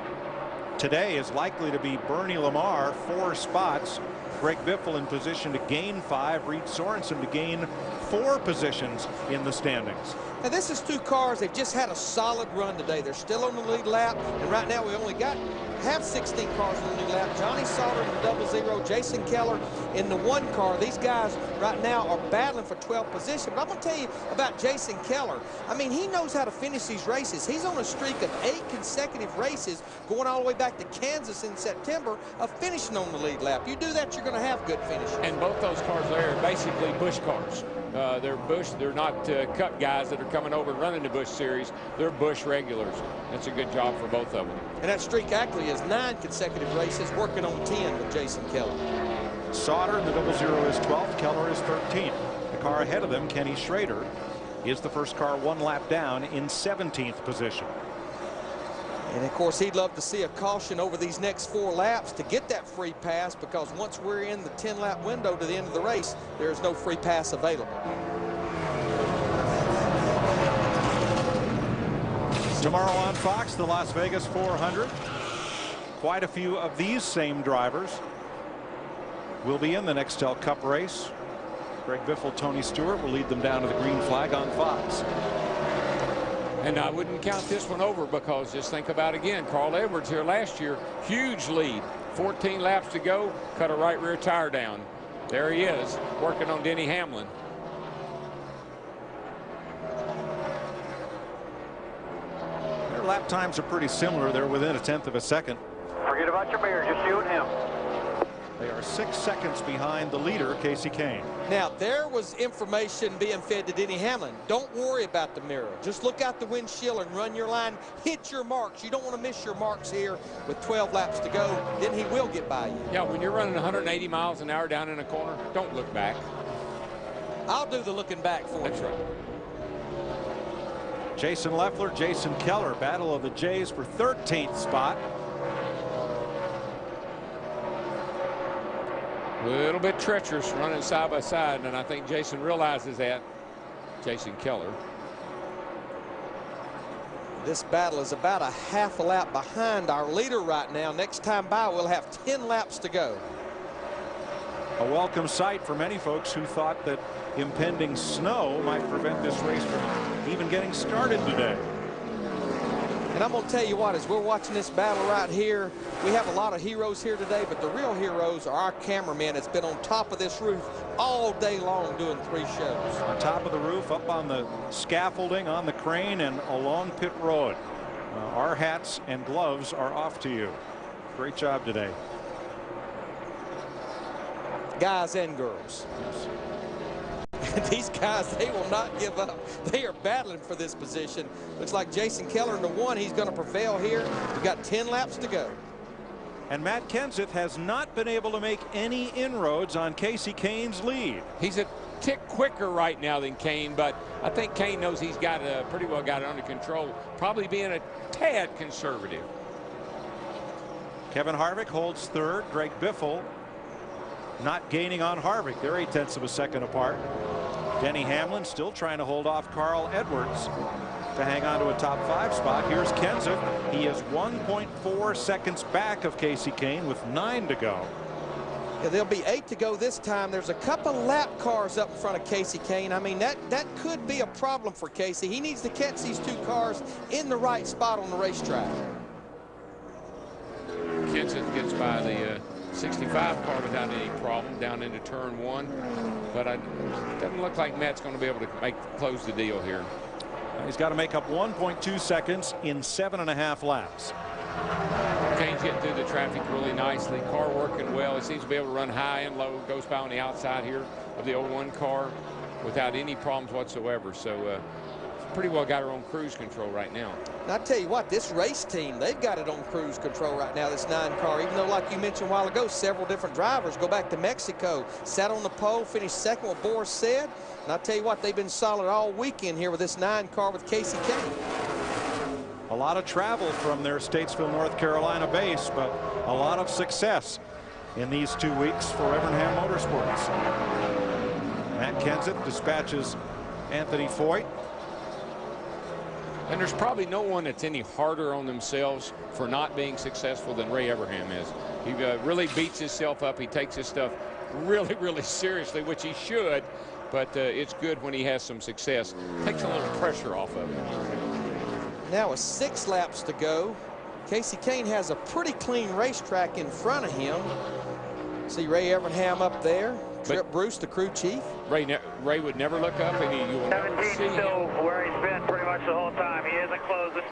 Speaker 5: today is likely to be Bernie Lamar, 4 spots. Greg Biffle in position to gain 5. Reed Sorensen to gain 4 positions in the standings.
Speaker 15: Now this is 2 cars. They've just had a solid run today. They're still on the lead lap, and right now we only have 16 cars on the lead lap. Johnny Sauter in the 00, Jason Keller in the 1 car. These guys right now are battling for 12th position. But I'm going to tell you about Jason Keller. I mean, he knows how to finish these races. He's on a streak of 8 consecutive races going all the way back to Kansas in September of finishing on the lead lap. You do that, you're going to have good finishes.
Speaker 6: And both those cars there are basically Busch cars. They're Busch. They're not Cup guys that are coming over and running the Busch Series. They're Busch regulars. That's a good job for both of them.
Speaker 15: And that streak actually is 9 consecutive races, working on 10 with Jason Keller.
Speaker 5: Sauter in the 00 is 12th. Keller is 13th. The car ahead of them, Kenny Schrader, is the first car 1 lap down in 17th position.
Speaker 15: And of course, he'd love to see a caution over these next 4 laps to get that free pass, because once we're in the 10-lap window to the end of the race, there's no free pass available.
Speaker 5: Tomorrow on Fox, the Las Vegas 400. Quite a few of these same drivers will be in the Nextel Cup race. Greg Biffle, Tony Stewart will lead them down to the green flag on Fox.
Speaker 6: And I wouldn't count this one over, because just think about again, Carl Edwards here last year, huge lead, 14 laps to go, cut a right rear tire down. There he is, working on Denny Hamlin.
Speaker 5: Their lap times are pretty similar. They're within 1/10 of a second.
Speaker 18: Forget about your mirror, just you and him.
Speaker 5: They are 6 seconds behind the leader, Casey Kane.
Speaker 15: Now, there was information being fed to Denny Hamlin. Don't worry about the mirror. Just look out the windshield and run your line. Hit your marks. You don't want to miss your marks here with 12 laps to go. Then he will get by you.
Speaker 6: Yeah, when you're running 180 miles an hour down in a corner, don't look back.
Speaker 15: I'll do the looking back for you.
Speaker 6: That's right.
Speaker 5: Jason Leffler, Jason Keller, battle of the Jays for 13th spot.
Speaker 6: A little bit treacherous running side by side, and I think Jason realizes that. Jason Keller.
Speaker 15: This battle is about a half a lap behind our leader right now. Next time by, we'll have 10 laps to go.
Speaker 5: A welcome sight for many folks who thought that impending snow might prevent this race from even getting started today.
Speaker 15: And I'm going to tell you what, as we're watching this battle right here, we have a lot of heroes here today, but the real heroes are our cameraman that's been on top of this roof all day long doing 3 shows.
Speaker 5: On top of the roof, up on the scaffolding, on the crane, and along pit road. Our hats and gloves are off to you. Great job today.
Speaker 15: Guys and girls. These guys, they will not give up. They are battling for this position. Looks like Jason Keller in the 1. He's going to prevail here. We've got 10 laps to go.
Speaker 5: And Matt Kenseth has not been able to make any inroads on Kasey Kahne's lead.
Speaker 6: He's a tick quicker right now than Kahne, but I think Kahne knows he's got pretty well got it under control, probably being a tad conservative.
Speaker 5: Kevin Harvick holds third. Greg Biffle not gaining on Harvick. They're 0.8 of a second apart. Denny Hamlin still trying to hold off Carl Edwards to hang on to a top 5 spot. Here's Kenseth. He is 1.4 seconds back of Kasey Kahne with 9 to go.
Speaker 15: Yeah, there'll be 8 to go this time. There's a couple lap cars up in front of Kasey Kahne. I mean, that could be a problem for Kasey. He needs to catch these 2 cars in the right spot on the racetrack.
Speaker 6: Kenseth gets by the 65 car without any problem down into turn 1, but it doesn't look like Matt's going to be able to close the deal here.
Speaker 5: He's got to make up 1.2 seconds in 7.5 laps.
Speaker 6: Kahne's getting through the traffic really nicely. Car working well. It seems to be able to run high and low. Goes by on the outside here of the 01 car without any problems whatsoever. So pretty well got her on cruise control right now.
Speaker 15: And I tell you what, this race team, they've got it on cruise control right now, this 9 car, even though, like you mentioned a while ago, several different drivers go back to Mexico, sat on the pole, finished second, what Boris said. And I tell you what, they've been solid all weekend here with this 9 car with Kasey Kahne.
Speaker 5: A lot of travel from their Statesville, North Carolina base, but a lot of success in these 2 weeks for Evernham Motorsports. Matt Kenseth dispatches Anthony Foyt.
Speaker 6: And there's probably no one that's any harder on themselves for not being successful than Ray Evernham is. He really beats himself up. He takes his stuff really, really seriously, which he should. But it's good when he has some success. Takes a little pressure off of him.
Speaker 15: Now with 6 laps to go, Kasey Kahne has a pretty clean racetrack in front of him. See Ray Evernham up there. Trip Bruce, the crew chief.
Speaker 6: Ray would never look up, and you will never see
Speaker 17: still
Speaker 6: him.
Speaker 17: where he's been pretty much the whole time. He isn't closing.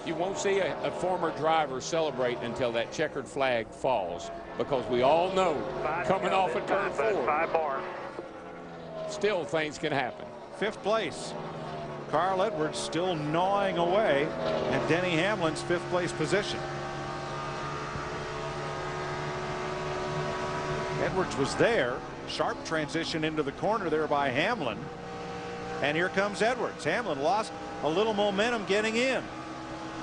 Speaker 6: You won't see a former driver celebrate until that checkered flag falls, because we all know coming off of turn 4,
Speaker 17: 5 more.
Speaker 6: Still things can happen.
Speaker 5: 5th place. Carl Edwards still gnawing away, and Denny Hamlin's 5th place position. Edwards was there. Sharp transition into the corner there by Hamlin. And here comes Edwards. Hamlin lost a little momentum getting in.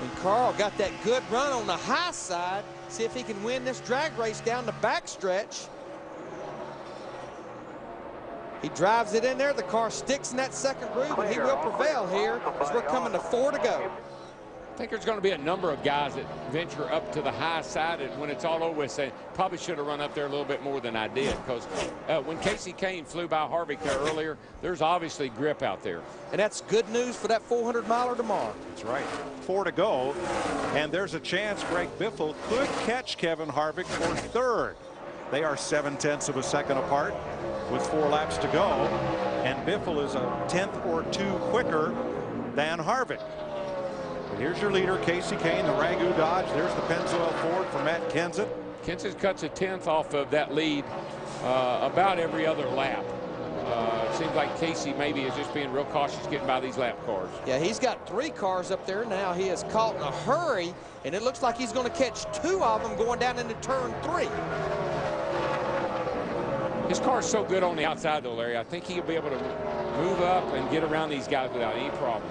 Speaker 15: And Carl got that good run on the high side. See if he can win this drag race down the backstretch. He drives it in there. The car sticks in that second groove, and he will prevail here as we're coming to 4 to go.
Speaker 6: I think there's going to be a number of guys that venture up to the high side, and when it's all over with, say, probably should have run up there a little bit more than I did, because when Kasey Kahne flew by Harvick there earlier, there's obviously grip out there.
Speaker 15: And that's good news for that 400-miler tomorrow.
Speaker 5: That's right. 4 to go, and there's a chance Greg Biffle could catch Kevin Harvick for 3rd. They are 0.7 of a second apart with 4 laps to go, and Biffle is a 1/10 or 2 quicker than Harvick. Here's your leader, Kasey Kahne, the Ragu Dodge. There's the Pennzoil Ford for Matt Kenseth.
Speaker 6: Kenseth cuts a 1/10 off of that lead about every other lap. It seems like Kasey maybe is just being real cautious getting by these lap cars.
Speaker 15: Yeah, he's got 3 cars up there now. He is caught in a hurry, and it looks like he's going to catch 2 of them going down into turn 3.
Speaker 6: His car's so good on the outside, though, Larry. I think he'll be able to move up and get around these guys without any problem.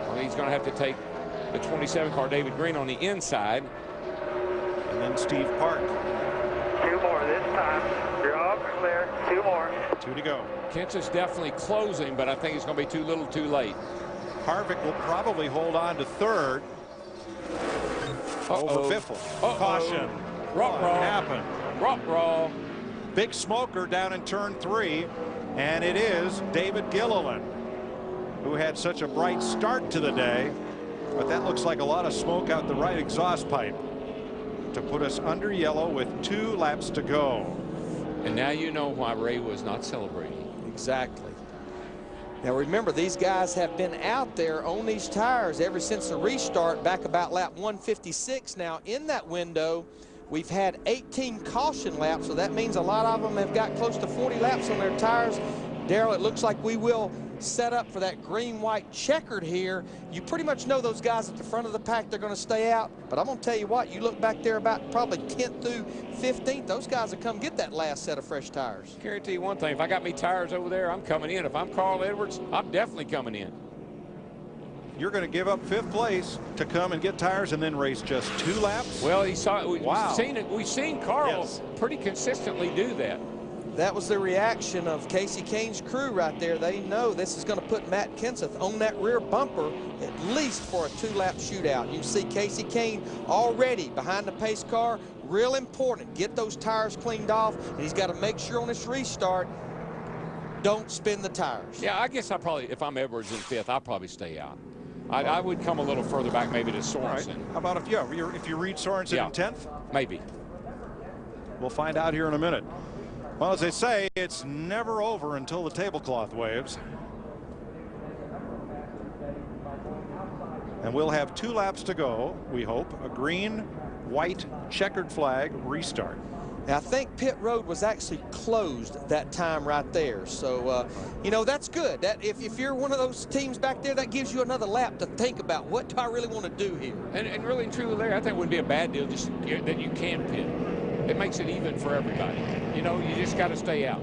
Speaker 6: Well, he's going to have to take the 27 car David Green on the inside.
Speaker 5: And then Steve Park.
Speaker 17: 2 more this time. You're all clear. 2 more.
Speaker 5: 2 to go.
Speaker 6: Kenseth's definitely closing, but I think it's going to be too little too late.
Speaker 5: Harvick will probably hold on to 3rd over Biffle. Caution.
Speaker 6: What
Speaker 5: happened?
Speaker 6: Ruh-roh.
Speaker 5: Big smoker down in turn 3, and it is David Gilliland, who had such a bright start to the day, but that looks like a lot of smoke out the right exhaust pipe to put us under yellow with 2 laps to go.
Speaker 6: And now you know why Ray was not celebrating.
Speaker 15: Exactly. Now remember, these guys have been out there on these tires ever since the restart back about lap 156. Now in that window, we've had 18 caution laps, so that means a lot of them have got close to 40 laps on their tires. Darrell, it looks like we will set up for that green-white checkered here, you pretty much know those guys at the front of the pack, they're going to stay out. But I'm going to tell you what, you look back there about probably 10th through 15th, those guys will come get that last set of fresh tires.
Speaker 6: Guarantee you one thing, if I got me tires over there, I'm coming in. If I'm Carl Edwards, I'm definitely coming in.
Speaker 5: You're going to give up 5th place to come and get tires and then race just 2 laps?
Speaker 6: Well, he saw.
Speaker 5: Wow.
Speaker 6: We've seen Carl pretty consistently do that.
Speaker 15: That was the reaction of Casey Kane's crew right there. They know this is going to put Matt Kenseth on that rear bumper at least for a 2-lap shootout. You can see Casey Kane already behind the pace car. Real important. Get those tires cleaned off, and he's got to make sure on this restart, don't spin the tires.
Speaker 6: Yeah, I guess if I'm Edwards in 5th, I'll probably stay out. I would come a little further back, maybe to Sorensen.
Speaker 5: Right. How about if you read Sorensen in 10th?
Speaker 6: Maybe.
Speaker 5: We'll find out here in a minute. Well, as they say, it's never over until the tablecloth waves. And we'll have 2 laps to go, we hope. A green, white, checkered flag restart.
Speaker 15: Now, I think pit road was actually closed that time right there. So, you know, that's good. That if you're one of those teams back there, that gives you another lap to think about. What do I really want to do here?
Speaker 6: And really and truly, Larry, I think it would be a bad deal just that you can pit. It makes it even for everybody. You know, you just got to stay out.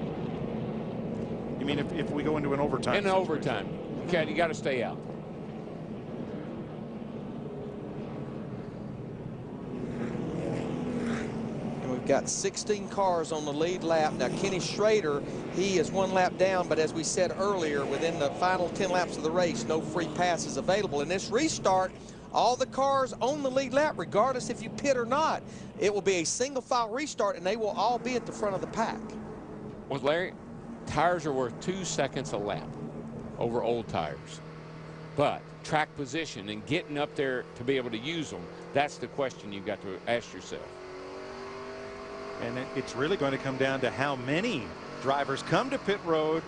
Speaker 5: You mean if we go into an overtime?
Speaker 6: In overtime. Okay, you got to stay out.
Speaker 15: Got 16 cars on the lead lap. Now, Kenny Schrader, he is 1 lap down, but as we said earlier, within the final 10 laps of the race, no free passes available. In this restart, all the cars on the lead lap, regardless if you pit or not, it will be a single file restart, and they will all be at the front of the pack.
Speaker 6: Well, Larry, tires are worth 2 seconds a lap over old tires. But track position and getting up there to be able to use them, that's the question you've got to ask yourself.
Speaker 5: And it's really going to come down to how many drivers come to pit road,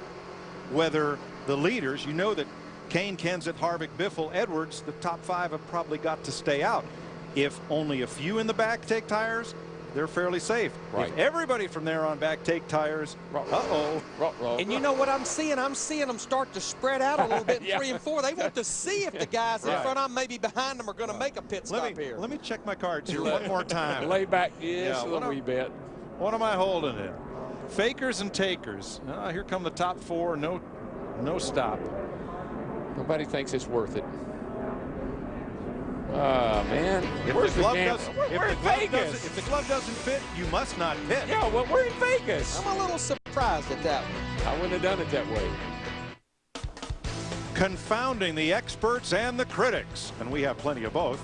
Speaker 5: whether the leaders, you know that Kane, Kenseth, Harvick, Biffle, Edwards, the top 5 have probably got to stay out. If only a few in the back take tires, they're fairly safe.
Speaker 6: Right.
Speaker 5: If everybody from there on back take tires,
Speaker 15: And you know what I'm seeing? I'm seeing them start to spread out a little bit in 3 and 4. They want to see if the guys in front of them, maybe behind them, are going to make a pit stop here.
Speaker 5: Let me check my cards here one more time.
Speaker 6: Lay back just a wee bit.
Speaker 5: What am I holding it? Fakers and takers. Here come the top 4. No stop.
Speaker 6: Nobody thinks it's worth it. Oh, man.
Speaker 5: If the glove doesn't fit, you must not pit.
Speaker 6: Yeah, well, we're in Vegas.
Speaker 15: I'm a little surprised at that one.
Speaker 6: I wouldn't have done it that way.
Speaker 5: Confounding the experts and the critics, and we have plenty of both.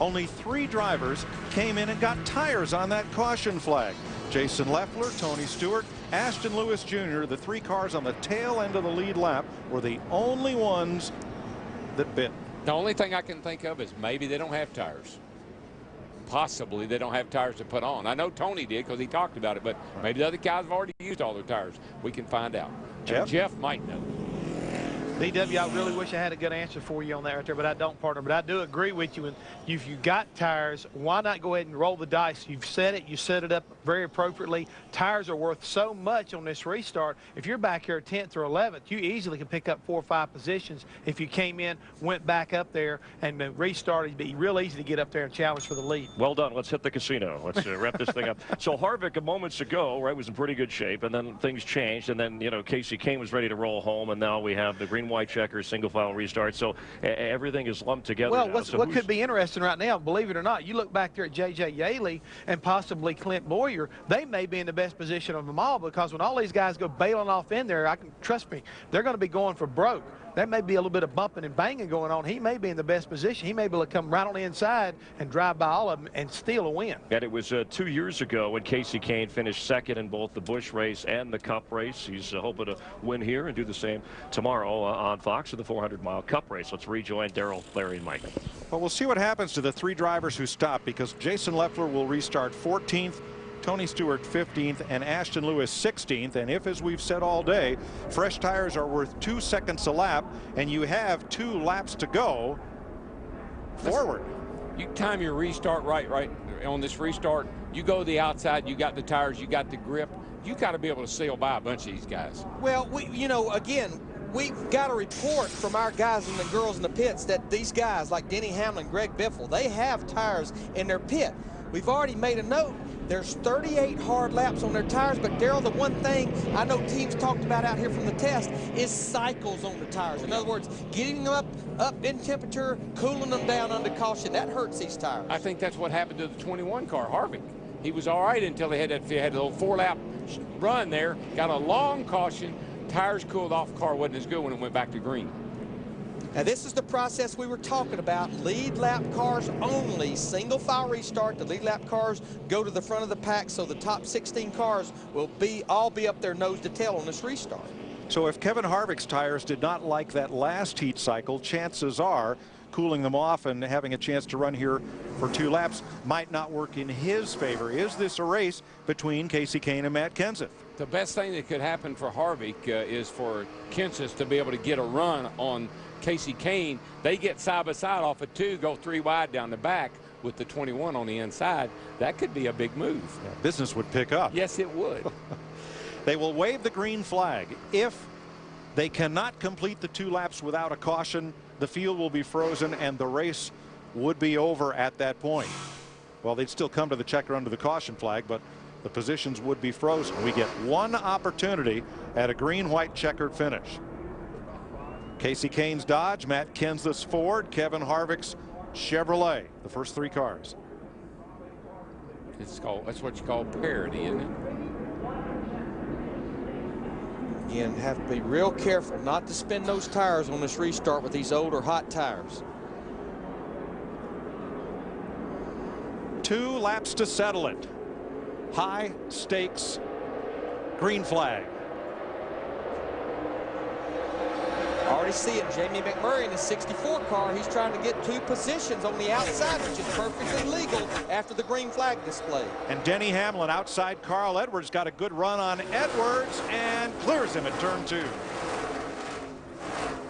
Speaker 5: Only 3 drivers came in and got tires on that caution flag. Jason Leffler, Tony Stewart, Ashton Lewis Jr., the 3 cars on the tail end of the lead lap, were the only ones that bit.
Speaker 6: The only thing I can think of is maybe they don't have tires. Possibly they don't have tires to put on. I know Tony did because he talked about it, but maybe the other guys have already used all their tires. We can find out. Jeff might know.
Speaker 11: DW, I really wish I had a good answer for you on that right there, but I don't, partner. But I do agree with you. And if you got tires, why not go ahead and roll the dice? You've said it. You set it up very appropriately. Tires are worth so much on this restart. If you're back here 10th or 11th, you easily can pick up 4 or 5 positions. If you came in, went back up there, and then restarted, it'd be real easy to get up there and challenge for the lead.
Speaker 1: Well done. Let's hit the casino. Let's wrap this thing up. So Harvick, moments ago, right, was in pretty good shape, and then things changed, and then, you know, Casey Kane was ready to roll home, and now we have the green, white checker, single file restart. So everything is lumped together.
Speaker 11: Well,
Speaker 1: now.
Speaker 11: what could be interesting right now, believe it or not, you look back there at J.J. Yaley and possibly Clint Boyer, they may be in the best position of them all, because when all these guys go bailing off in there, trust me, they're going to be going for broke. There may be a little bit of bumping and banging going on. He may be in the best position. He may be able to come right on the inside and drive by all of them and steal a win.
Speaker 1: And it was 2 years ago when Casey Kane finished 2nd in both the Busch race and the Cup race. He's hoping to win here and do the same tomorrow on Fox in the 400-mile Cup race. Let's rejoin Darrell, Larry, and Mike.
Speaker 5: Well, we'll see what happens to the 3 drivers who stop, because Jason Leffler will restart 14th. Tony Stewart 15th, and Ashton Lewis 16th. And if, as we've said all day, fresh tires are worth 2 seconds a lap, and you have 2 laps to go forward.
Speaker 6: You time your restart right on this restart. You go to the outside, you got the tires, you got the grip. You got to be able to sail by a bunch of these guys.
Speaker 15: Well, you know, again, we've got a report from our guys and the girls in the pits that these guys like Denny Hamlin, Greg Biffle, they have tires in their pit. We've already made a note. There's 38 hard laps on their tires, but Darrell, the one thing I know teams talked about out here from the test is cycles on the tires. In other words, getting them up in temperature, cooling them down under caution. That hurts these tires.
Speaker 6: I think that's what happened to the 21 car, Harvick. He was all right until he had a little 4-lap run there, got a long caution, tires cooled off, car wasn't as good when it went back to green.
Speaker 15: Now this is the process we were talking about. Lead lap cars only, single file restart. The lead lap cars go to the front of the pack, so the top 16 cars will all be up there nose to tail on this restart.
Speaker 5: So if Kevin Harvick's tires did not like that last heat cycle, chances are cooling them off and having a chance to run here for 2 laps might not work in his favor. Is this a race between Kasey Kahne and Matt Kenseth?
Speaker 6: The best thing that could happen for Harvick is for Kenseth to be able to get a run on Kasey Kahne. They get side by side off of 2, go 3 wide down the back with the 21 on the inside. That could be a big move.
Speaker 5: Yeah, business would pick up.
Speaker 6: Yes, it would.
Speaker 5: They will wave the green flag. If they cannot complete the 2 laps without a caution, the field will be frozen and the race would be over at that point. Well, they'd still come to the checker under the caution flag, but the positions would be frozen. We get one opportunity at a green-white checkered finish. Kasey Kahne's Dodge, Matt Kenseth's Ford, Kevin Harvick's Chevrolet, the first 3 cars.
Speaker 6: That's what you call parity, isn't it?
Speaker 15: Again, have to be real careful not to spin those tires on this restart with these older hot tires.
Speaker 5: 2 laps to settle it. High stakes green flag.
Speaker 15: Already see it. Jamie McMurray in the 64 car. He's trying to get 2 positions on the outside, which is perfectly legal after the green flag display.
Speaker 5: And Denny Hamlin outside Carl Edwards got a good run on Edwards and clears him at turn 2.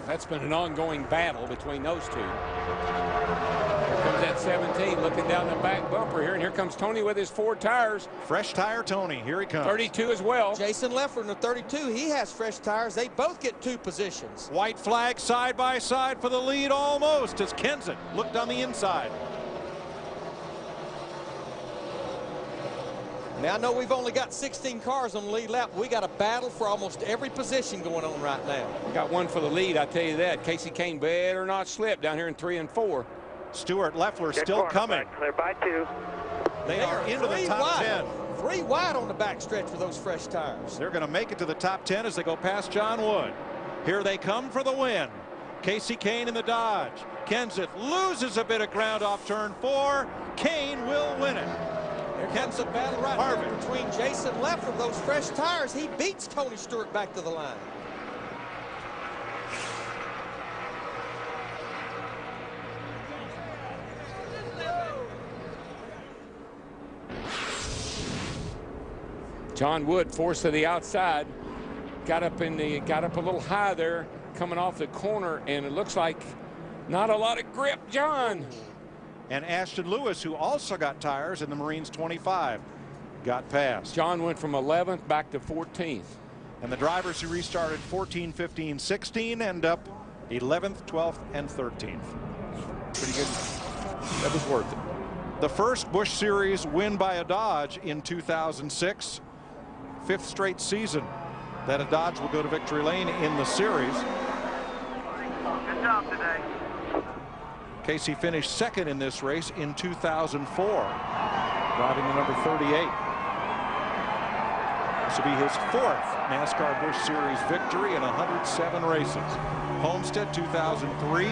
Speaker 6: That's been an ongoing battle between those 2. Here comes that 17 looking down the back bumper here, and here comes Tony with his 4 tires.
Speaker 5: Fresh tire Tony, here he comes.
Speaker 6: 32 as well.
Speaker 15: Jason Leffler in the 32, he has fresh tires. They both get 2 positions.
Speaker 5: White flag side by side for the lead almost as Kenseth looked on the inside.
Speaker 15: Now I know we've only got 16 cars on the lead lap. We got a battle for almost every position going on right now.
Speaker 6: We got one for the lead, I tell you that. Kasey Kahne better not slip down here in 3 and 4.
Speaker 5: Stuart Leffler still coming.
Speaker 13: Clear by 2.
Speaker 5: They are into the top 10.
Speaker 15: 3 wide on the back stretch with those fresh tires.
Speaker 5: They're going to make it to the top 10 as they go past John Wood. Here they come for the win. Kasey Kahne in the Dodge. Kenseth loses a bit of ground off turn 4. Kahne will win it.
Speaker 15: Here comes a battle right here between Jason Leffler. Those fresh tires, he beats Tony Stewart back to the line.
Speaker 6: John Wood forced to the outside, got up a little high there, coming off the corner, and it looks like not a lot of grip, John.
Speaker 5: And Ashton Lewis, who also got tires in the Marines 25, got past.
Speaker 6: John went from 11th back to 14th.
Speaker 5: And the drivers who restarted 14, 15, 16 end up 11th, 12th, and 13th.
Speaker 6: Pretty good. That was worth it.
Speaker 5: The first Busch Series win by a Dodge in 2006. 5th straight season that a Dodge will go to victory lane in the series.
Speaker 18: Good job today.
Speaker 5: Kasey finished 2nd in this race in 2004, driving the number 38. This will be his 4th NASCAR Busch Series victory in 107 races. Homestead 2003,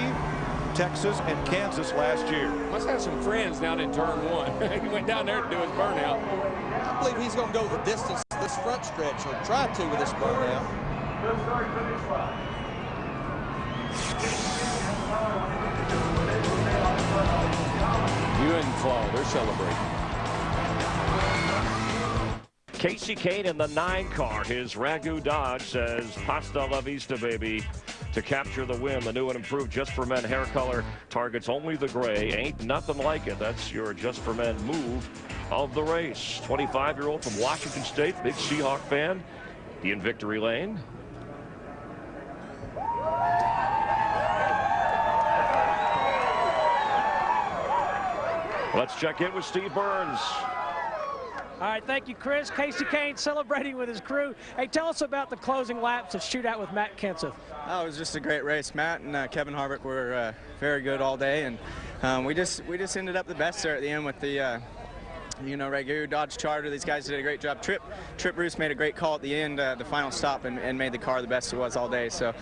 Speaker 5: Texas, and Kansas last year.
Speaker 6: Must have some friends down in turn 1. He went down there to do his burnout.
Speaker 15: I believe he's going to go the distance this front stretch, or try to with this burnout.
Speaker 6: Ewan-Claw, they're celebrating.
Speaker 1: Kasey Kahne in the 9 car. His Ragu Dodge says "Hasta la vista, baby," to capture the win. The new and improved Just for Men hair color targets only the gray. Ain't nothing like it. That's your Just for Men move of the race. 25-year-old from Washington State, big Seahawk fan. In victory lane. Let's check in with Steve Burns.
Speaker 10: All right, thank you, Chris. Kasey Kahne celebrating with his crew. Hey, tell us about the closing laps of Shootout with Matt Kenseth.
Speaker 19: Oh, it was just a great race. Matt and Kevin Harvick were very good all day, and we just ended up the best there at the end with the Ragu, Dodge Charger. These guys did a great job. Trip Bruce made a great call at the end, the final stop, and made the car the best it was all day. So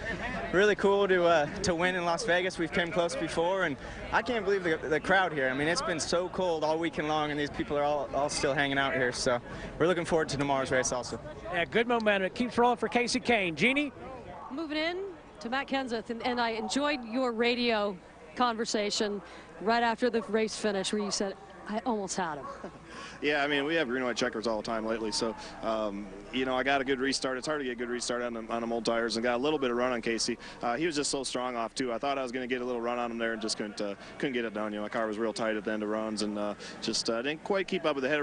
Speaker 19: really cool to win in Las Vegas. We've came close before, and I can't believe the crowd here. I mean, it's been so cold all weekend long, and these people are all still hanging out here. So we're looking forward to tomorrow's race also.
Speaker 10: Yeah, good momentum. It keeps rolling for Kasey Kahne. Jeannie?
Speaker 12: Moving in to Matt Kenseth, and I enjoyed your radio conversation right after the race finish where you said, I almost had him.
Speaker 20: Yeah, I mean, we have green and white checkers all the time lately, so, I got a good restart. It's hard to get a good restart on them old tires, and got a little bit of run on Kasey. He was just so strong off, too. I thought I was going to get a little run on him there and just couldn't get it done. My car was real tight at the end of runs and just didn't quite keep up with the head.